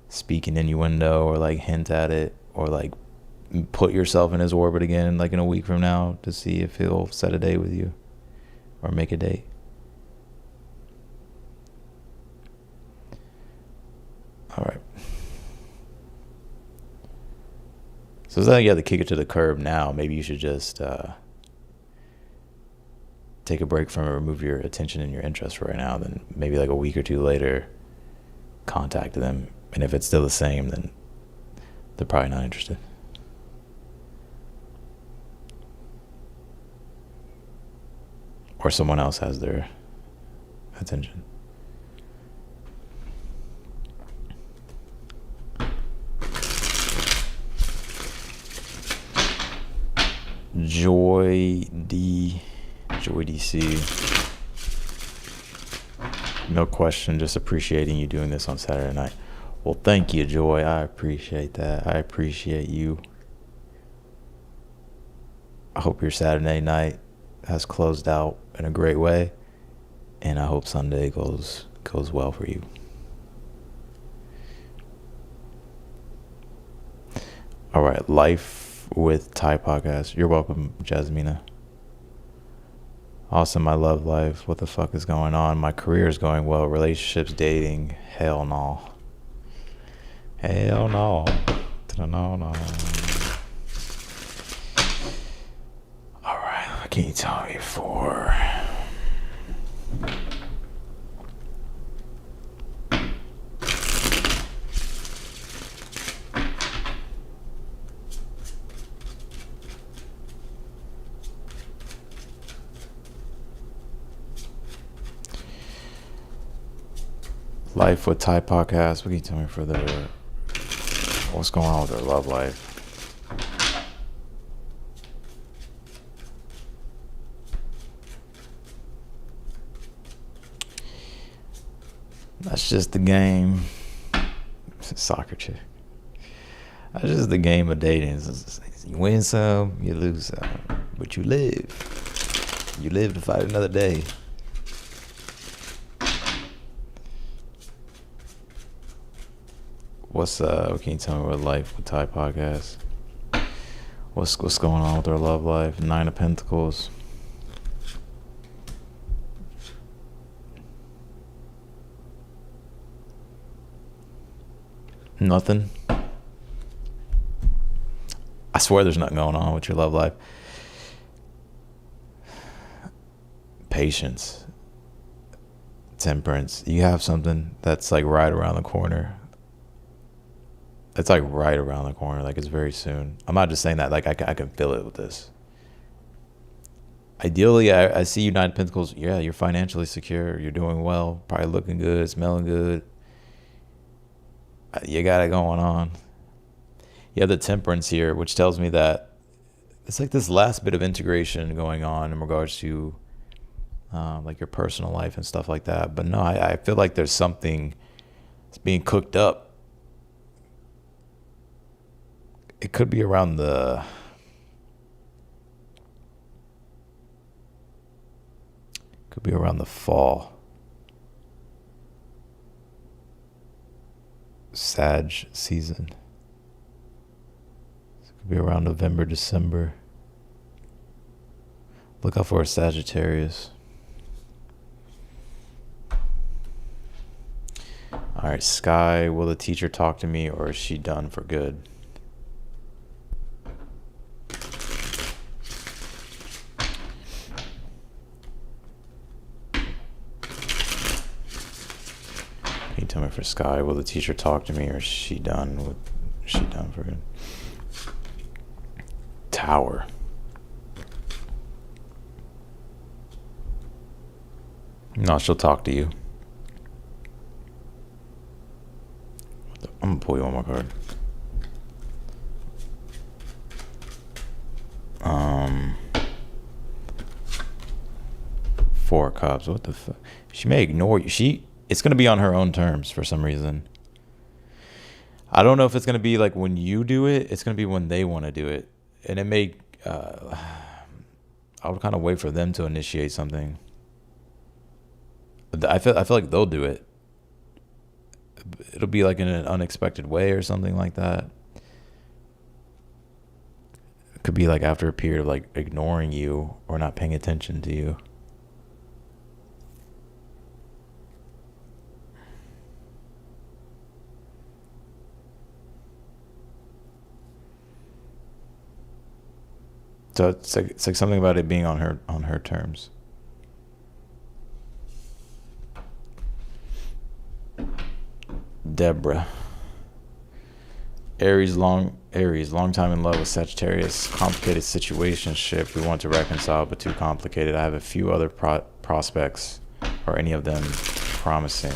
Speaker 1: speak an innuendo or like hint at it, or like put yourself in his orbit again like in a week from now to see if he'll set a date with you or make a date. All right. So it's not like you have to kick it to the curb now. Maybe you should just take a break from it, remove your attention and your interest for right now. Then maybe like a week or two later, contact them. And if it's still the same, then they're probably not interested. Or someone else has their attention. Joy DC. No question, just appreciating you doing this on Saturday night. Well, thank you, Joy. I appreciate that. I appreciate you. I hope your Saturday night has closed out in a great way, and I hope Sunday goes well for you. All right, Life with Ty podcast. You're welcome, Jasmina. Awesome, I love life. What the fuck is going on? My career is going well. Relationships, dating, hell no. Hell no. No. Alright, what can you tell me for? Life with Ty podcast. What can you tell me for what's going on with their love life? That's just the game. Soccer chick. That's just the game of dating. You win some, you lose some, but you live. You live to fight another day. What can you tell me about Life with Ty podcast? What's going on with their love life? 9 of Pentacles. Nothing. I swear there's nothing going on with your love life. patience. Temperance. You have something that's like right around the corner. It's like right around the corner. Like it's very soon. I'm not just saying that. Like I can feel it with this. Ideally, I see you Nine of Pentacles. Yeah, you're financially secure. You're doing well. Probably looking good, smelling good. You got it going on. You have the Temperance here, which tells me that it's like this last bit of integration going on in regards to like your personal life and stuff like that. But no, I feel like there's something that's being cooked up. It could be around the... Could be around the fall. Sag season. It could be around November, December. Look out for a Sagittarius. All right, Sky, will the teacher talk to me or is she done for good? Can you tell me for Sky, will the teacher talk to me or is she done for good? Tower. No, she'll talk to you. I'm gonna pull you one more card. Four of Cups. What the fuck? She may ignore you. It's gonna be on her own terms for some reason. I don't know if it's gonna be like when you do it. It's gonna be when they want to do it, and it may. I would kind of wait for them to initiate something. I feel like they'll do it. It'll be like in an unexpected way or something like that. It could be like after a period of like ignoring you or not paying attention to you. So it's like something about it being on her terms. Deborah. Aries, long time in love with Sagittarius. Complicated situationship. We want to reconcile, but too complicated. I have a few other prospects. Are any of them promising?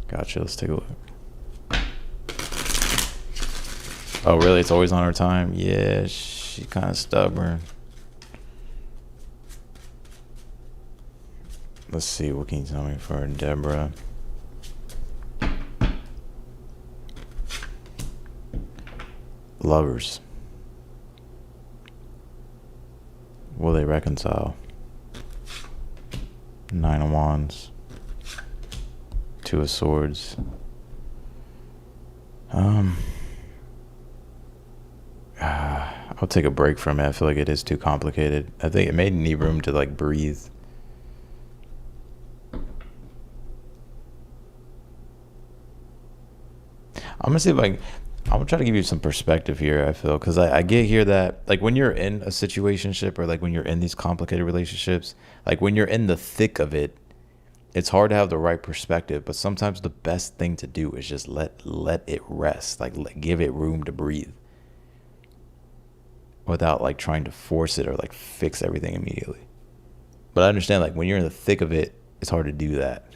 Speaker 1: Gotcha. Let's take a look. Oh, really? It's always on her time? Yeah, she's kind of stubborn. Let's see. What can you tell me for Deborah? Lovers. Will they reconcile? Nine of Wands. Two of Swords. I'll take a break from it. I feel like it is too complicated. I think it may need room to like breathe. I'm gonna see if I'm gonna try to give you some perspective here. I feel because I get here that like when you're in a situationship or like when you're in these complicated relationships, like when you're in the thick of it, it's hard to have the right perspective. But sometimes the best thing to do is just let it rest, like give it room to breathe, without like trying to force it or like fix everything immediately. But I understand like when you're in the thick of it, it's hard to do that.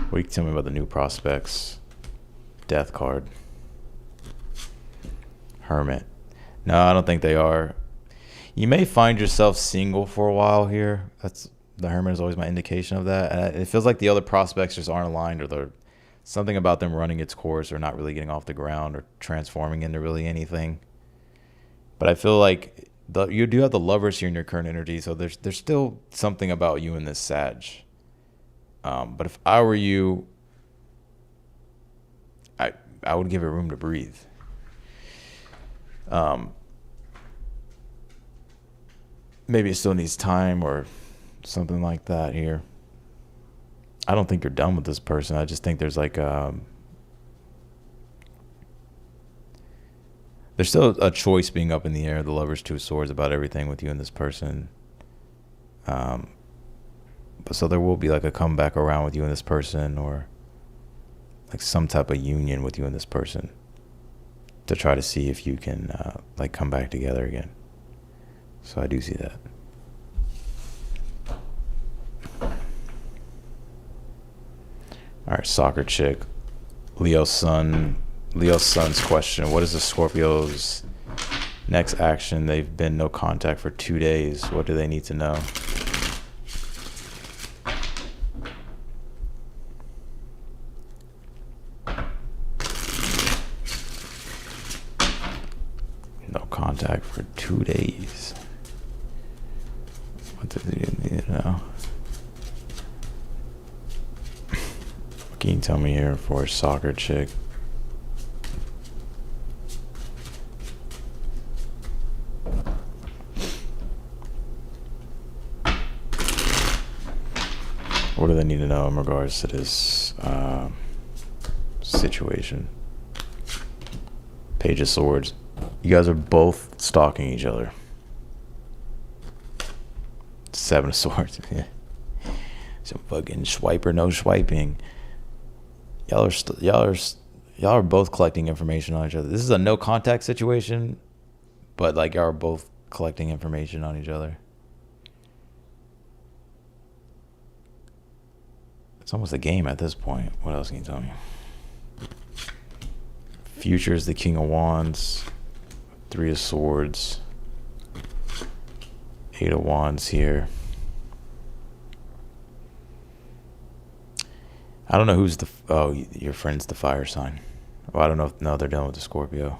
Speaker 1: What can you tell me about the new prospects? Death card. Hermit. No, I don't think they are. You may find yourself single for a while here. The Hermit is always my indication of that. And it feels like the other prospects just aren't aligned, or there's something about them running its course or not really getting off the ground or transforming into really anything. But I feel like you do have the Lovers here in your current energy, so there's still something about you in this Sag. But if I were you, I would give it room to breathe. Maybe it still needs time or something like that here. I don't think you're done with this person. I just think there's like There's still a choice being up in the air. The Lover's two swords about everything with you and this person. But so there will be like a comeback around with you and this person, or like some type of union with you and this person to try to see if you can like come back together again. So I do see that. All right, soccer chick. Leo's son's question. What is the Scorpio's next action? They've been no contact for 2 days. What do they need to know? No contact for 2 days. What do they need to know? What can you tell me here for a soccer chick? What do they need to know in regards to this situation? Page of Swords. You guys are both stalking each other. Seven of Swords. Yeah. Some fucking swiper, no swiping. Y'all are both collecting information on each other. This is a no contact situation, but like y'all are both collecting information on each other. It's almost a game at this point. What else can you tell me? Future is the King of Wands. Three of Swords. Eight of Wands here. I don't know who's the... Oh, your friend's the fire sign. Well, I don't know if... No, they're done with the Scorpio.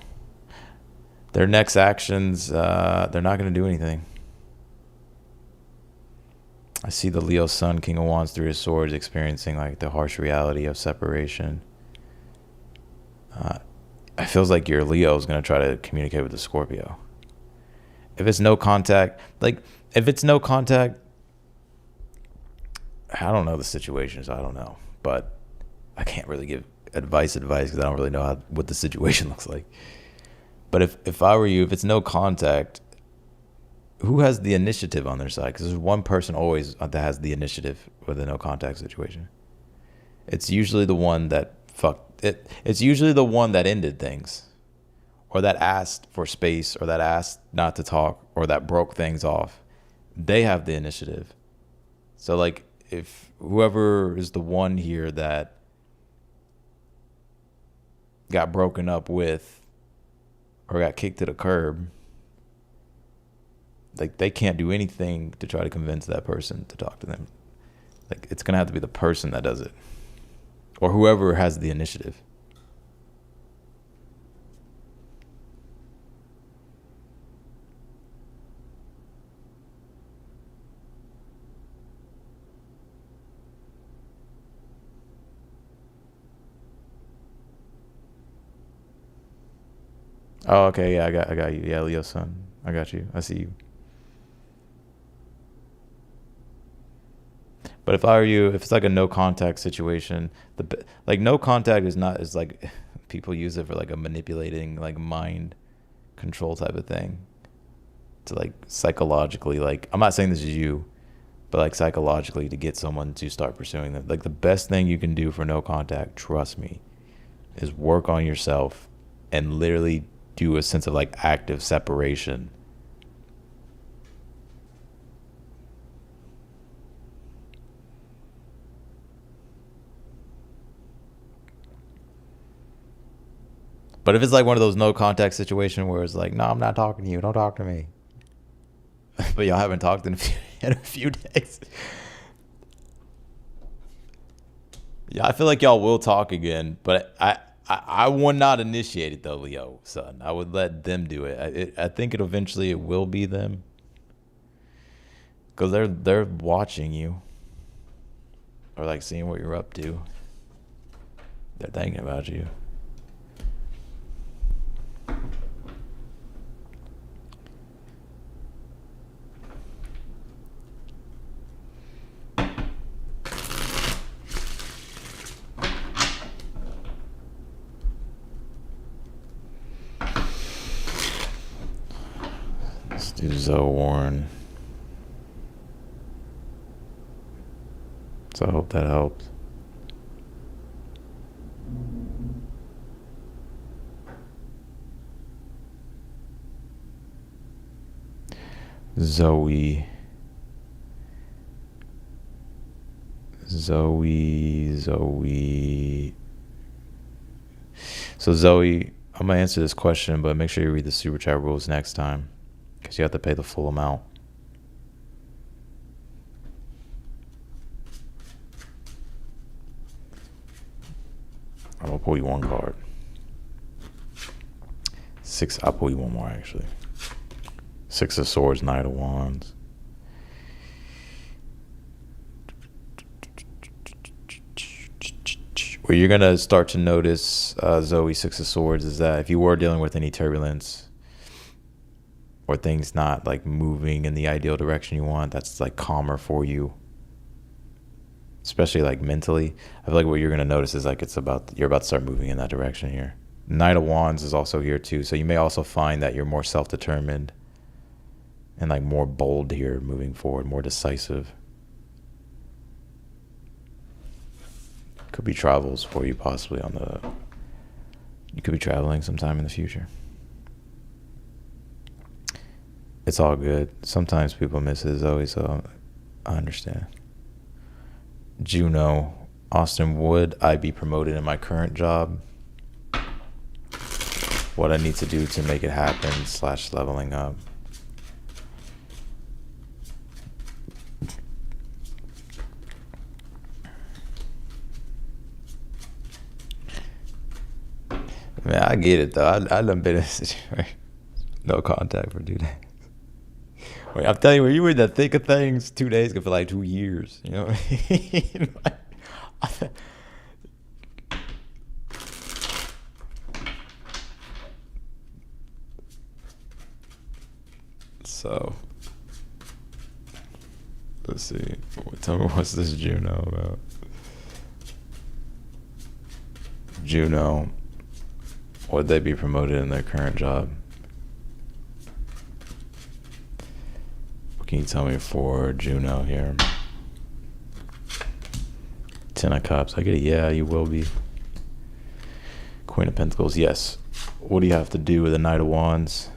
Speaker 1: Their next actions, they're not going to do anything. I see the Leo sun, King of Wands, Three of Swords, experiencing like the harsh reality of separation. It feels like your Leo is going to try to communicate with the Scorpio. If it's no contact, like if it's no contact, I don't know the situation, so I don't know. But I can't really give advice because I don't really know what the situation looks like. But if I were you, if it's no contact, who has the initiative on their side? Because there's one person always that has the initiative with a no contact situation. It's usually the one that fucked it. It's usually the one that ended things, or that asked for space, or that asked not to talk, or that broke things off. They have the initiative. So like if whoever is the one here that got broken up with or got kicked to the curb, like they can't do anything to try to convince that person to talk to them. Like it's gonna have to be the person that does it, or whoever has the initiative. Oh, okay, yeah, I got you. Yeah, Leo sun, I got you. I see you. But if I were you, if it's like a no contact situation, like no contact is like people use it for like a manipulating, like mind control type of thing. To like psychologically, like I'm not saying this is you, but like psychologically to get someone to start pursuing them. Like the best thing you can do for no contact, trust me, is work on yourself and literally do a sense of like active separation. But if it's like one of those no contact situations where it's like, no, I'm not talking to you, don't talk to me. But y'all haven't talked in a few days. Yeah, I feel like y'all will talk again, but I would not initiate it though, Leo son. I would let them do it. I think it will be them, because they're watching you, or like seeing what you're up to. They're thinking about you. Do Zoe Warren. So I hope that helps. Zoe. So Zoe, I'm gonna answer this question, but make sure you read the super chat rules next time, because you have to pay the full amount. I'm gonna pull you one card. Six. I'll pull you one more actually. Six of Swords, Knight of Wands. What you're gonna start to notice, Zoe, Six of Swords, is that if you were dealing with any turbulence or things not like moving in the ideal direction you want, that's like calmer for you, especially like mentally. I feel like what you're gonna notice is like you're about to start moving in that direction here. Knight of Wands is also here too, so you may also find that you're more self-determined and like more bold here moving forward, more decisive. Could be travels for you possibly you could be traveling sometime in the future. It's all good. Sometimes people miss it, Zoe, so I understand. Juno, Austin, would I be promoted in my current job? What I need to do to make it happen / leveling up. Man, I get it though. I done been in a situation. No contact for 2 days. Wait, I'm telling you, when you were in the thick of things, 2 days can feel like 2 years. You know what I mean? So, let's see. Tell me, what's this Juno about? Juno, would they be promoted in their current job? What can you tell me for Juno here? 10 of Cups. I get it. Yeah, you will be. Queen of Pentacles. Yes. What do you have to do with the Knight of Wands?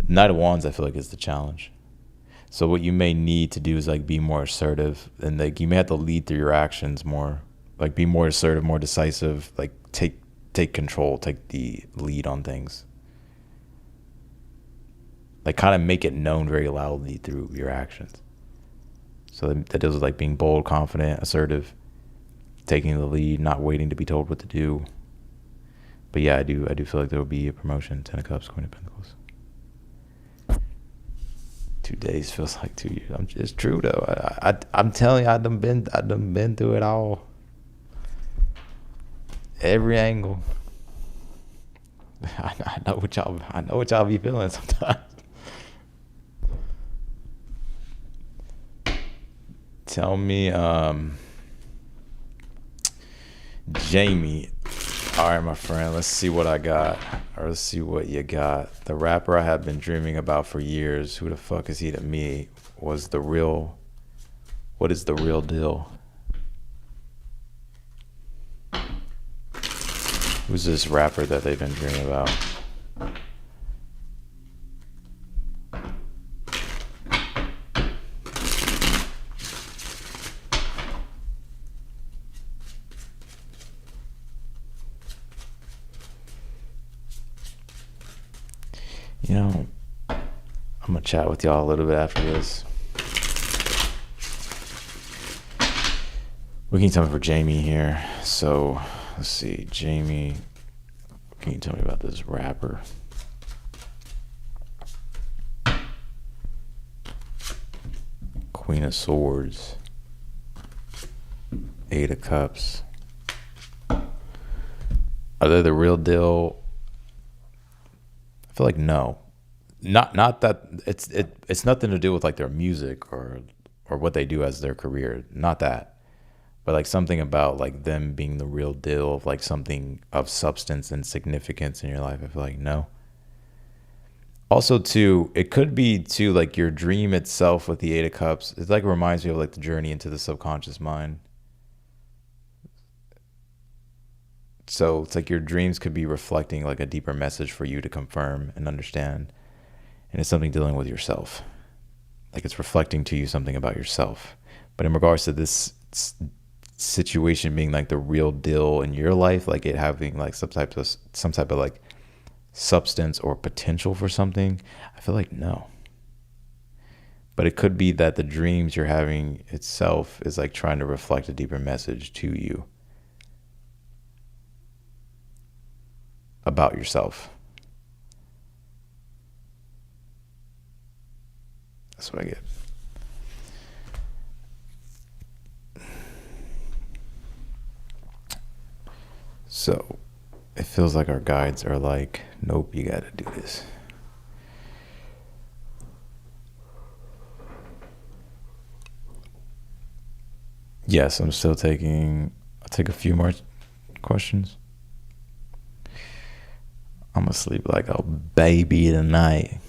Speaker 1: Knight of Wands, I feel like, is the challenge. So what you may need to do is like be more assertive, and like you may have to lead through your actions more. Like be more assertive, more decisive. Like take control, take the lead on things. Like kind of make it known very loudly through your actions. So that deals with like being bold, confident, assertive, taking the lead, not waiting to be told what to do. But yeah, I do feel like there will be a promotion. 10 of Cups, Queen of Pentacles. 2 days feels like 2 years. It's true though. I'm telling you, I done been through it all. Every angle. I know what y'all be feeling sometimes. Tell me, Jamie. All right, my friend, let's see what I got. Or let's see what you got. The rapper I have been dreaming about for years, who the fuck is he to me, what is the real deal? Who's this rapper that they've been dreaming about? You know, I'm gonna chat with y'all a little bit after this. What can you tell me for Jamie here? So let's see, Jamie, what can you tell me about this rapper? Queen of Swords, 8 of Cups. Are they the real deal? I feel like no. Not that it's nothing to do with like their music or what they do as their career. Not that. But like something about like them being the real deal of like something of substance and significance in your life. I feel like no. Also, too, it could be too like your dream itself with the Eight of Cups. It like reminds me of like the journey into the subconscious mind. So it's like your dreams could be reflecting like a deeper message for you to confirm and understand. And it's something dealing with yourself. Like it's reflecting to you something about yourself. But in regards to this situation being like the real deal in your life, like it having like some type of like substance or potential for something, I feel like no. But it could be that the dreams you're having itself is like trying to reflect a deeper message to you about yourself. That's what I get. So it feels like our guides are like, nope, you got to do this. Yes, I'm still taking, I'll take a few more questions. I'm going to sleep like a baby tonight.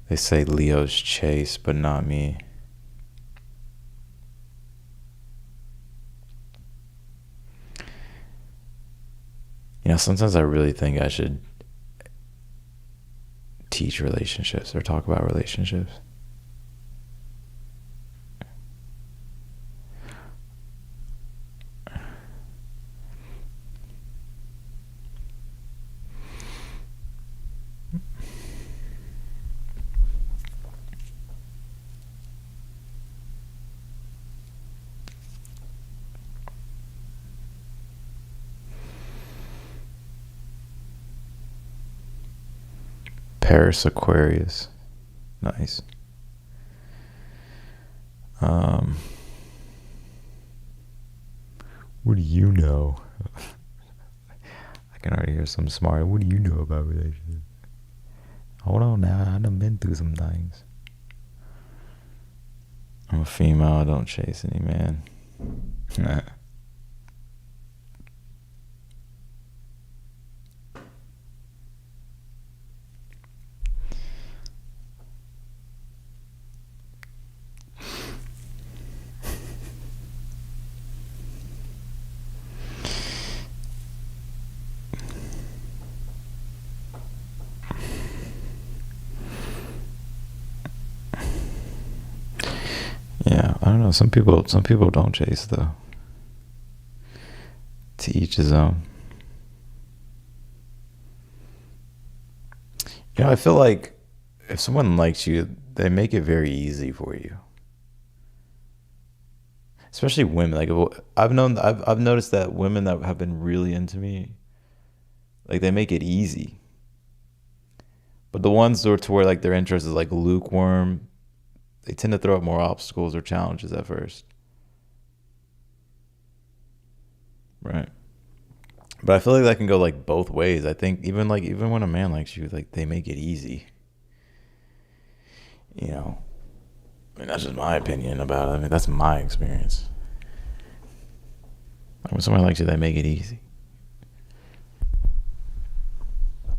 Speaker 1: They say Leo's chase, but not me. You know, sometimes I really think I should teach relationships or talk about relationships. Paris Aquarius. Nice. What do you know? I can already hear some smart. What do you know about relationships? Hold on now. I done been through some things. I'm a female. I don't chase any man. Yeah, I don't know. Some people don't chase though. To each his own. You know, I feel like if someone likes you, they make it very easy for you. Especially women. Like I've noticed that women that have been really into me, like they make it easy. But the ones who are to where like their interest is like lukewarm, they tend to throw up more obstacles or challenges at first. Right. But I feel like that can go like both ways. I think even when a man likes you, like they make it easy. You know. I mean, that's just my opinion about it. I mean, that's my experience. Like when someone likes you, they make it easy.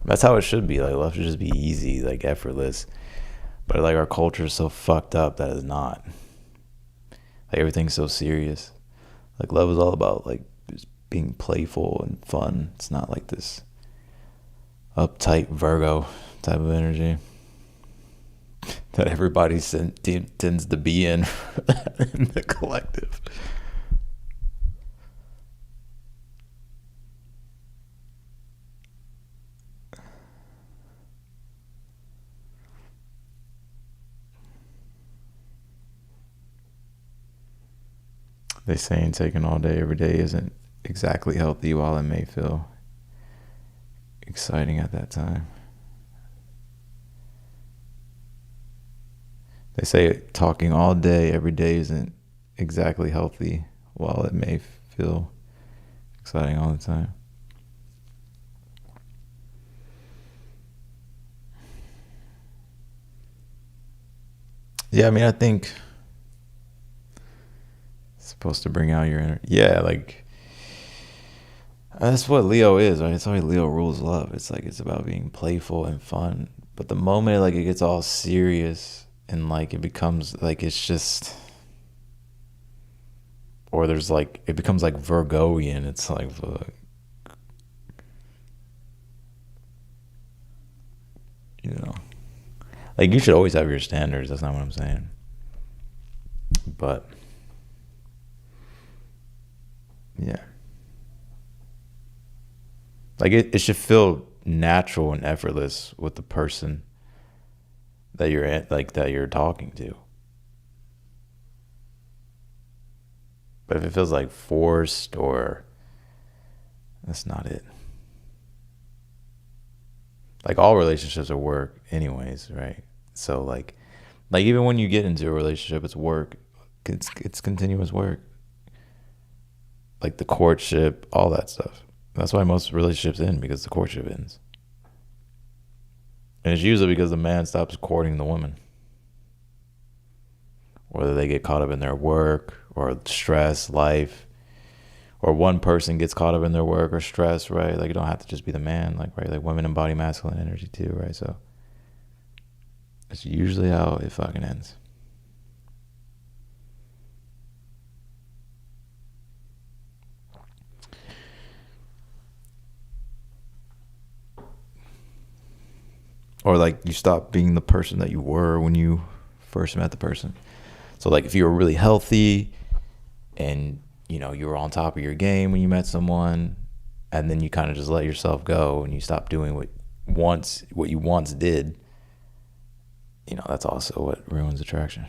Speaker 1: That's how it should be. Like love should just be easy, like effortless. But like our culture is so fucked up that it's not. Like everything's so serious. Like love is all about like just being playful and fun. It's not like this uptight Virgo type of energy that everybody tends to be in in the collective. They saying taking all day every day isn't exactly healthy, while it may feel exciting at that time. They say talking all day every day isn't exactly healthy, while it may feel exciting all the time. Yeah, I mean, I think it's supposed to bring out your inner. Yeah, like That's what Leo is, right? It's how Leo rules love. It's like it's about being playful and fun. But the moment like it gets all serious and like it becomes like it's just, or there's like it becomes like Virgoian. It's like fuck. You know. Like you should always have your standards, that's not what I'm saying. But yeah. Like it should feel natural and effortless with the person that you're at, like that you're talking to. But if it feels like forced or that's not it. Like all relationships are work anyways, right? So like even when you get into a relationship, it's work. It's continuous work. Like the courtship, all that stuff. That's why most relationships end, because the courtship ends. And it's usually because the man stops courting the woman. Whether they get caught up in their work or stress, life, or one person gets caught up in their work or stress, right? Like, you don't have to just be the man, like, right? Like, women embody masculine energy too, right? So it's usually how it fucking ends. Or like you stop being the person that you were when you first met the person. So like if you were really healthy and you know you were on top of your game when you met someone, and then you kind of just let yourself go and you stop doing what you once did, you know, that's also what ruins attraction.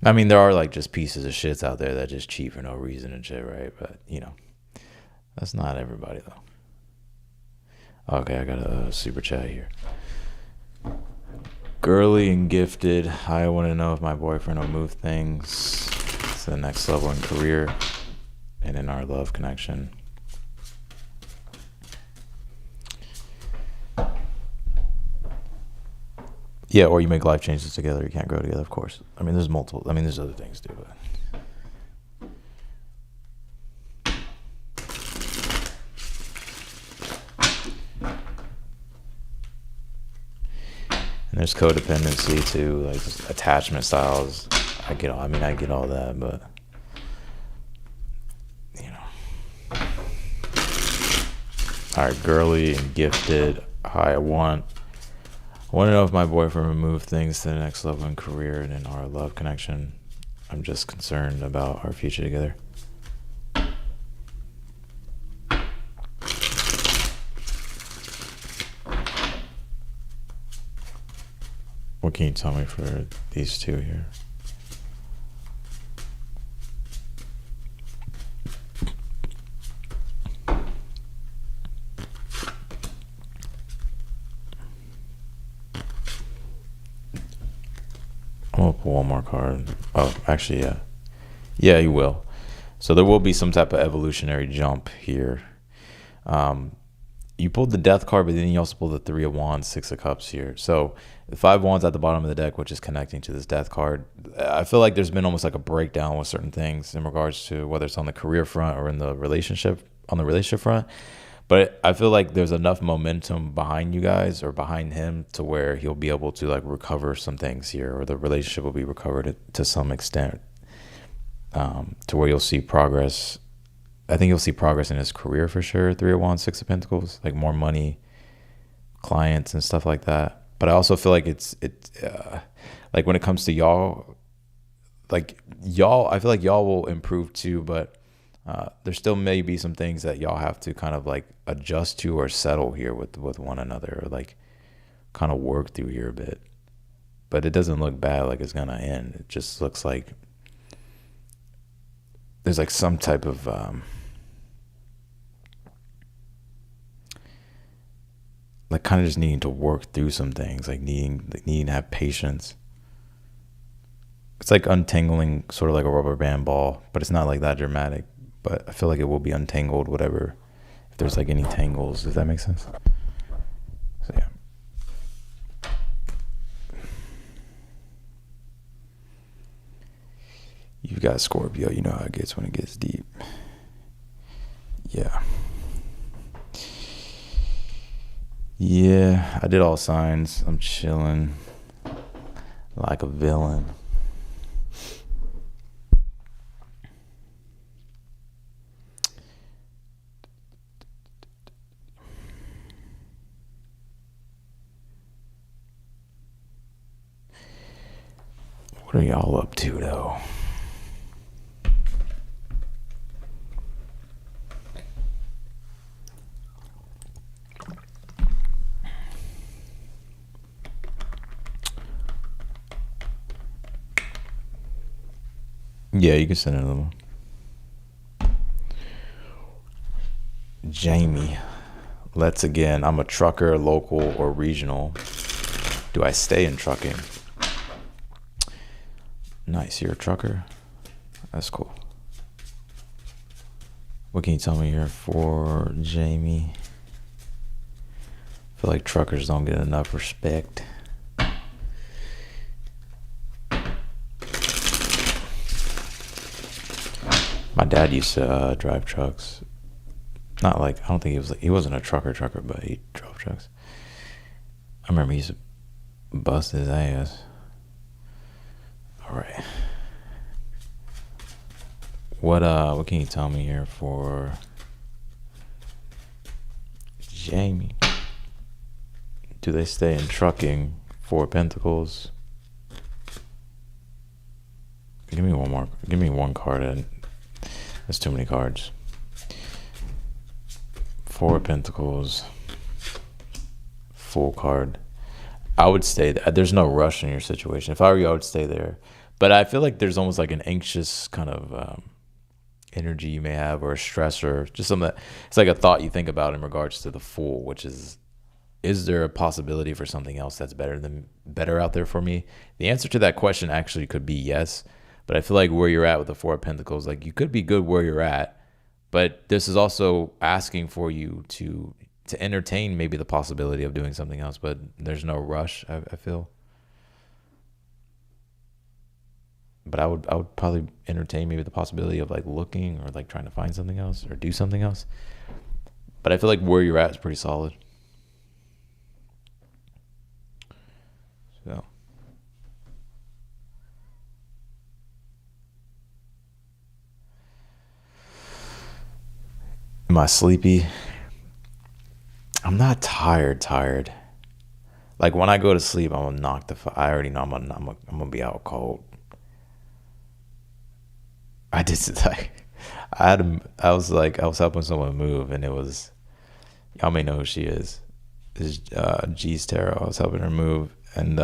Speaker 1: I mean, there are like just pieces of shits out there that just cheat for no reason and shit, right? But you know, that's not everybody though. Okay, I got a super chat here. Girly and gifted. I want to know if my boyfriend will move things to the next level in career and in our love connection. Yeah, or you make life changes together. You can't grow together, of course. I mean, there's multiple. I mean, there's other things too, but. And there's codependency too, like attachment styles. I get all that, but you know. All right, girly and gifted. I want to know if my boyfriend will move things to the next level in career and in our love connection. I'm just concerned about our future together. What can you tell me for these two here? I'm gonna pull one more card. Oh, actually, yeah. Yeah, you will. So there will be some type of evolutionary jump here. You pulled the Death card, but then you also pulled the Three of Wands, Six of Cups here. So the Five of Wands at the bottom of the deck, which is connecting to this Death card. I feel like there's been almost like a breakdown with certain things in regards to whether it's on the career front or in the relationship, on the relationship front. But I feel like there's enough momentum behind you guys or behind him to where he'll be able to like recover some things here, or the relationship will be recovered to some extent, to where you'll see progress. I think you'll see progress in his career for sure. Three of Wands, Six of Pentacles, like more money, clients and stuff like that. But I also feel like it's like when it comes to y'all, I feel like y'all will improve too, but there still may be some things that y'all have to kind of like adjust to or settle here with one another, or like kind of work through here a bit. But it doesn't look bad, like it's gonna end. It just looks like there's like some type of like kind of just needing to work through some things, like needing to have patience. It's like untangling sort of like a rubber band ball, but it's not like that dramatic. But I feel like it will be untangled, whatever, if there's like any tangles, if that makes sense. So yeah. You got Scorpio. You know how it gets when it gets deep. Yeah. Yeah, I did all signs. I'm chilling like a villain. What are y'all up to, though? Yeah, you can send another one. Jamie, let's again. I'm a trucker, local or regional. Do I stay in trucking? Nice, you're a trucker? That's cool. What can you tell me here for Jamie? I feel like truckers don't get enough respect. My dad used to drive trucks. Not like, I don't think he wasn't a trucker, but he drove trucks. I remember he used to bust his ass. All right. What can you tell me here for Jamie? Do they stay in trucking? 4 Pentacles. Give me one more. Give me one card. That's too many cards. 4 Pentacles. Full card. I would stay there. There's no rush in your situation. If I were you, I would stay there. But I feel like there's almost like an anxious kind of energy you may have, or a stress, or just something that it's like a thought you think about in regards to the Fool, which is there a possibility for something else that's better out there for me? The answer to that question actually could be yes. But I feel like where you're at with the 4 of Pentacles, like you could be good where you're at, but this is also asking for you to entertain maybe the possibility of doing something else, but there's no rush, I feel. But I would probably entertain maybe the possibility of like looking or like trying to find something else or do something else. But I feel like where you're at is pretty solid. So am I sleepy? I'm not tired. Like when I go to sleep, I'm gonna knock I already know I'm gonna be out cold. I did like I was helping someone move, and it was, y'all may know who she is. This is G's Tarot. I was helping her move, and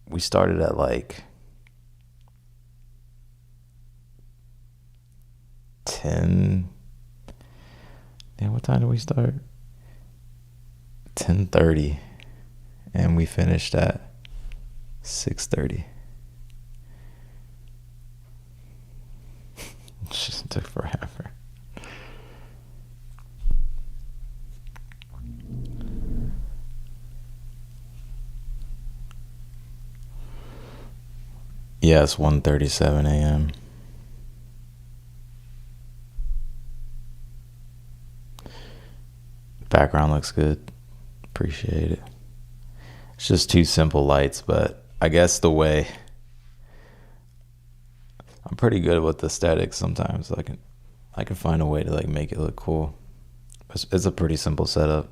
Speaker 1: we started at like 10. Damn, what time did we start? 10:30, and we finished at 6:30. Just took forever. Yeah, it's 1:37 a.m. Background looks good. Appreciate it. It's just 2 simple lights, but I guess the way I'm pretty good with the aesthetics sometimes. I can find a way to like make it look cool. It's a pretty simple setup.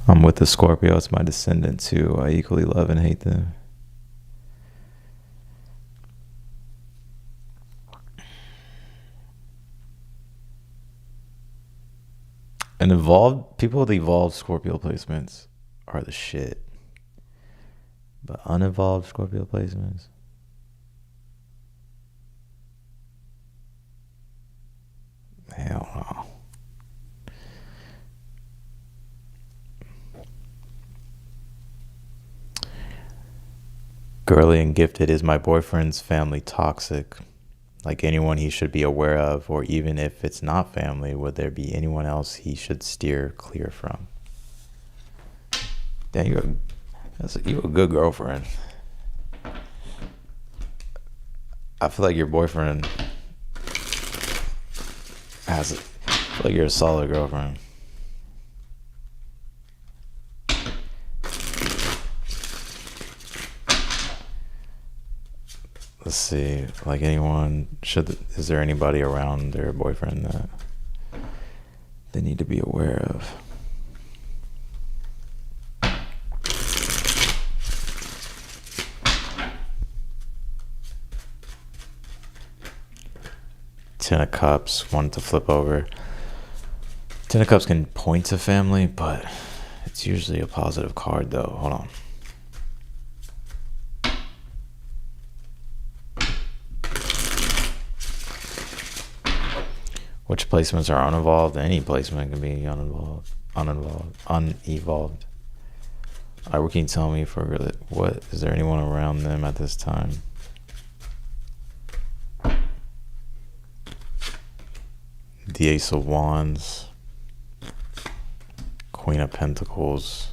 Speaker 1: I'm with the Scorpio. It's my descendant too. I equally love and hate them. And people with evolved Scorpio placements are the shit. But unevolved Scorpio placements, Girly and gifted. Is my boyfriend's family toxic? Like anyone he should be aware of, or even if it's not family, would there be anyone else he should steer clear from? Damn, you a good girlfriend. I feel like your boyfriend I feel like you're a solid girlfriend. Let's see, like is there anybody around their boyfriend that they need to be aware of? Ten of Cups, one to flip over. Ten of Cups can point to family, but it's usually a positive card though. Hold on. Which placements are unevolved? Any placement can be unevolved. All right, what can you tell me what is there anyone around them at this time? The Ace of Wands, Queen of Pentacles,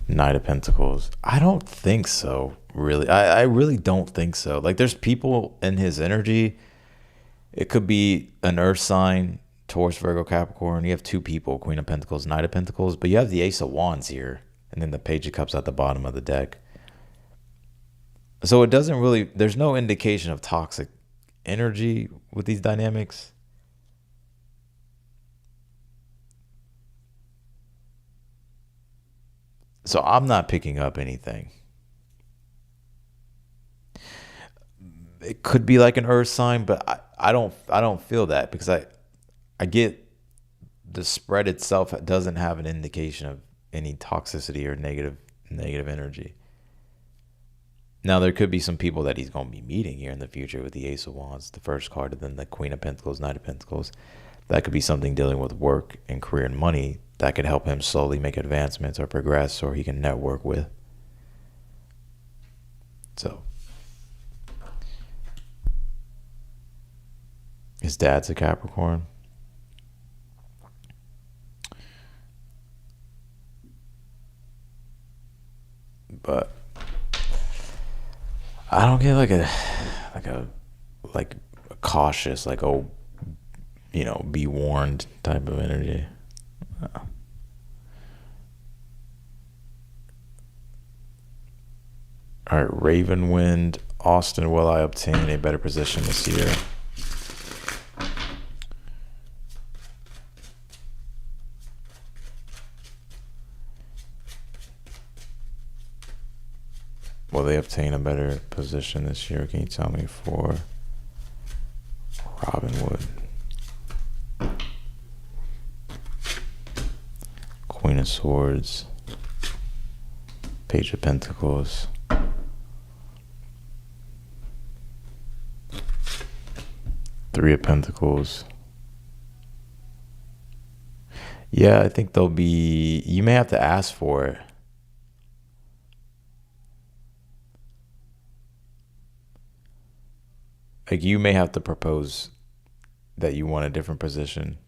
Speaker 1: Knight of Pentacles. I don't think so, really. I really don't think so. Like, there's people in his energy. It could be an earth sign, Taurus, Virgo, Capricorn. You have two people, Queen of Pentacles, Knight of Pentacles, but you have the Ace of Wands here, and then the Page of Cups at the bottom of the deck. So it doesn't really, there's no indication of toxic energy with these dynamics. So I'm not picking up anything. It could be like an earth sign, but I don't feel that, because I get the spread itself doesn't have an indication of any toxicity or negative energy. Now, there could be some people that he's going to be meeting here in the future with the Ace of Wands, the first card, and then the Queen of Pentacles, Knight of Pentacles. That could be something dealing with work and career and money that could help him slowly make advancements or progress, or he can network with. So, his dad's a Capricorn. But I don't get like a cautious, like, oh, be warned type of energy. All right, Ravenwind, Austin, will I obtain a better position this year? Will they obtain a better position this year? Can you tell me for Robinwood? Queen of Swords, Page of Pentacles, Three of Pentacles. Yeah, I think you may have to ask for it. Like, you may have to propose that you want a different position.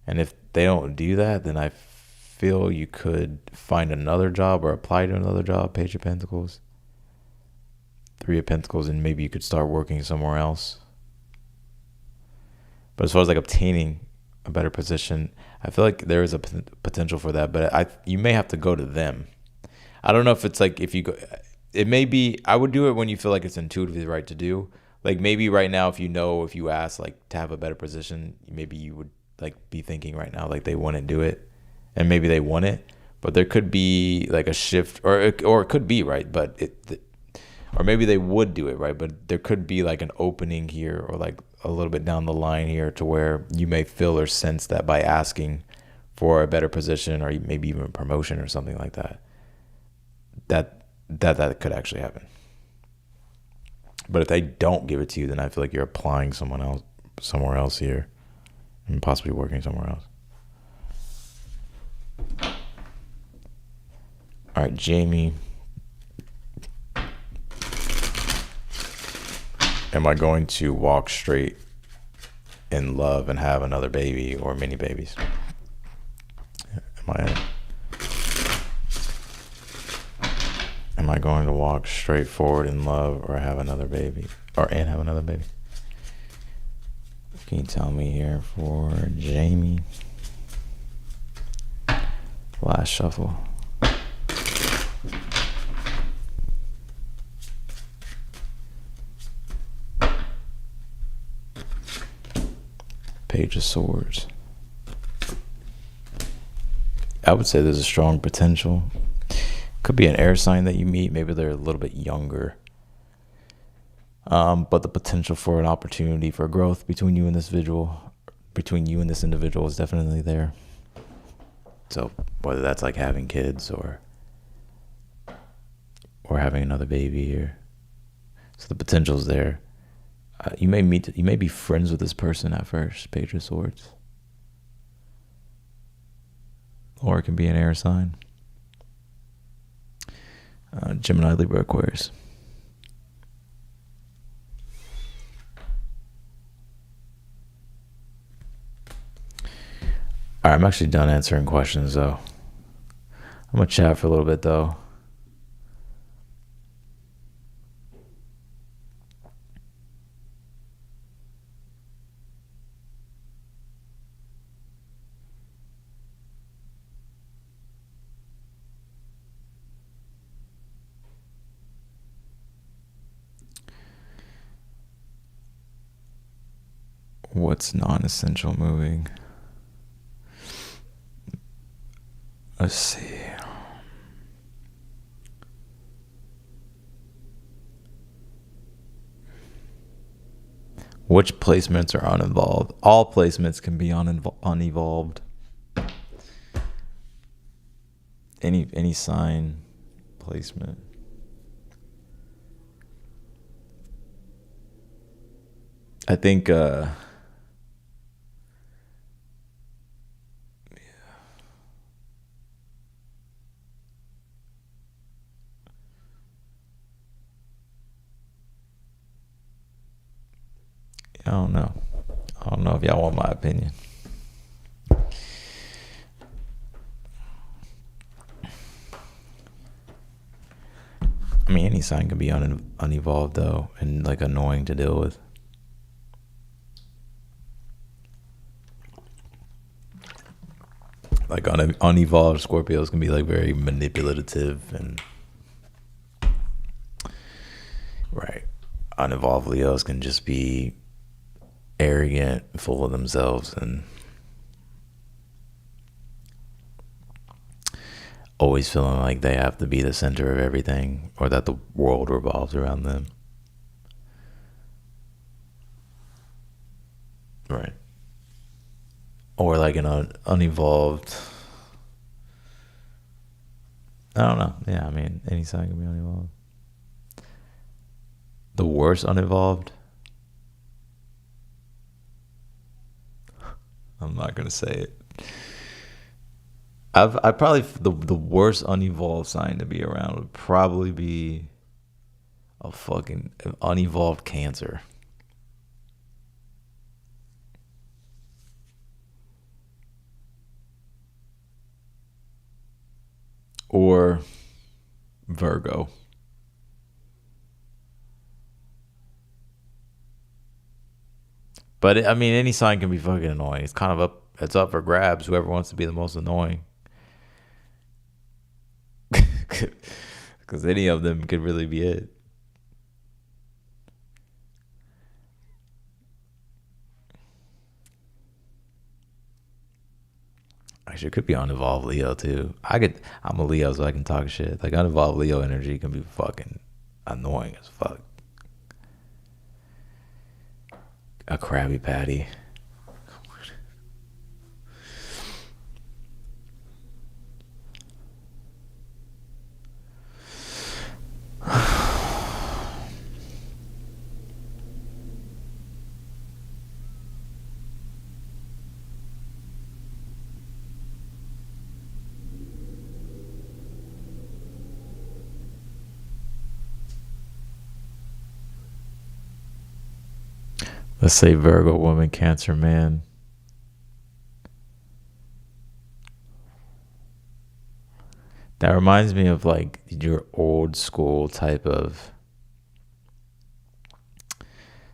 Speaker 1: And if they don't do that, then I feel you could find another job or apply to another job, Page of Pentacles, Three of Pentacles, and maybe you could start working somewhere else. But as far as like obtaining a better position, I feel like there is a potential for that, but you may have to go to them. I don't know if it's like, if you go, it may be, I would do it when you feel like it's intuitively right to do. Like, maybe right now, if you ask like to have a better position, maybe you would like be thinking right now like they wouldn't do it, and maybe they want it, but there could be like a shift, or it could be right, but or maybe they would do it right, but there could be like an opening here, or like a little bit down the line here, to where you may feel or sense that by asking for a better position, or maybe even a promotion or something like that, that could actually happen. But if they don't give it to you, then I feel like you're applying somewhere else here, and possibly working somewhere else. All right, Jamie, Am I going to walk straight in love and have another baby or many babies? Am I going to walk straight forward in love or have another baby? Have another baby? Can you tell me here for Jamie? Last shuffle. Page of Swords. I would say there's a strong potential. Could be an air sign that you meet. Maybe they're a little bit younger. But the potential for an opportunity for growth between you and this individual is definitely there. So whether that's like having kids or having another baby, so the potential's there. You may be friends with this person at first, Page of Swords. Or it can be an air sign. Gemini, Libra, Aquarius. All right, I'm actually done answering questions, though. I'm going to chat for a little bit, though. What's non-essential moving? Let's see. Which placements are uninvolved? All placements can be unevolved. Any sign placement. I think I don't know. I don't know if y'all want my opinion. I mean, any sign can be unevolved, though, and like annoying to deal with. Like unevolved Scorpios can be like very manipulative and right. Unevolved Leos can just be arrogant, full of themselves, and always feeling like they have to be the center of everything or that the world revolves around them. Right. Or like an unevolved, I don't know. Yeah, I mean, any sign can be unevolved. The worst unevolved? I'm not going to say it. I probably, the worst unevolved sign to be around would probably be a fucking unevolved Cancer. Or Virgo. But I mean, any sign can be fucking annoying. It's kind of it's up for grabs. Whoever wants to be the most annoying. Because any of them could really be it. Actually, it could be unevolved Leo too. I'm a Leo, so I can talk shit. Like unevolved Leo energy can be fucking annoying as fuck. A Krabby Patty. Let's say Virgo woman, Cancer man. That reminds me of like your old school type of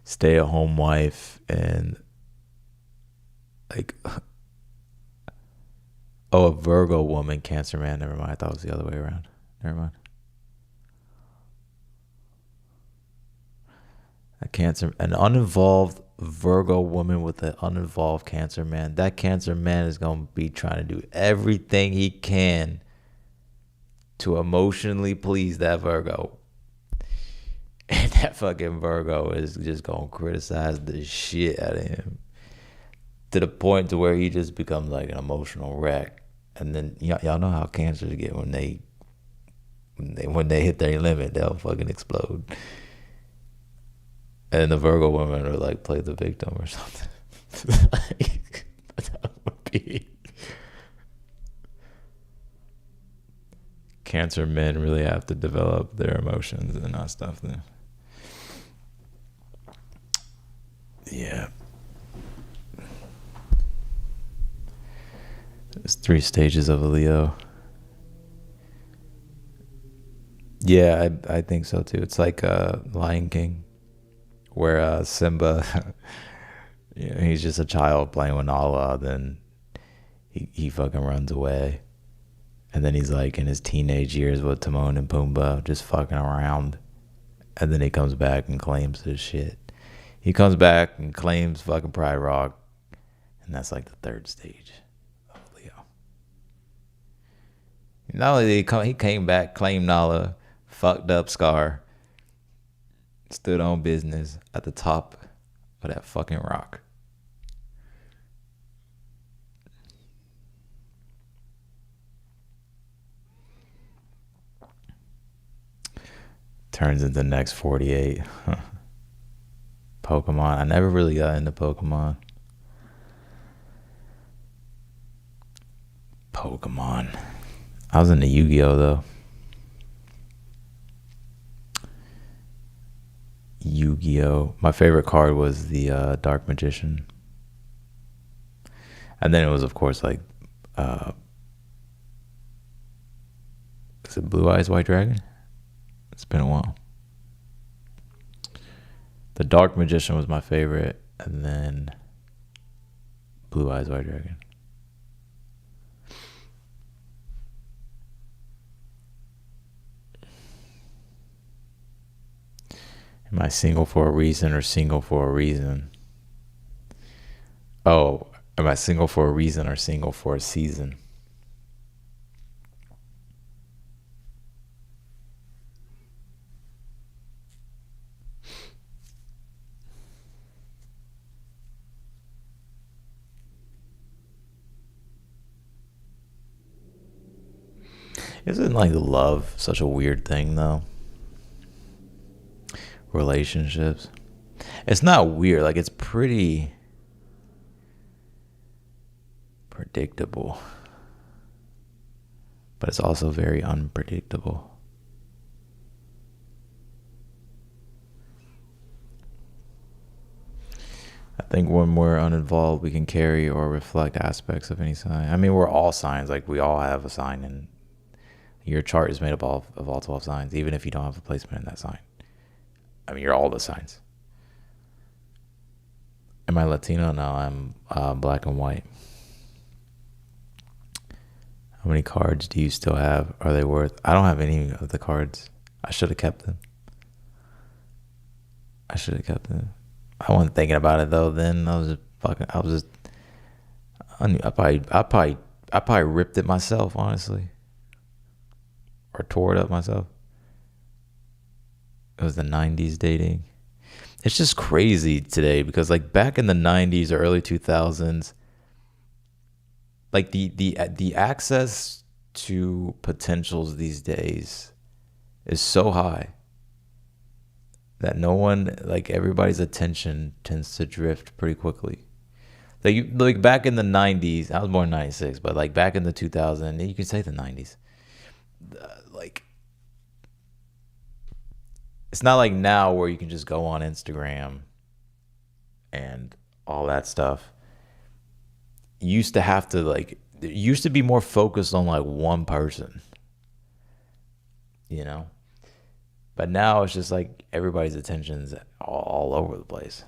Speaker 1: stay-at-home wife and like a Virgo woman, Cancer man. Never mind. I thought it was the other way around. Never mind. An uninvolved Virgo woman with an uninvolved Cancer man. That Cancer man is gonna be trying to do everything he can to emotionally please that Virgo. And that fucking Virgo is just gonna criticize the shit out of him to the point to where he just becomes like an emotional wreck. And then y'all know how Cancers get when they hit their limit, they'll fucking explode. And the Virgo woman will like play the victim or something. Like, that would be. Cancer men really have to develop their emotions and that stuff. Then. Yeah. There's 3 stages of a Leo. Yeah, I think so too. It's like Lion King, where Simba, he's just a child playing with Nala, then he fucking runs away. And then he's like in his teenage years with Timon and Pumbaa just fucking around. And then he comes back and claims his shit. He comes back and claims fucking Pride Rock. And that's like the 3rd stage of Leo. Not only did he came back, claimed Nala, fucked up Scar, stood on business at the top of that fucking rock. Turns into next 48. Pokemon. I never really got into Pokemon. I was into Yu-Gi-Oh though. Yu-Gi-Oh. My favorite card was the Dark Magician. And then it was, of course, like, is it Blue Eyes White Dragon? It's been a while. The Dark Magician was my favorite, and then Blue Eyes White Dragon. Am I single for a reason or single for a reason? Oh, am I single for a reason or single for a season? Isn't like love such a weird thing though? Relationships. It's not weird, like it's pretty predictable. But it's also very unpredictable. I think when we're uninvolved, we can carry or reflect aspects of any sign. I mean, we're all signs. Like we all have a sign, and your chart is made up of all 12 signs, even if you don't have a placement in that sign. I mean, you're all the signs. Am I Latino? No, I'm black and white. How many cards do you still have? Are they worth? I don't have any of the cards. I should have kept them. I wasn't thinking about it though. Then I probably ripped it myself, honestly, or tore it up myself. It was the 90s dating. It's just crazy today because like back in the 90s or early 2000s, like the access to potentials these days is so high that no one, like everybody's attention tends to drift pretty quickly. Like back in the 90s, I was born in 96, but like back in the 2000s, you can say the 90s, like it's not like now where you can just go on Instagram and all that stuff, used to have to like, it used to be more focused on like one person, you know? But now it's just like everybody's attention's all over the place.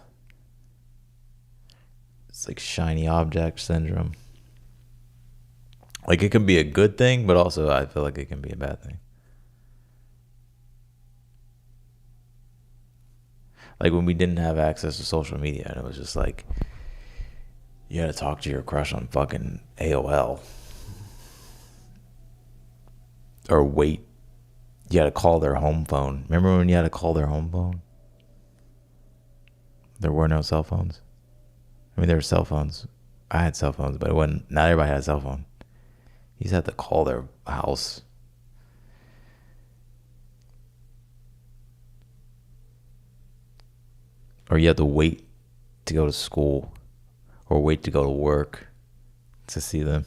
Speaker 1: It's like shiny object syndrome. Like it can be a good thing, but also I feel like it can be a bad thing. Like when we didn't have access to social media and it was just like you had to talk to your crush on fucking AOL. Or wait. You had to call their home phone. Remember when you had to call their home phone? There were no cell phones. I mean, there were cell phones. I had cell phones, but it wasn't. Not everybody had a cell phone. You just had to call their house. Or you had to wait to go to school. Or wait to go to work to see them.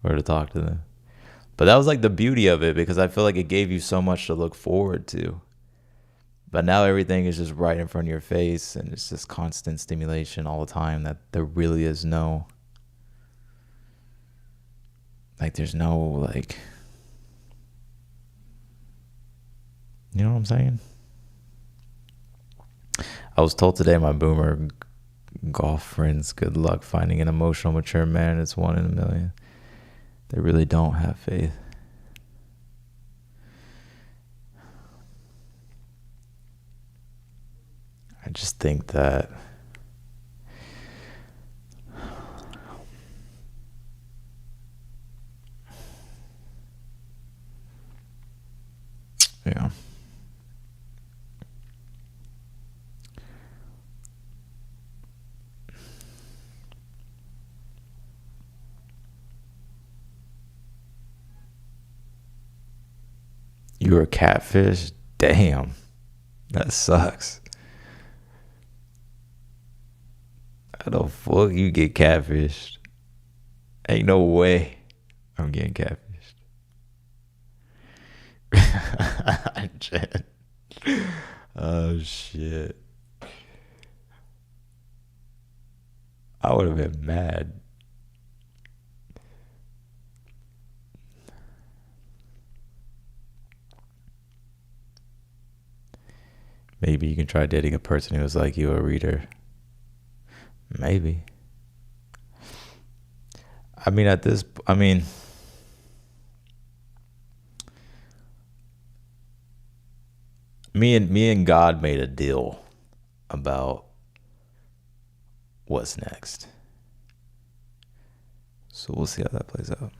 Speaker 1: Or to talk to them. But that was like the beauty of it, because I feel like it gave you so much to look forward to. But now everything is just right in front of your face, and it's just constant stimulation all the time, that there really is no, like, there's no, like, you know what I'm saying? I was told today my boomer golf friends, good luck finding an emotional, mature man. It's 1 in a million. They really don't have faith. I just think that yeah. You were a catfish? Damn. That sucks. How the fuck you get catfished? Ain't no way I'm getting catfished. Oh shit. I would have been mad. Maybe you can try dating a person who was like you, a reader. Maybe. I mean, me and God made a deal about what's next. So we'll see how that plays out.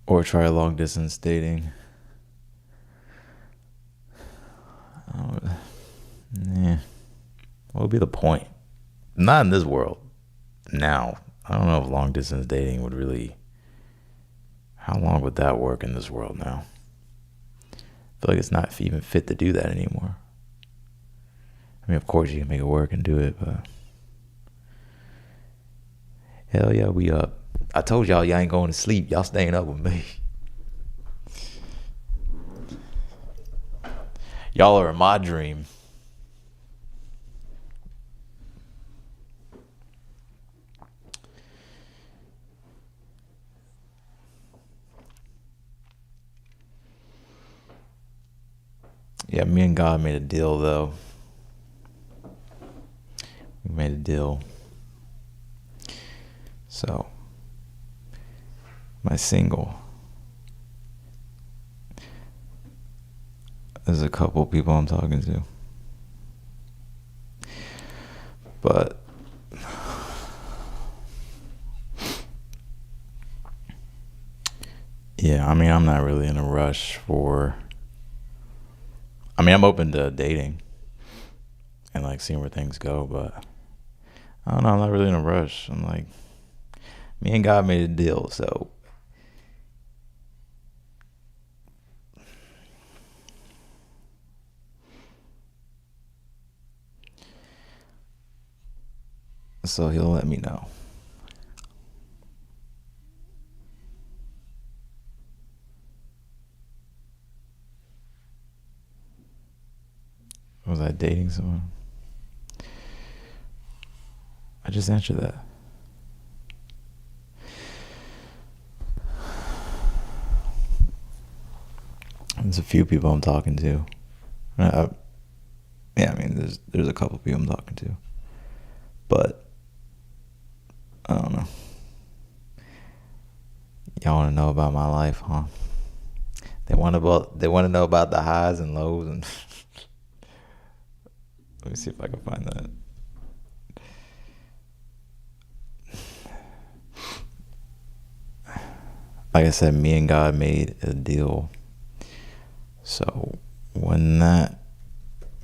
Speaker 1: Or try long distance dating. What would be the point? Not in this world. Now, I don't know if long distance dating would really. How long would that work in this world now? I feel like it's not even fit to do that anymore. I mean, of course you can make it work and do it, but hell yeah, we up. I told y'all ain't going to sleep. Y'all staying up with me. Y'all are in my dream. Yeah, me and God made a deal, though. We made a deal. So, my single. There's a couple people I'm talking to. But yeah, I mean, I'm not really in a rush for. I mean, I'm open to dating and like seeing where things go, but I don't know. I'm not really in a rush. I'm like, me and God made a deal, so. So he'll let me know. Was I dating someone? I just answered that. There's a few people I'm talking to. Yeah, I mean, there's a couple people I'm talking to, but I don't know. Y'all want to know about my life, huh? They want to know about the highs and lows, and let me see if I can find that. Like I said, me and God made a deal. So when that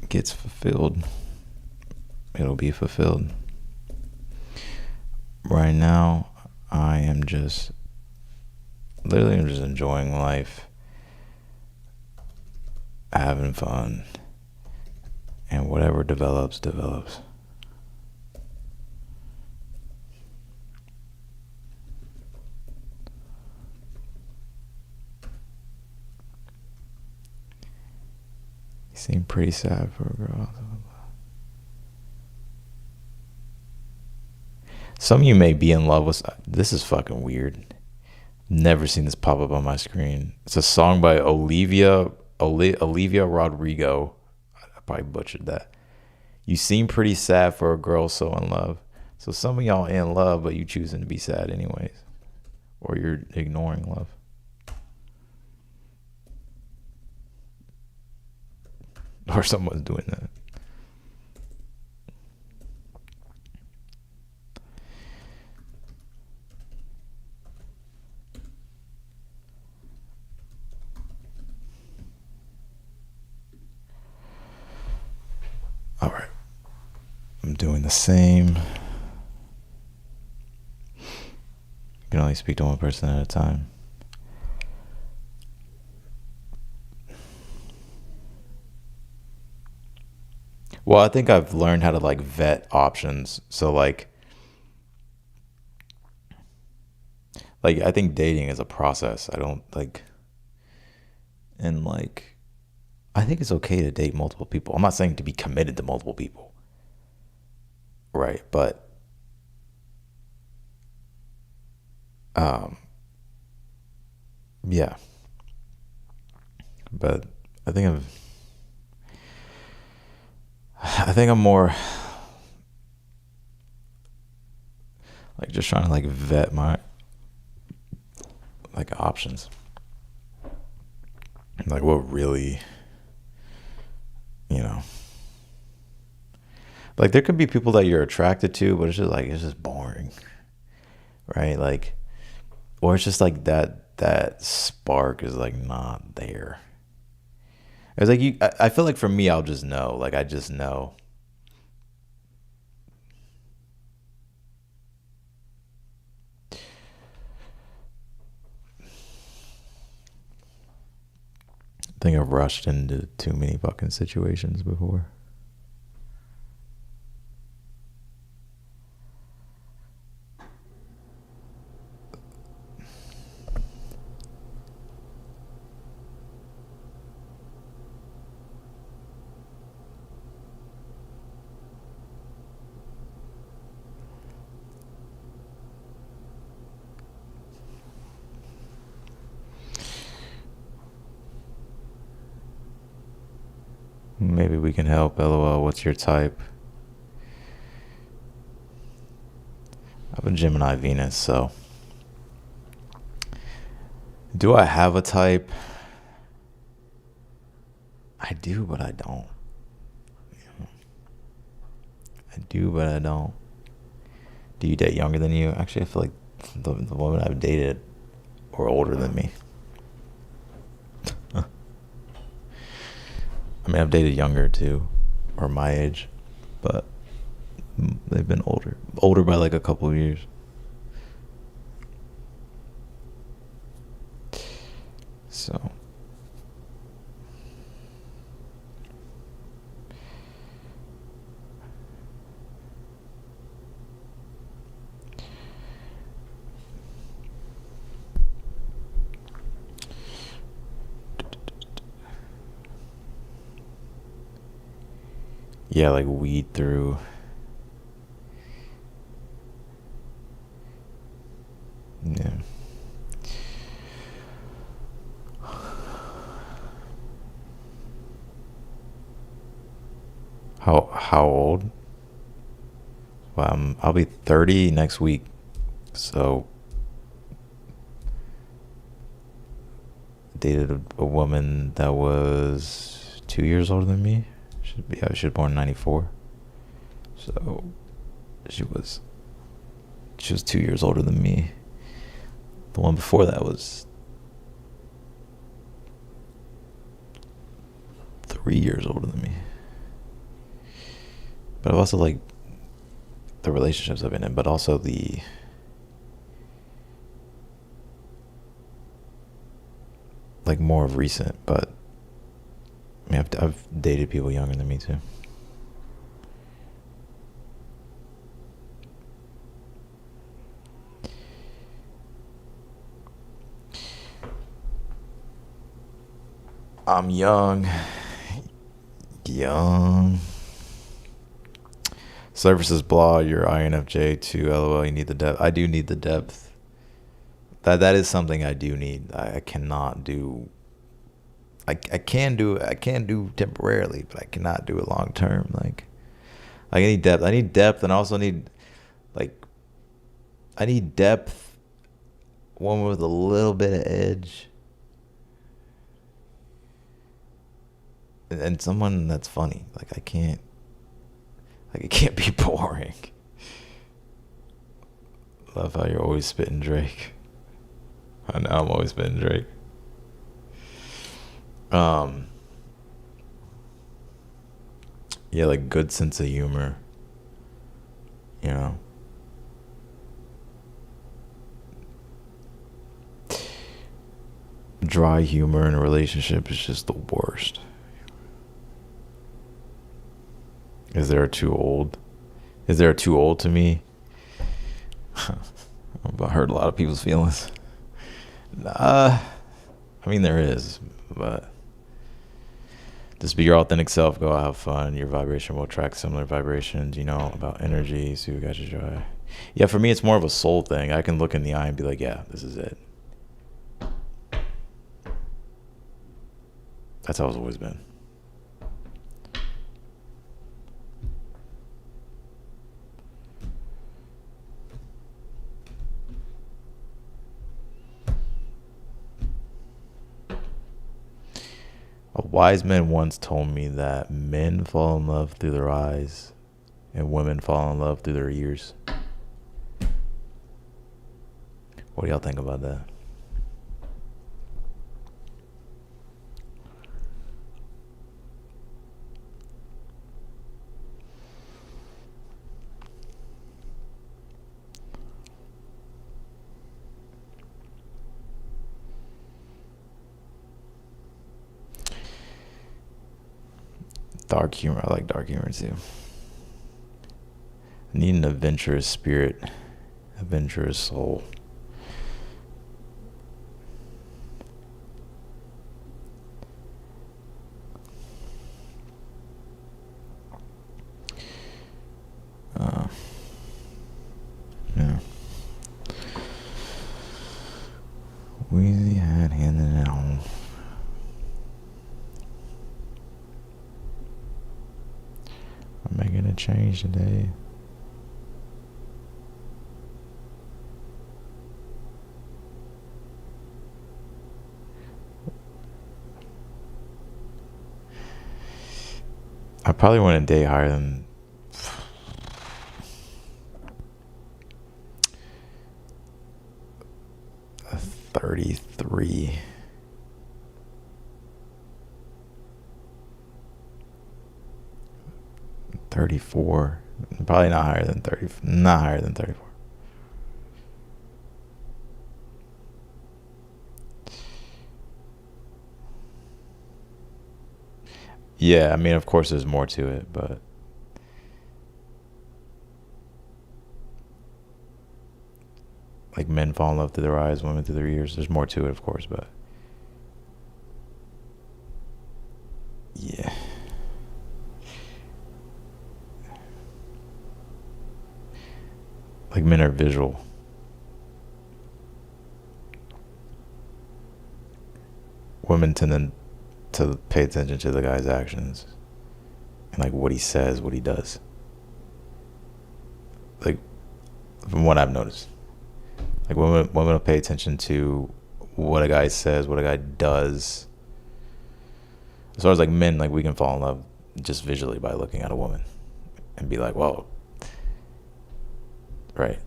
Speaker 1: gets fulfilled, it'll be fulfilled. Right now, I am just enjoying life, having fun, and whatever develops. You seem pretty sad for a girl. Some of you may be in love with... This is fucking weird. Never seen this pop up on my screen. It's a song by Olivia Rodrigo. I probably butchered that. You seem pretty sad for a girl so in love. So some of y'all in love, but you choosing to be sad anyways. Or you're ignoring love. Or someone's doing that. All right. I'm doing the same. You can only speak to one person at a time. Well, I think I've learned how to like vet options. So like I think dating is a process. I don't like, and like, I think it's okay to date multiple people. I'm not saying to be committed to multiple people. Right. But, yeah. But I think I'm more like just trying to like vet my like options. Like what really, like there could be people that you're attracted to, but it's just boring. Right? Like, or it's just like that spark is like not there. It's like I feel like for me, I'll just know. Like I just know. I think I've rushed into too many fucking situations before. Maybe we can help. LOL, what's your type? I'm a Gemini Venus, so. Do I have a type? I do, but I don't. I do, but I don't. Do you date younger than you? Actually, I feel like the women I've dated were older than me. I mean, I've dated younger too, or my age, but they've been older by like a couple of years. So Yeah, like weed through. Yeah. How old? Well, I'll be 30 next week. So dated a woman that was 2 years older than me. She was born in '94. So she was 2 years older than me. The one before that was 3 years older than me. But I've also like the relationships I've been in, but also the like more of recent. But I mean, I've dated people younger than me too. I'm young. Surfaces blah, you're INFJ2, LOL, you need the depth. I do need the depth. That is something I do need. I cannot do. I can do temporarily, but I cannot do it long term. Like I need depth. I need depth, and I also need like I need depth. One with a little bit of edge, and someone that's funny. Like I can't. Like it can't be boring. Love how you're always spitting Drake. I know I'm always spitting Drake. Yeah, like good sense of humor. You know. Dry humor in a relationship is just the worst. Is there a too old? Is there a too old to me? I hurt a lot of people's feelings. I mean there is, but just be your authentic self. Go out, have fun. Your vibration will attract similar vibrations. You know about energy. See what got you joy. Yeah, for me, it's more of a soul thing. I can look in the eye and be like, yeah, this is it. That's how it's always been. A wise man once told me that men fall in love through their eyes and women fall in love through their ears. What do y'all think about that? Dark humor. I like dark humor too. I need an adventurous spirit, adventurous soul. Yeah. Weezy had handing it on. I'm making a change today. I probably want a day higher than 33. $34. Probably not higher than 30. Not higher than 34. Yeah, I mean, of course, there's more to it, but like men fall in love through their eyes, women through their ears. There's more to it, of course, but yeah. Like men are visual. Women tend to pay attention to the guy's actions and like what he says, what he does. Like from what I've noticed, like women will pay attention to what a guy says, what a guy does. As far as like men, like we can fall in love just visually by looking at a woman and be like, whoa, right?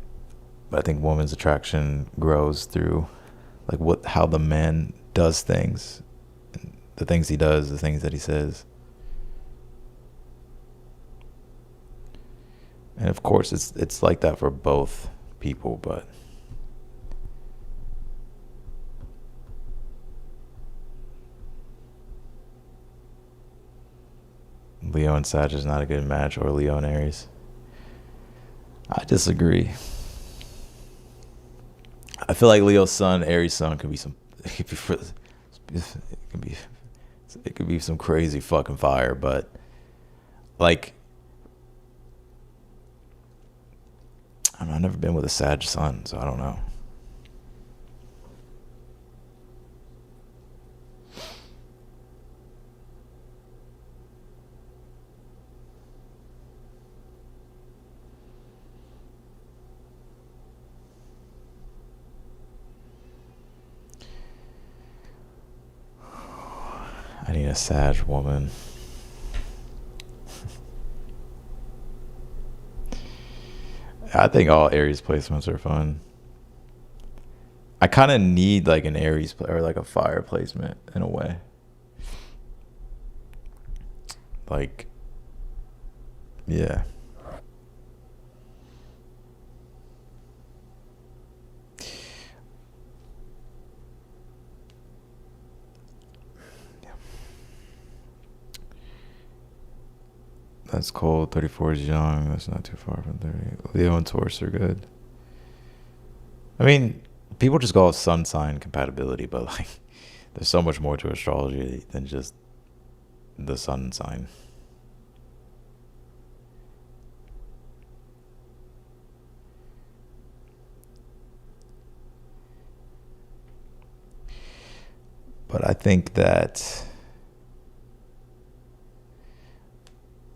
Speaker 1: But I think woman's attraction grows through like how the man does things, the things he does, the things that he says. And of course it's like that for both people, but Leo and Sag is not a good match, or Leo and Aries. I disagree. I feel like Leo's sun, Aries sun could be it could be some crazy fucking fire, but like I don't know, I've never been with a Sag sun, so I don't know. I need a Sag woman. I think all Aries placements are fun. I kind of need like an Aries or like a fire placement in a way. Like, yeah. That's cold. 34 is young. That's not too far from 30. Leo and Taurus are good. I mean, people just go off sun sign compatibility, but like, there's so much more to astrology than just the sun sign. But I think that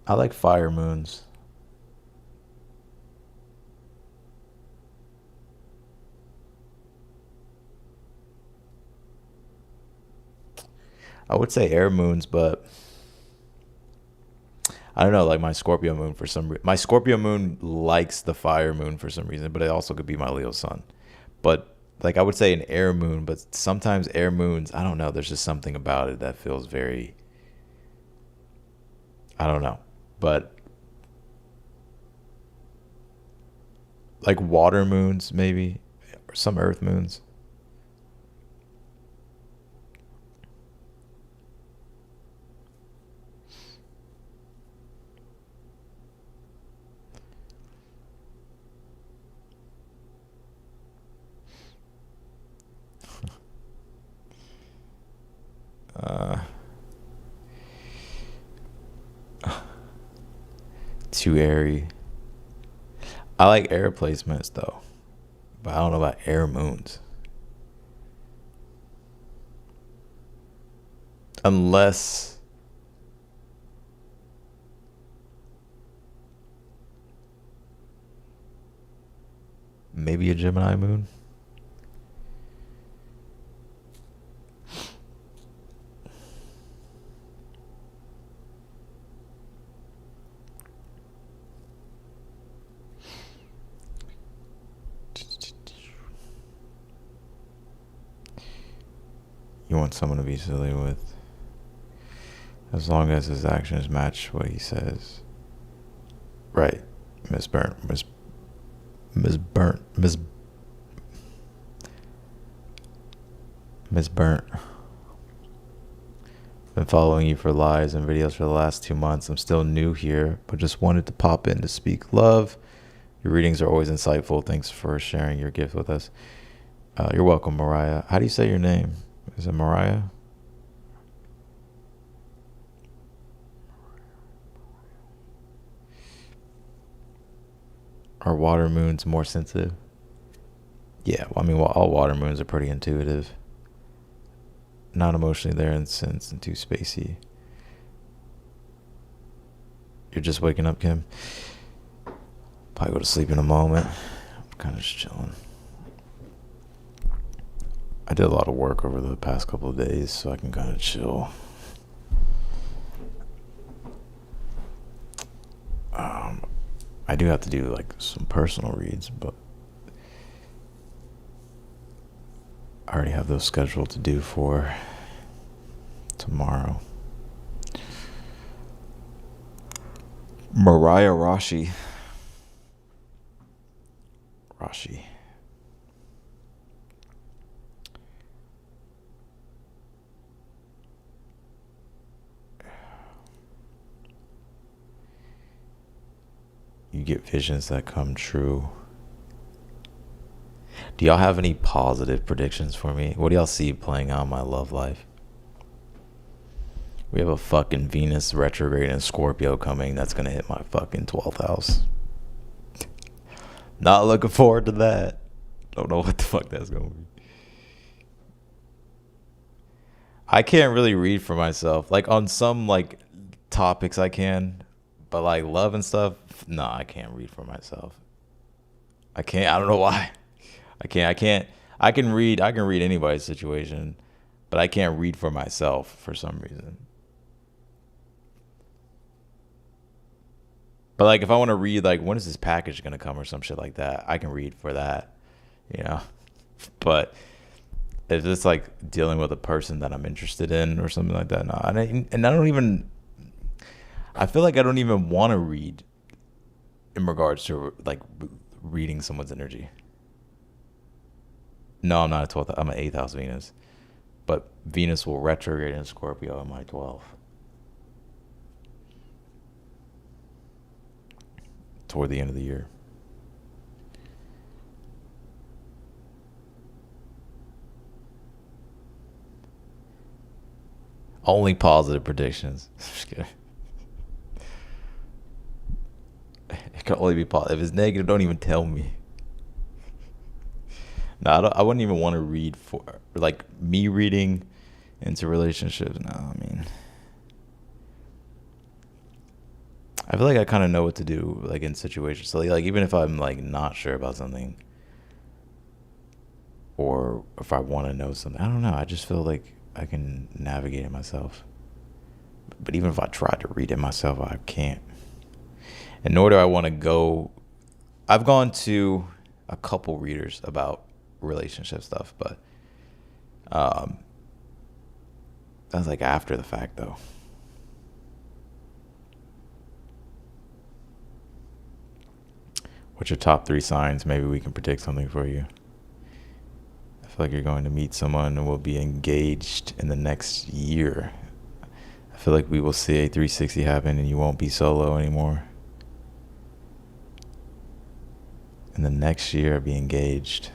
Speaker 1: I like fire moons. I would say air moons, but I don't know. Like my Scorpio moon for some reason, my Scorpio moon likes the fire moon for some reason, but it also could be my Leo sun. But like I would say an air moon, but sometimes air moons, I don't know. There's just something about it that feels very, I don't know, but like water moons maybe, or some earth moons. Uh, too airy. I like air placements though, but I don't know about air moons. Unless maybe a Gemini moon. You want someone to be silly with, as long as his actions match what he says. Right, Miss Burnt, Miss Burnt, Miss Burnt. Been following you for lives and videos for the last 2 months. I'm still new here, but just wanted to pop in to speak love. Your readings are always insightful. Thanks for sharing your gift with us. You're welcome, Mariah. How do you say your name? Is it Mariah? Are water moons more sensitive? Yeah, well, I mean, all water moons are pretty intuitive. Not emotionally there in sense and too spacey. You're just waking up, Kim? Probably go to sleep in a moment. I'm kind of just chilling. I did a lot of work over the past couple of days, so I can kind of chill. I do have to do like some personal reads, but I already have those scheduled to do for tomorrow. Mariah Rashi. You get visions that come true. Do y'all have any positive predictions for me? What do y'all see playing out in my love life? We have a fucking Venus retrograde in Scorpio coming that's going to hit my fucking 12th house. Not looking forward to that. Don't know what the fuck that's going to be. I can't really read for myself. Like on some like topics I can, but like love and stuff, no, I can't read for myself. I can't. I don't know why. I can read anybody's situation, but I can't read for myself for some reason. But like if I want to read like when is this package gonna come or some shit like that, I can read for that, you know. But if it's like dealing with a person that I'm interested in or something like that, no. I feel like I don't even want to read in regards to like reading someone's energy. No, I'm not a 12th. I'm an 8th house Venus. But Venus will retrograde in Scorpio in my 12th. Toward the end of the year. Only positive predictions. Just kidding. It can only be positive. If it's negative, don't even tell me. No, I wouldn't even want to read for like me reading into relationships. No, I mean, I feel like I kind of know what to do like in situations. So like even if I'm like not sure about something, or if I want to know something, I don't know. I just feel like I can navigate it myself. But even if I try to read it myself, I can't. And nor do I want to go. I've gone to a couple readers about relationship stuff, but that's like after the fact though. What's your top 3 signs? Maybe we can predict something for you. I feel like you're going to meet someone and will be engaged in the next year. I feel like we will see a 360 happen and you won't be solo anymore. In the next year, be engaged.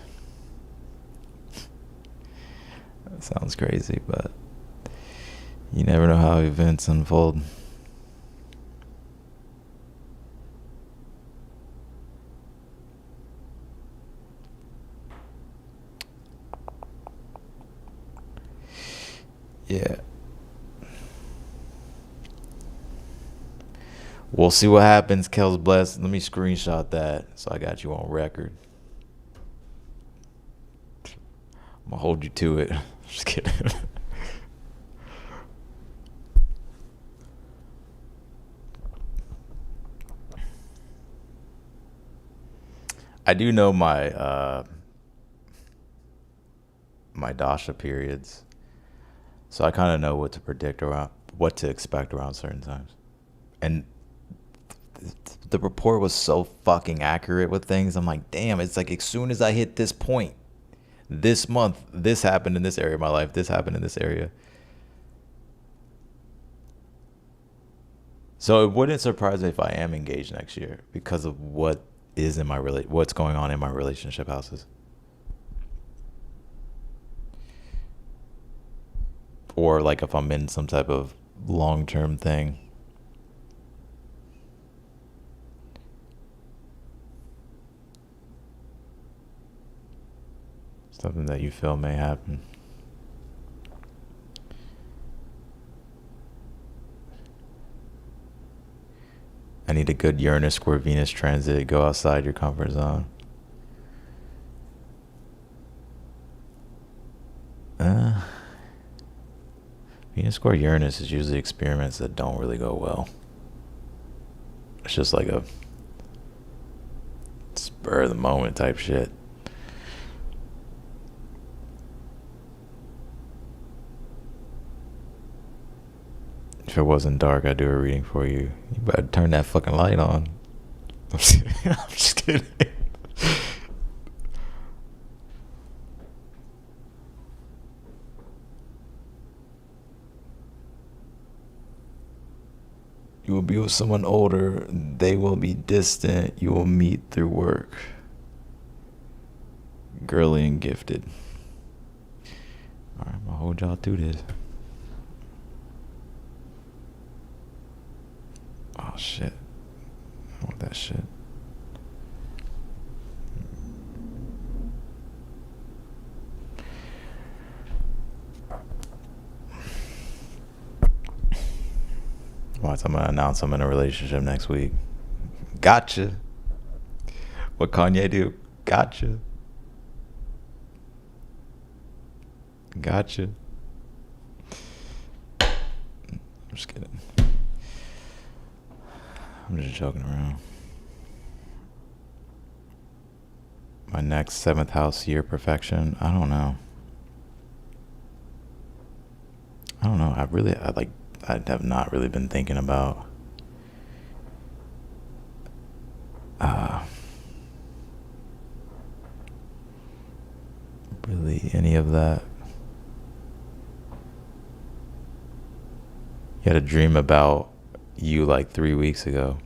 Speaker 1: That sounds crazy, but you never know how events unfold. Yeah. We'll see what happens, Kel's blessed. Let me screenshot that so I got you on record. I'm gonna hold you to it. Just kidding. I do know my my dasha periods, so I kind of know what to predict around, what to expect around certain times, and the report was so fucking accurate with things. I'm like, damn, it's like as soon as I hit this point, this month, this happened in this area of my life, this happened in this area. So it wouldn't surprise me if I am engaged next year because of what is in my what's going on in my relationship houses. Or like if I'm in some type of long-term thing. Something that you feel may happen. I need a good Uranus square Venus transit. Go outside your comfort zone. Venus square Uranus is usually experiments that don't really go well. It's just like a spur of the moment type shit. If it wasn't dark, I'd do a reading for you. You better turn that fucking light on. I'm just kidding. You will be with someone older. They will be distant. You will meet through work. Girly and gifted. Alright, I'm gonna hold y'all through this. Oh shit. I want that shit. Watch, I'm gonna announce I'm in a relationship next week. Gotcha. What Kanye do? Gotcha. Gotcha. I'm just kidding. I'm just joking around. My next 7th house year perfection. I don't know. I have not really been thinking about really any of that. You had a dream about you like 3 weeks ago.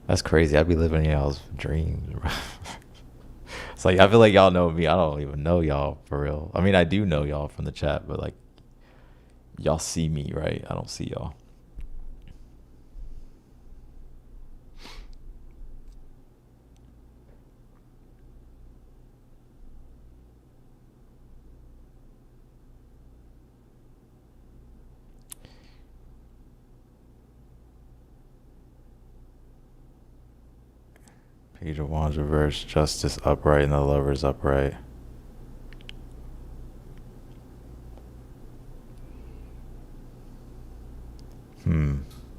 Speaker 1: That's crazy. I'd be living in y'all's dreams. It's like, I feel like y'all know me. I don't even know y'all for real. I mean, I do know y'all from the chat, but like, y'all see me, right? I don't see y'all. Page of Wands reversed, Justice upright, and the Lovers upright.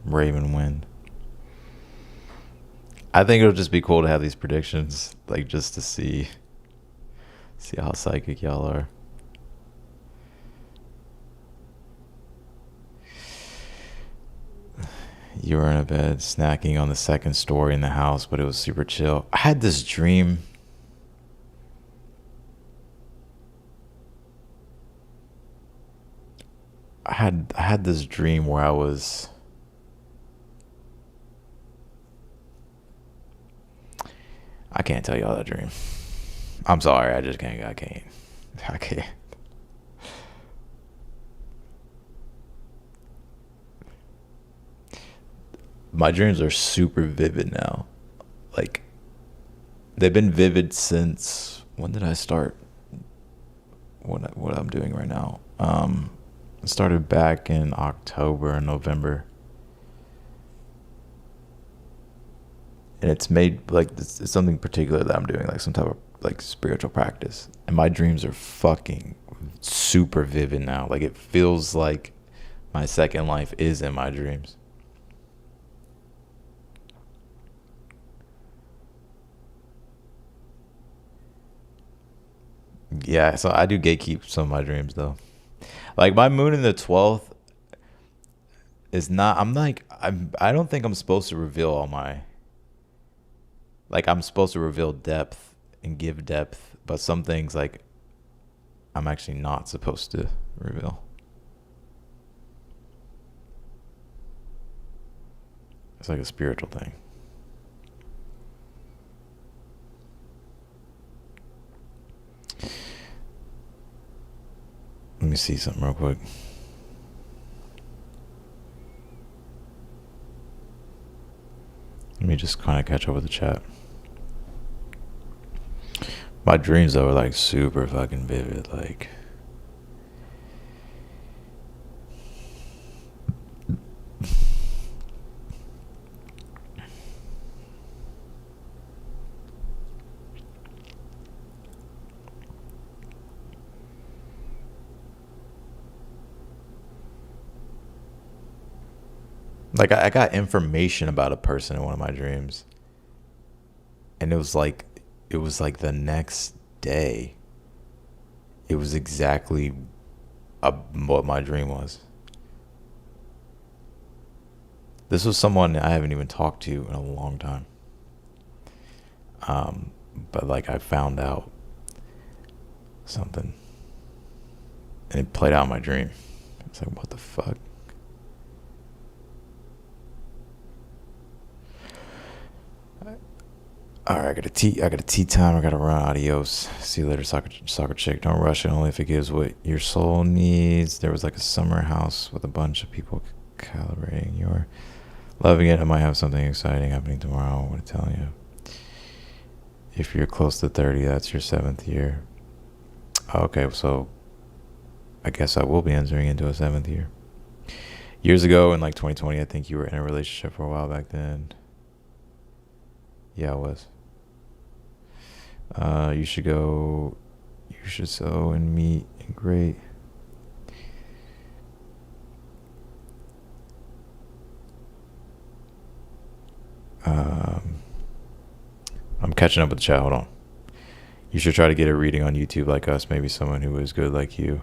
Speaker 1: Raven Wind. I think it'll just be cool to have these predictions, like just to see how psychic y'all are. You were in a bed snacking on the 2nd story in the house, but it was super chill. I had this dream. I had this dream where I can't tell y'all that dream. I'm sorry, I can't. My dreams are super vivid now. Like, they've been vivid since, when did I start what I'm doing right now? It started back in October and November. And it's made, like, it's something particular that I'm doing, like some type of, like, spiritual practice. And my dreams are fucking super vivid now. Like, it feels like my second life is in my dreams. Yeah, so I do gatekeep some of my dreams, though. Like, my moon in the 12th is not, I don't think I'm supposed to reveal all my, like, I'm supposed to reveal depth and give depth, but some things, like, I'm actually not supposed to reveal. It's like a spiritual thing. Let me see something real quick. Let me just kind of catch up with the chat. My dreams though are like super fucking vivid. Like I got information about a person in one of my dreams, and it was like the next day. It was exactly what my dream was. This was someone I haven't even talked to in a long time. Um, but like I found out something, and it played out in my dream. It's like, what the fuck? All right, I got a tea time. I got to run. Adios. See you later, soccer chick. Don't rush it. Only if it gives what your soul needs. There was like a summer house with a bunch of people calibrating. You're loving it. I might have something exciting happening tomorrow. What I'm telling you. If you're close to 30, that's your 7th year. Okay, so I guess I will be entering into a 7th year. Years ago in like 2020, I think you were in a relationship for a while back then. Yeah, I was. You should go. You should sew and meet. Great. I'm catching up with the chat. Hold on. You should try to get a reading on YouTube like us. Maybe someone who is good like you.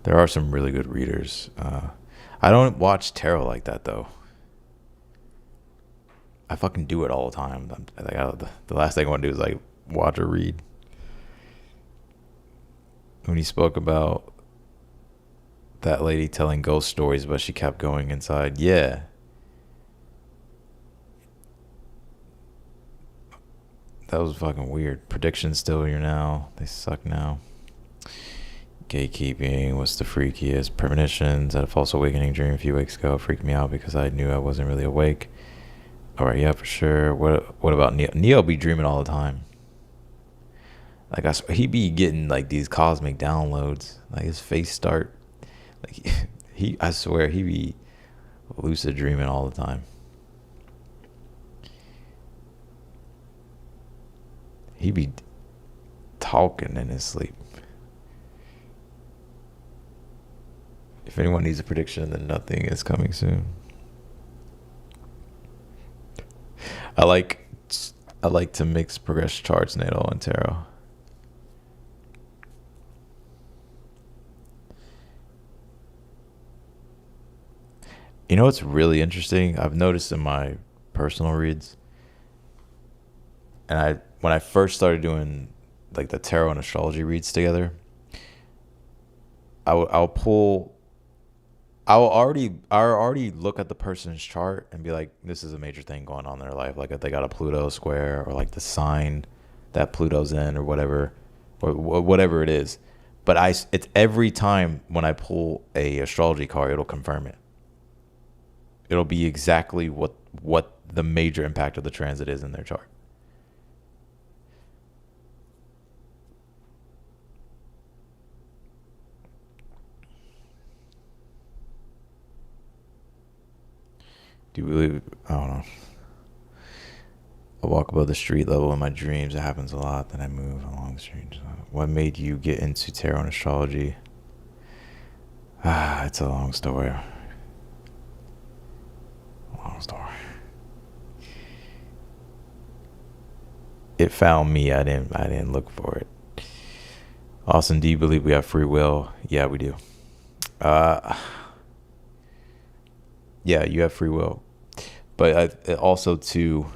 Speaker 1: There are some really good readers. I don't watch tarot like that though. I fucking do it all the time. The last thing I want to do is like watch or read. When he spoke about that lady telling ghost stories, but she kept going inside. Yeah. That was fucking weird. Predictions still here now. They suck now. Gatekeeping. What's the freakiest? Premonitions. Had a false awakening dream a few weeks ago. It freaked me out because I knew I wasn't really awake. All right, yeah, for sure. What about Neo? Neo be dreaming all the time. Like he be getting like these cosmic downloads. Like his face start. Like I swear he be lucid dreaming all the time. He be talking in his sleep. If anyone needs a prediction, then nothing is coming soon. I like to mix progression charts, natal and tarot. You know what's really interesting? I've noticed in my personal reads, and when I first started doing like the tarot and astrology reads together, I'll already look at the person's chart and be like, this is a major thing going on in their life. Like if they got a Pluto square or like the sign that Pluto's in or whatever it is. But it's every time when I pull a astrology card, it'll confirm it. It'll be exactly what the major impact of the transit is in their chart. Do you believe? I don't know. I walk above the street level in my dreams. It happens a lot. Then I move along the street. What made you get into tarot and astrology? It's a long story. Long story. It found me. I didn't look for it. Austin, do you believe we have free will? Yeah, we do. Yeah, you have free will, but also too,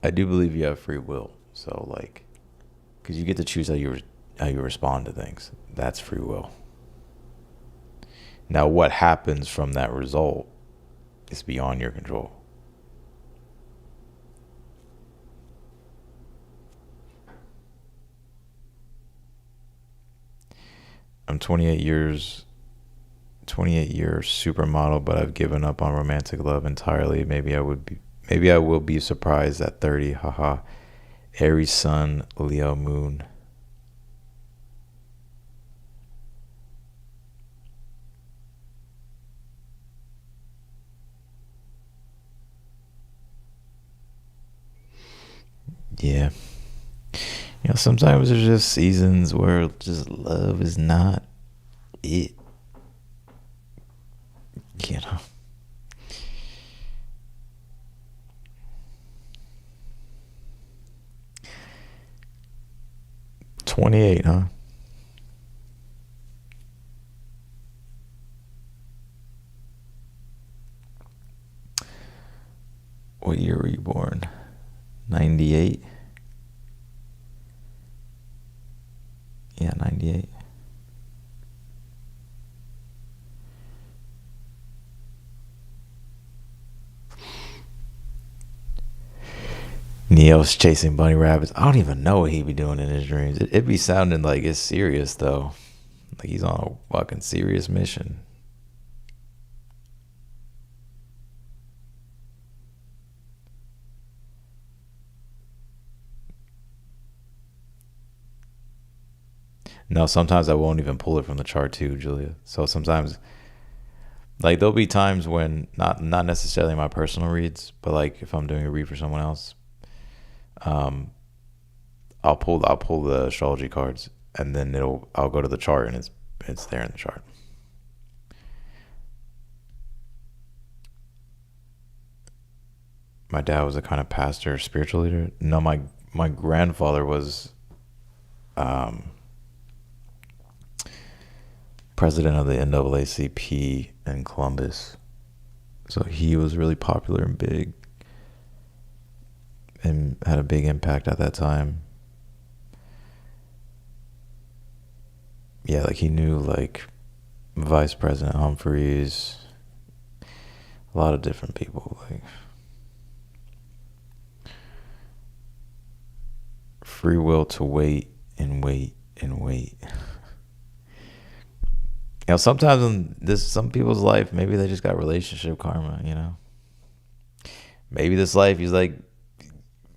Speaker 1: I do believe you have free will. So like, because you get to choose how you respond to things. That's free will. Now, what happens from that result is beyond your control. I'm 28 years 28-year supermodel, but I've given up on romantic love entirely. Maybe I will be surprised at 30. Haha. Aries Sun, Leo Moon. Yeah. Sometimes there's just seasons where just love is not it. You know. 28, huh? What year were you born? 98? Yeah, 98. Neo's chasing bunny rabbits. I don't even know what he be doing in his dreams. It be sounding like it's serious, though. Like he's on a fucking serious mission. No, sometimes I won't even pull it from the chart too, Julia. So sometimes, like, there'll be times when not necessarily my personal reads, but like if I'm doing a read for someone else, um, I'll pull the astrology cards, and then I'll go to the chart, and it's there in the chart. My dad was a kind of pastor, spiritual leader. No, my grandfather was um, president of the NAACP in Columbus. So he was really popular and big, and had a big impact at that time. Yeah, like he knew like Vice President Humphreys, a lot of different people. Like free will to wait and wait and wait. Sometimes in some people's life, maybe they just got relationship karma. Maybe this life he's like,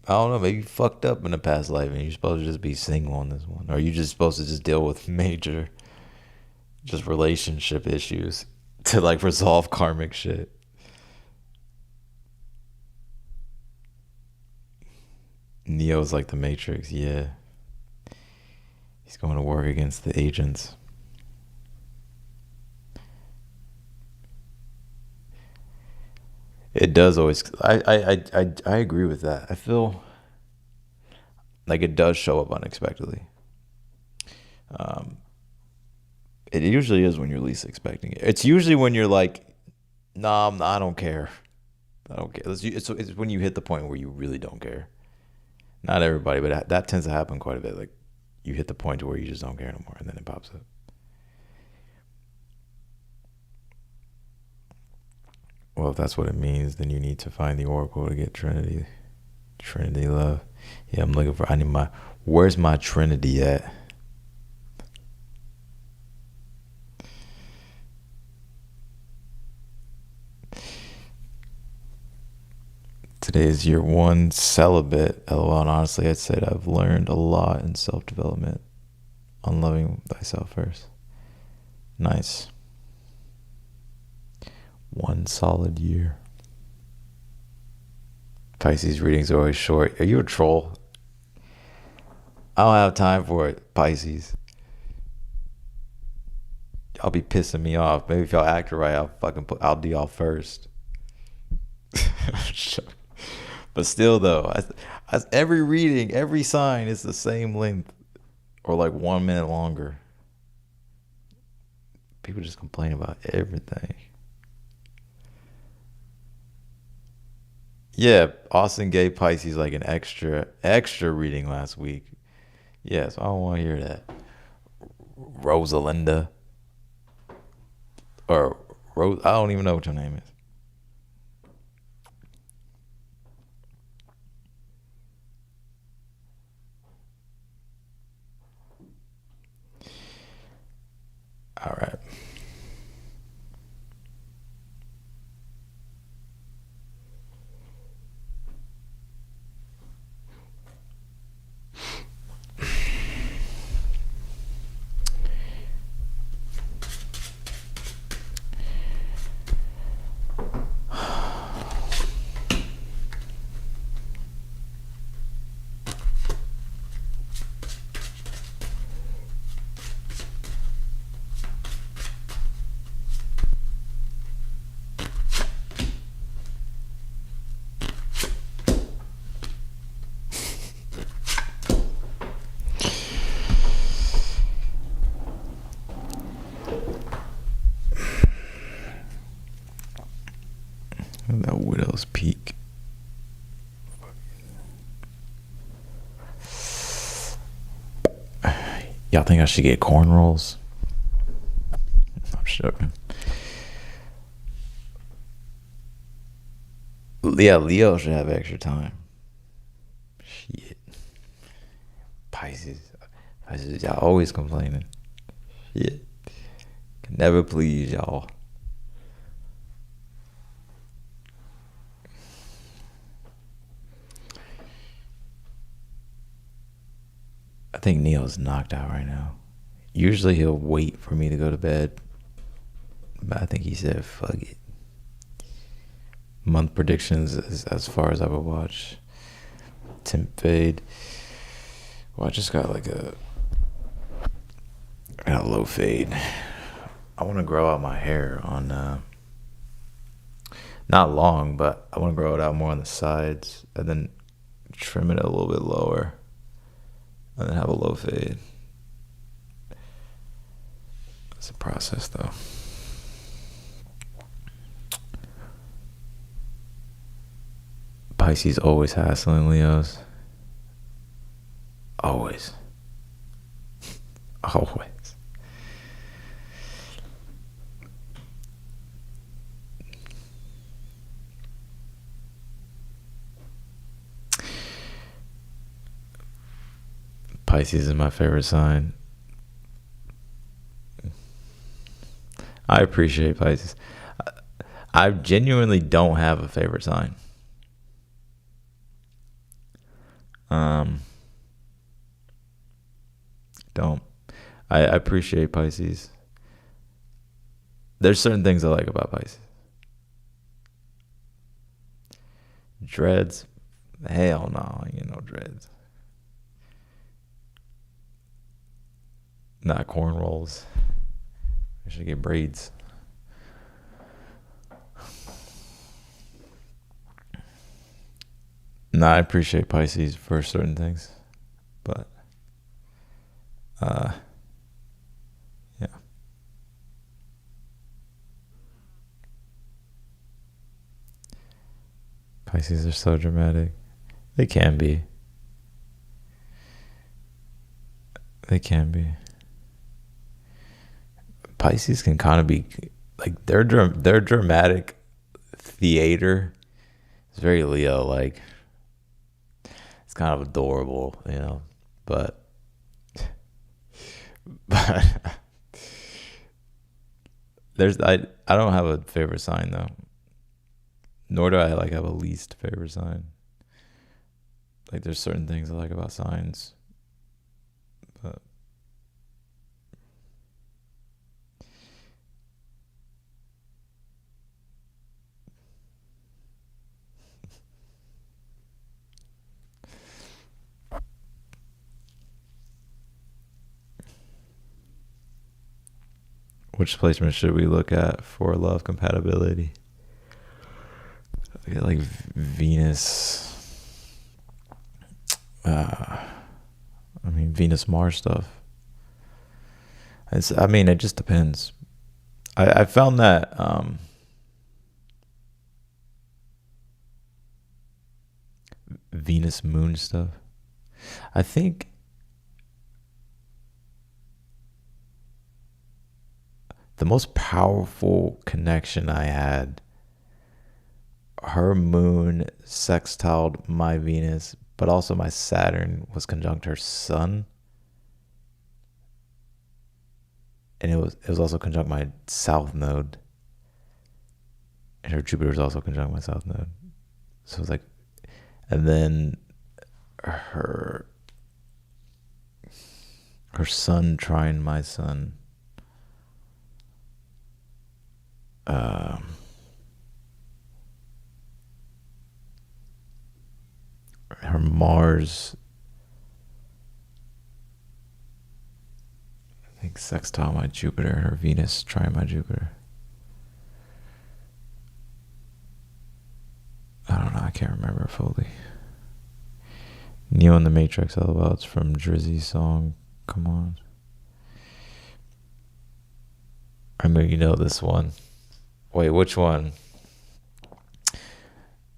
Speaker 1: I don't know, maybe you fucked up in a past life and you're supposed to just be single in this one, or you're just supposed to just deal with major just relationship issues to like resolve karmic shit. Neo's like the Matrix. Yeah, he's going to work against the agents. It does always. I agree with that. I feel like it does show up unexpectedly. Um, it usually is when you're least expecting it. It's usually when you're like, nah, I don't care. I don't care. It's when you hit the point where you really don't care. Not everybody, but that tends to happen quite a bit. Like you hit the point to where you just don't care anymore, and then it pops up. Well, if that's what it means, then you need to find the oracle to get Trinity love. Yeah, I'm looking for. I need my. Where's my Trinity at? Today is year 1 celibate. LOL. And honestly, I'd say I've learned a lot in self-development on loving thyself first. Nice. 1 solid year. Pisces readings are always short. Are you a troll? I don't have time for it, Pisces. Y'all be pissing me off. Maybe if y'all act right, I'll do y'all first. But still, though, as every reading, every sign is the same length, or like 1 minute longer. People just complain about everything. Yeah, Austin gave Pisces like an extra reading last week. Yes, I don't want to hear that. Rosalinda. Or Rose, I don't even know what your name is. All right. Y'all think I should get cornrows? I'm joking. Yeah, Leo should have extra time. Shit. Pisces, y'all always complaining. Shit. Can never please y'all. I think Neo's knocked out right now. Usually he'll wait for me to go to bed, but I think he said, fuck it. Month predictions is as far as I would watch. Temp fade. Well, I just got like a low fade. I want to grow out my hair on, not long, but I want to grow it out more on the sides and then trim it a little bit lower and then have a low fade. It's a process though. Pisces always hassling Leos. Always. Always. Pisces is my favorite sign. I appreciate Pisces. I genuinely don't have a favorite sign. Don't. I appreciate Pisces. There's certain things I like about Pisces. Dreads? Hell no, I ain't no dreads. Not cornrows. I should get braids. Nah, I appreciate Pisces for certain things, but yeah. Pisces are so dramatic. They can be. They can be. Pisces can kind of be like their dramatic theater is very Leo like. It's kind of adorable, you know, but there's I don't have a favorite sign though. Nor do I like have a least favorite sign. Like there's certain things I like about signs, but which placement should we look at for love compatibility? Like Venus. Venus Mars stuff. It just depends. I found that Venus Moon stuff. I think the most powerful connection I had, her moon sextiled my Venus, but also my Saturn was conjunct her sun. And it was also conjunct my south node. And her Jupiter was also conjunct my south node. So it was like, and then her sun trine my sun. Her Mars, I think sextile my Jupiter, her Venus trine my Jupiter. I don't know, I can't remember fully. Neo in the Matrix, LOL, it's from Drizzy's song, come on. I know you know this one. Wait, which one?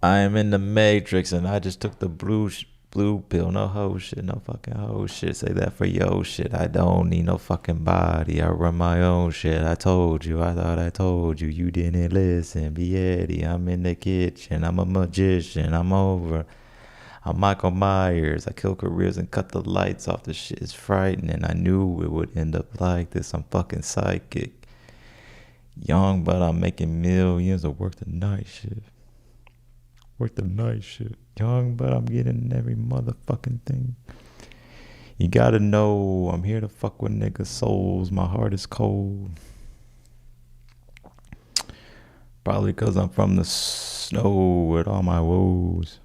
Speaker 1: I am in the Matrix and I just took the blue Blue pill, no hoe shit, no fucking hoe shit. Say that for yo shit. I don't need no fucking body. I run my own shit. I told you, I thought I told you. You didn't listen. Be Eddie, I'm in the kitchen. I'm a magician. I'm over. I'm Michael Myers. I kill careers and cut the lights off. This shit is frightening. I knew it would end up like this. I'm fucking psychic. Young, but I'm making millions. I work the night shift. Work the night shift. Young, but I'm getting every motherfucking thing. You gotta know I'm here to fuck with niggas' souls. My heart is cold. Probably cause I'm from the snow with all my woes.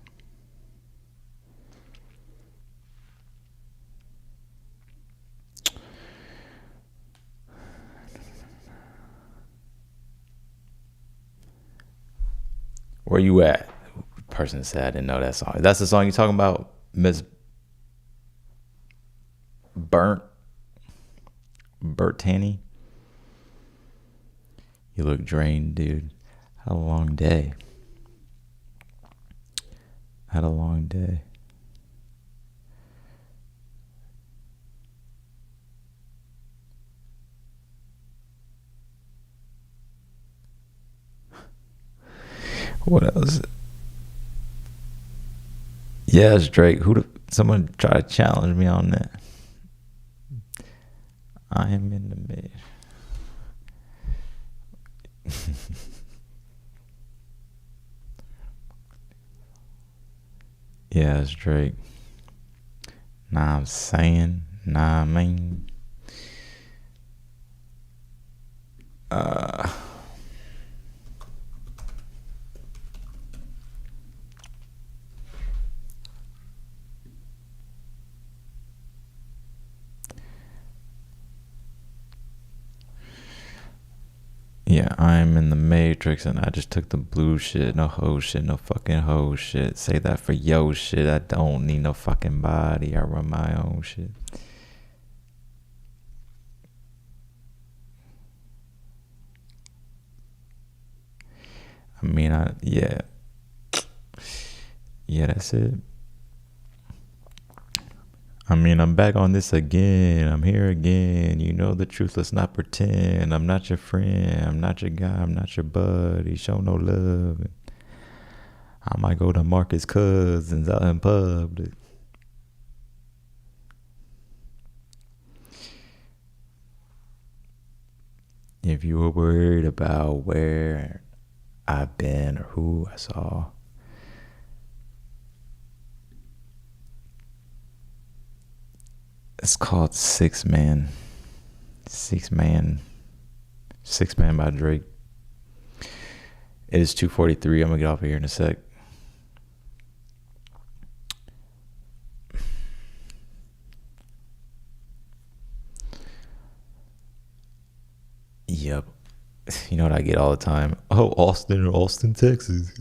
Speaker 1: Where you at? Person said I didn't know that song. That's the song you talking about, Miss Bertani? You look drained, dude. Had a long day. Had a long day. What else? Yeah, it's Drake. Someone try to challenge me on that. I am in the mid. Yeah, it's Drake. Nah, I'm saying. Nah, I mean. Yeah, I'm in the Matrix and I just took the blue shit. No hoe shit, no fucking hoe shit. Say that for yo shit. I don't need no fucking body. I run my own shit. I mean, yeah. Yeah, that's it. I mean, I'm back on this again. I'm here again. You know the truth. Let's not pretend. I'm not your friend. I'm not your guy. I'm not your buddy. Show no love. I might go to Marcus Cousins out in public. If you were worried about where I've been or who I saw, it's called Six Man. Six Man by Drake. It is 2:43. I'm gonna get off of here in a sec. Yep. You know what I get all the time? Oh, Austin, Texas.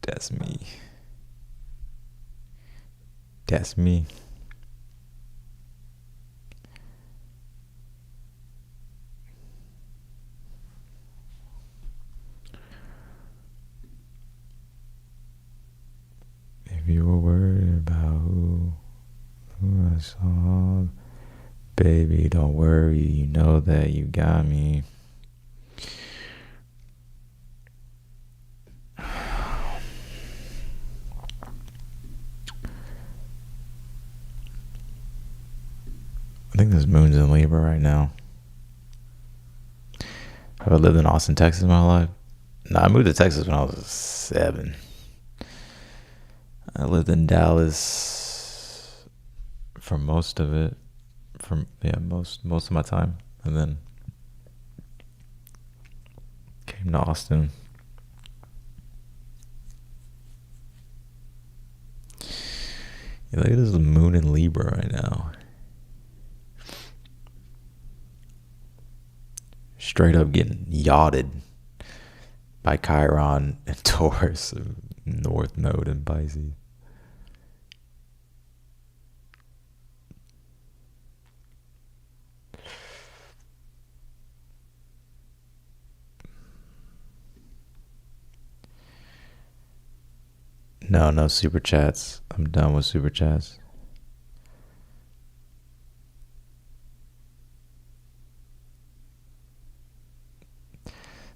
Speaker 1: That's me. That's me. If you were worried about who I saw, baby, don't worry. You know that you got me. I think this moon's in Libra right now. Have I lived in Austin, Texas in my life? No, I moved to Texas when I was 7. I lived in Dallas for most of it. Most of my time. And then came to Austin. Yeah, look at this moon in Libra right now. Straight up getting yachted by Chiron and Taurus, North Node and Pisces. No, no super chats. I'm done with super chats.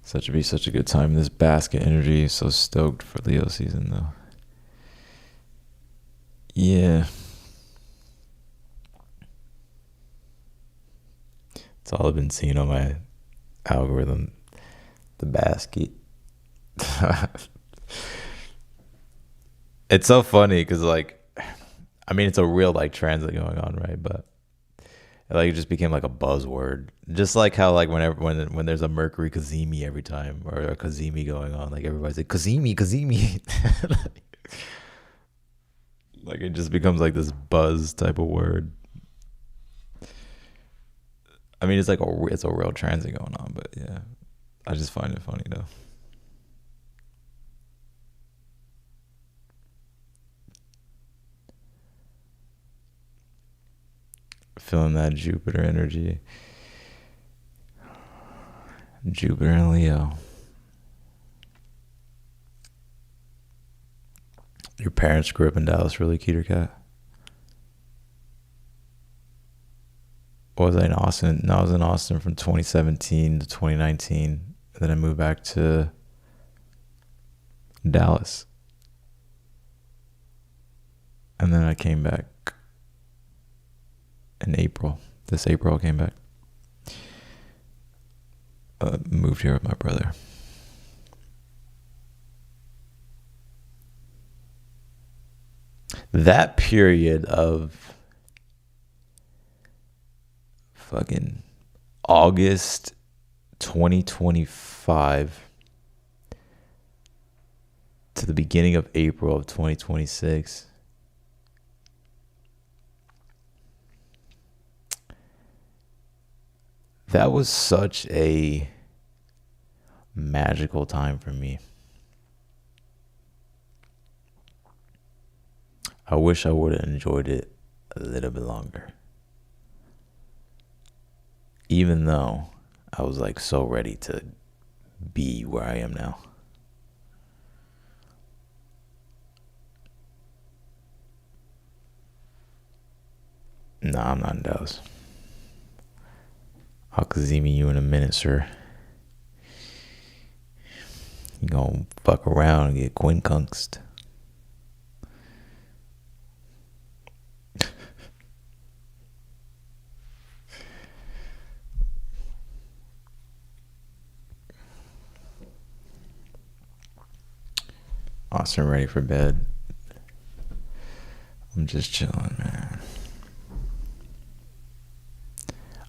Speaker 1: Such a good time. This basket energy is so stoked for Leo season though. Yeah. It's all I've been seeing on my algorithm. The basket. It's so funny because like, I mean, it's a real like transit going on, right? But it just became like a buzzword. Just like how like when there's a Mercury Kazemi every time or a Kazemi going on, like everybody's like Kazemi. Like it just becomes like this buzz type of word. I mean, it's a real transit going on, but yeah, I just find it funny though. Feeling that Jupiter energy. Jupiter and Leo. Your parents grew up in Dallas, really, Keter Cat? Or was I in Austin? No, I was in Austin from 2017 to 2019. And then I moved back to Dallas. And then I came back in April. This April I came back. Moved here with my brother. That period of fucking August 2025 to the beginning of April of 2026, that was such a magical time for me. I wish I would have enjoyed it a little bit longer. Even though I was like so ready to be where I am now. Nah, I'm not in Dallas. I'll Kazemi you in a minute, sir. You gonna fuck around and get quincunxed. Austin ready for bed. I'm just chilling, man.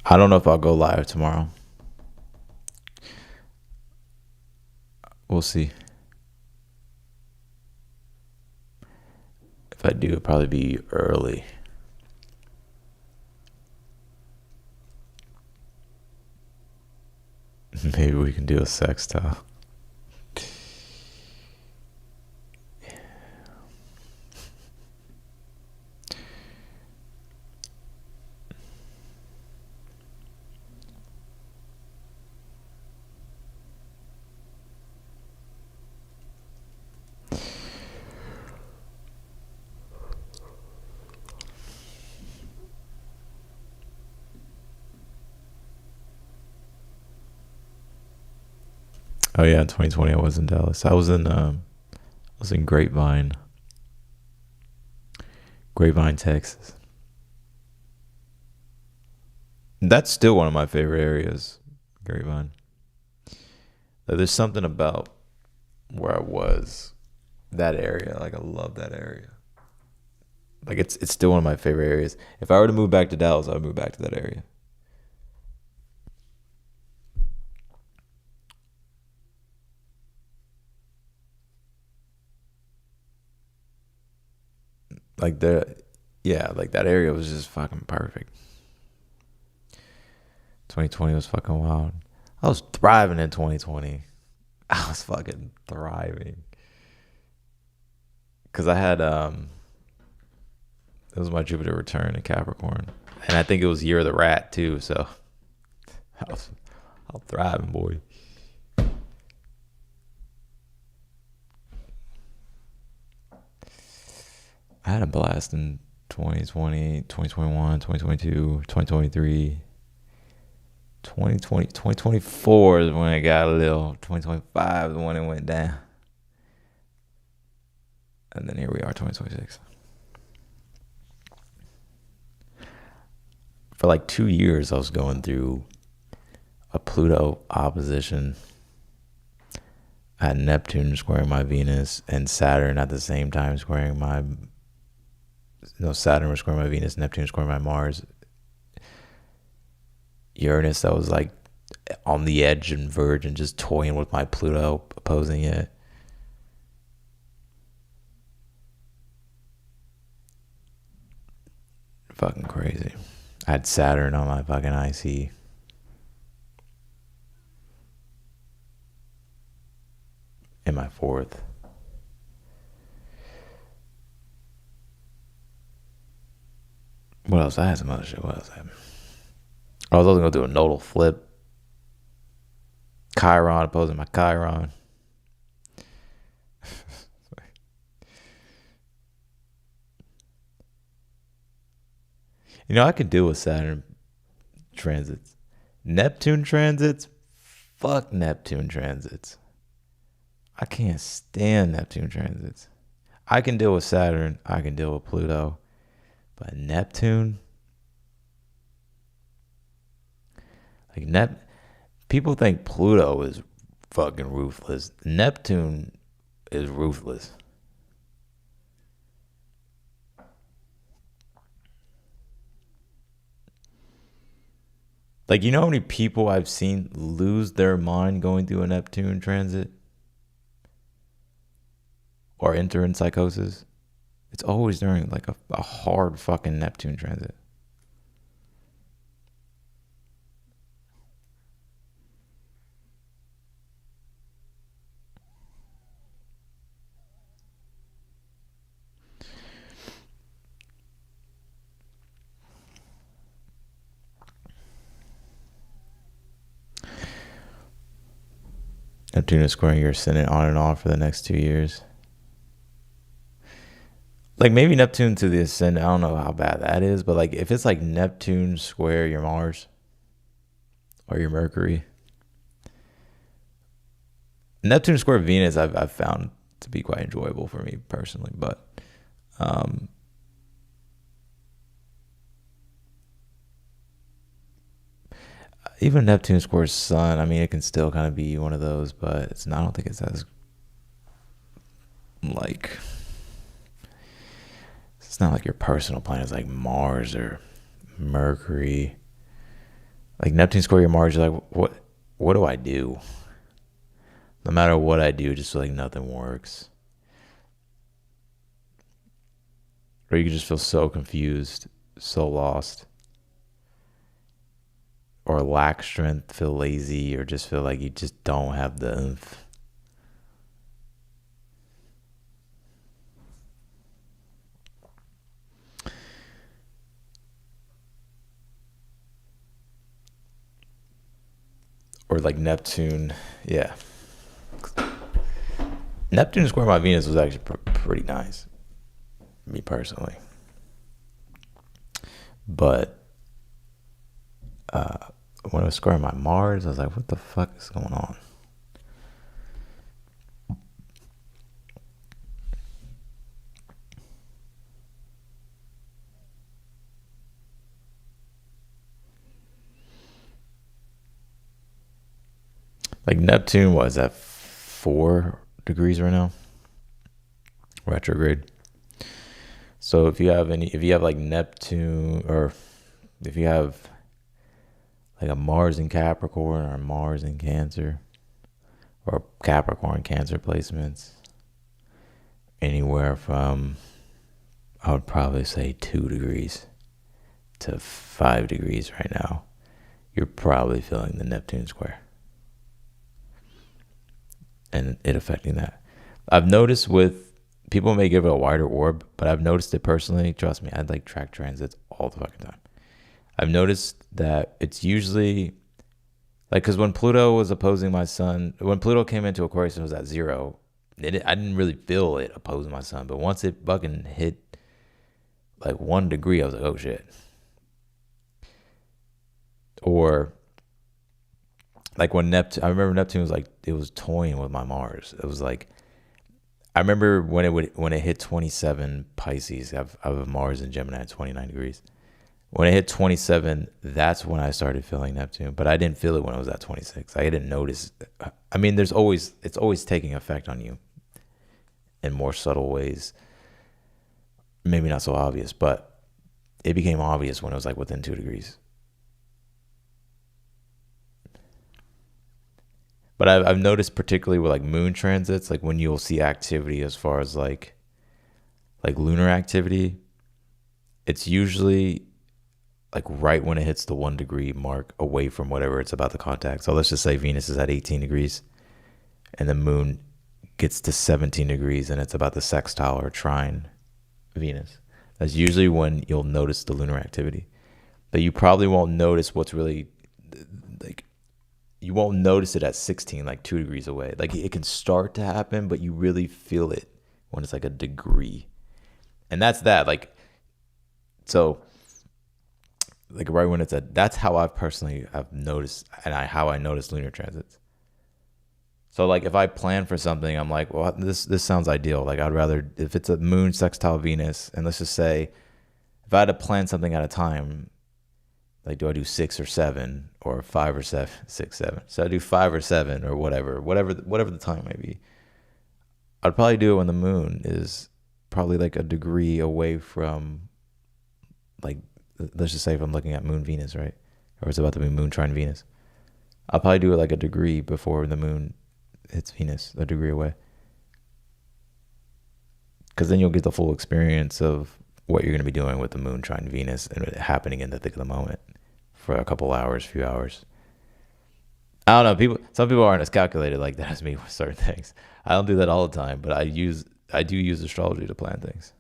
Speaker 1: I don't know if I'll go live tomorrow. We'll see. If I do, it'll probably be early. Maybe we can do a sextile. Oh yeah, in 2020 I was in Dallas. I was in Grapevine, Texas. That's still one of my favorite areas, Grapevine. There's something about where I was, that area. Like I love that area. Like it's still one of my favorite areas. If I were to move back to Dallas, I would move back to that area. Like like that area was just fucking perfect. 2020 was fucking wild. I was thriving in 2020. I was fucking thriving. Cause I had it was my Jupiter return in Capricorn. And I think it was year of the rat too, so I was thriving, boy. I had a blast in 2020, 2021, 2022, 2023. 2020, 2024 is when it got a little. 2025 is when it went down. And then here we are, 2026. For like 2 years, I was going through a Pluto opposition. I had Neptune squaring my Venus and Saturn at the same time squaring my... No, Saturn was squaring my Venus, Neptune squaring my Mars. Uranus, that was like on the edge and verge and just toying with my Pluto, opposing it. Fucking crazy. I had Saturn on my fucking IC. In my fourth. What else? I had some other shit. What else I had? I was also going to do a nodal flip. Chiron opposing my Chiron. You know, I could deal with Saturn transits. Neptune transits? Fuck Neptune transits. I can't stand Neptune transits. I can deal with Saturn. I can deal with Pluto. But Neptune? Like people think Pluto is fucking ruthless. Neptune is ruthless. Like, you know how many people I've seen lose their mind going through a Neptune transit? Or enter in psychosis? It's always during like a hard fucking Neptune transit. Neptune is squaring your ascendant on and off for the next 2 years. Like maybe Neptune to the ascendant, I don't know how bad that is, but like if it's like Neptune square your Mars or your Mercury. Neptune square Venus I've found to be quite enjoyable for me personally, but even Neptune square Sun, I mean, it can still kind of be one of those, but it's not, I don't think it's as like, it's not like your personal planets like Mars or Mercury. Like Neptune square your Mars, you're like, what do I do? No matter what I do, just like nothing works. Or you can just feel so confused, so lost. Or lack strength, feel lazy, or just feel like you just don't have the oomph. Or like Neptune, yeah. Neptune square my Venus was actually pretty nice, me personally. But when it was squaring my Mars, I was like, what the fuck is going on? Like Neptune was at 4 degrees right now, retrograde. So if you have like Neptune, or if you have like a Mars in Capricorn or Mars in Cancer, or Capricorn Cancer placements, anywhere from, I would probably say 2 degrees to 5 degrees right now, you're probably feeling the Neptune square. And it affecting that. I've noticed with, people may give it a wider orb, but I've noticed it personally. Trust me, I like track transits all the fucking time. I've noticed that it's usually like, because when Pluto was opposing my sun, when Pluto came into Aquarius and was at 0, I didn't really feel it opposing my sun. But once it fucking hit like 1 degree, I was like, oh shit. Or like when Neptune, I remember Neptune was like, it was toying with my Mars. It was like, I remember when it hit 27 Pisces, I have Mars in Gemini at 29 degrees. When it hit 27, that's when I started feeling Neptune, but I didn't feel it when I was at 26. I didn't notice. I mean, it's always taking effect on you in more subtle ways. Maybe not so obvious, but it became obvious when it was like within 2 degrees. But I've noticed particularly with like moon transits, like when you'll see activity as far as like lunar activity, it's usually like right when it hits the 1 degree mark away from whatever it's about to contact. So let's just say Venus is at 18 degrees and the moon gets to 17 degrees and it's about to sextile or trine Venus. That's usually when you'll notice the lunar activity. But you probably won't notice what's really like, you won't notice it at 16, like 2 degrees away. Like it can start to happen, but you really feel it when it's like a degree. And that's that. Like, so like right when it's that's how I've noticed, and how I notice lunar transits. So like if I plan for something, I'm like, well, this sounds ideal. Like I'd rather, if it's a moon sextile Venus, and let's just say if I had to plan something at a time, like do I do 6 or 7 or 5 or 7, 6, 7? So I do 5 or 7 or whatever the time may be. I'd probably do it when the moon is probably like a degree away from, like, let's just say if I'm looking at moon Venus, right? Or it's about to be moon trine Venus. I'll probably do it like a degree before the moon hits Venus, a degree away. Because then you'll get the full experience of what you're going to be doing with the moon trine Venus and it happening in the thick of the moment for a couple hours, few hours. I don't know. Some people aren't as calculated like that as me with certain things. I don't do that all the time, but I do use astrology to plan things.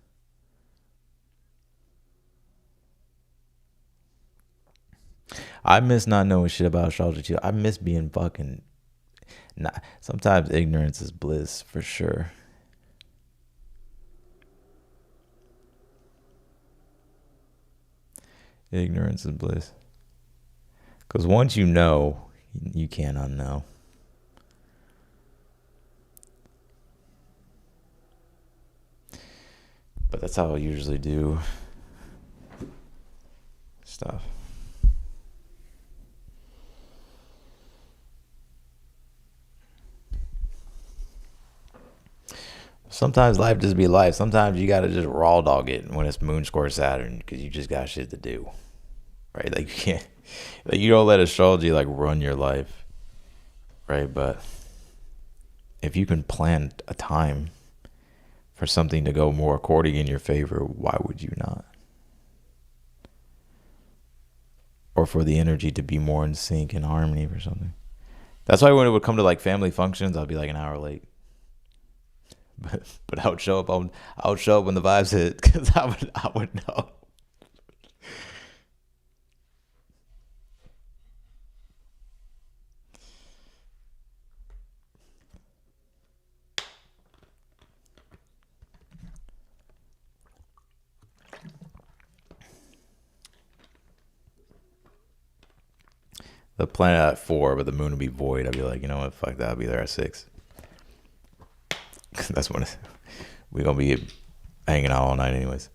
Speaker 1: I miss not knowing shit about astrology too. I miss being fucking. Sometimes ignorance is bliss for sure. Ignorance is bliss. Because once you know, you can't unknow. But that's how I usually do stuff. Sometimes life just be life. Sometimes you gotta just raw dog it when it's moon square Saturn because you just got shit to do, right? Like you can't, like you don't let astrology like run your life, right? But if you can plan a time for something to go more according in your favor, why would you not? Or for the energy to be more in sync and harmony for something. That's why when it would come to like family functions, I'd be like an hour late. But I would show up when the vibes hit because I would know. The planet at 4, but the moon would be void. I'd be like, you know what? Fuck that. I'll be there at 6. That's when we're gonna be hanging out all night, anyways.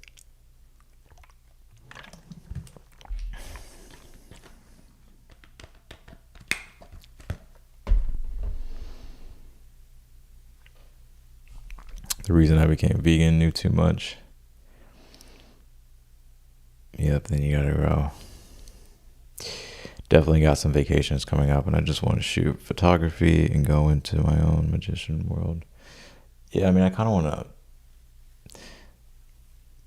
Speaker 1: The reason I became vegan, knew too much. Yep, then you gotta go. Definitely got some vacations coming up, and I just want to shoot photography and go into my own magician world. Yeah, I mean, I kind of want to.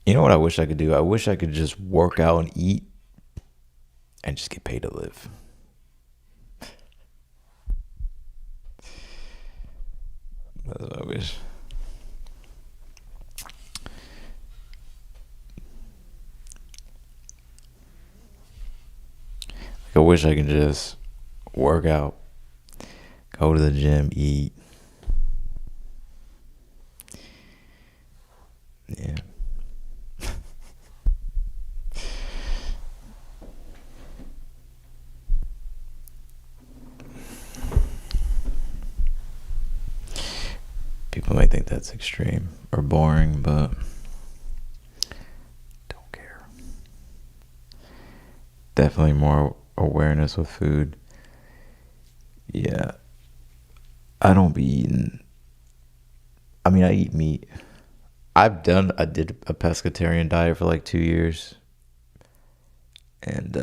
Speaker 1: You know what I wish I could do? I wish I could just work out and eat and just get paid to live. That's what I wish. I wish I could just work out, go to the gym, eat. Yeah. People might think that's extreme or boring, but don't care. Definitely more awareness with food. Yeah. I don't be eating. I mean, I eat meat. I did a pescatarian diet for like 2 years. And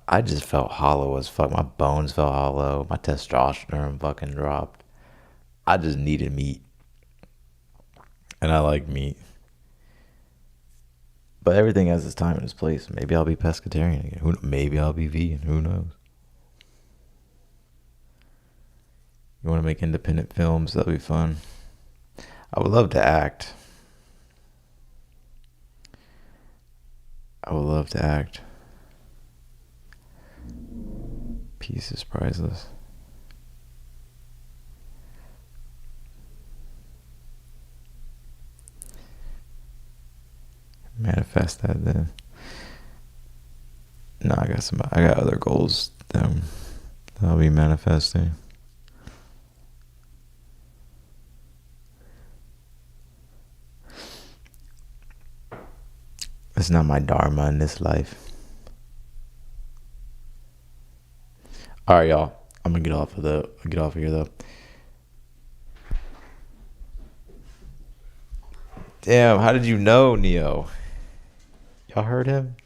Speaker 1: I just felt hollow as fuck. My bones felt hollow. My testosterone fucking dropped. I just needed meat. And I like meat. But everything has its time and its place. Maybe I'll be pescatarian again. Maybe I'll be vegan. Who knows? You want to make independent films? That'll be fun. I would love to act. Peace is priceless. Manifest that then. No, I got other goals that I'll be manifesting. It's not my dharma in this life. All right, y'all. I'm gonna get off of here though. Damn, how did you know, Neo? Y'all heard him?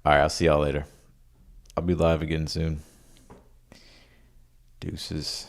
Speaker 1: All right, I'll see y'all later. I'll be live again soon. Deuces.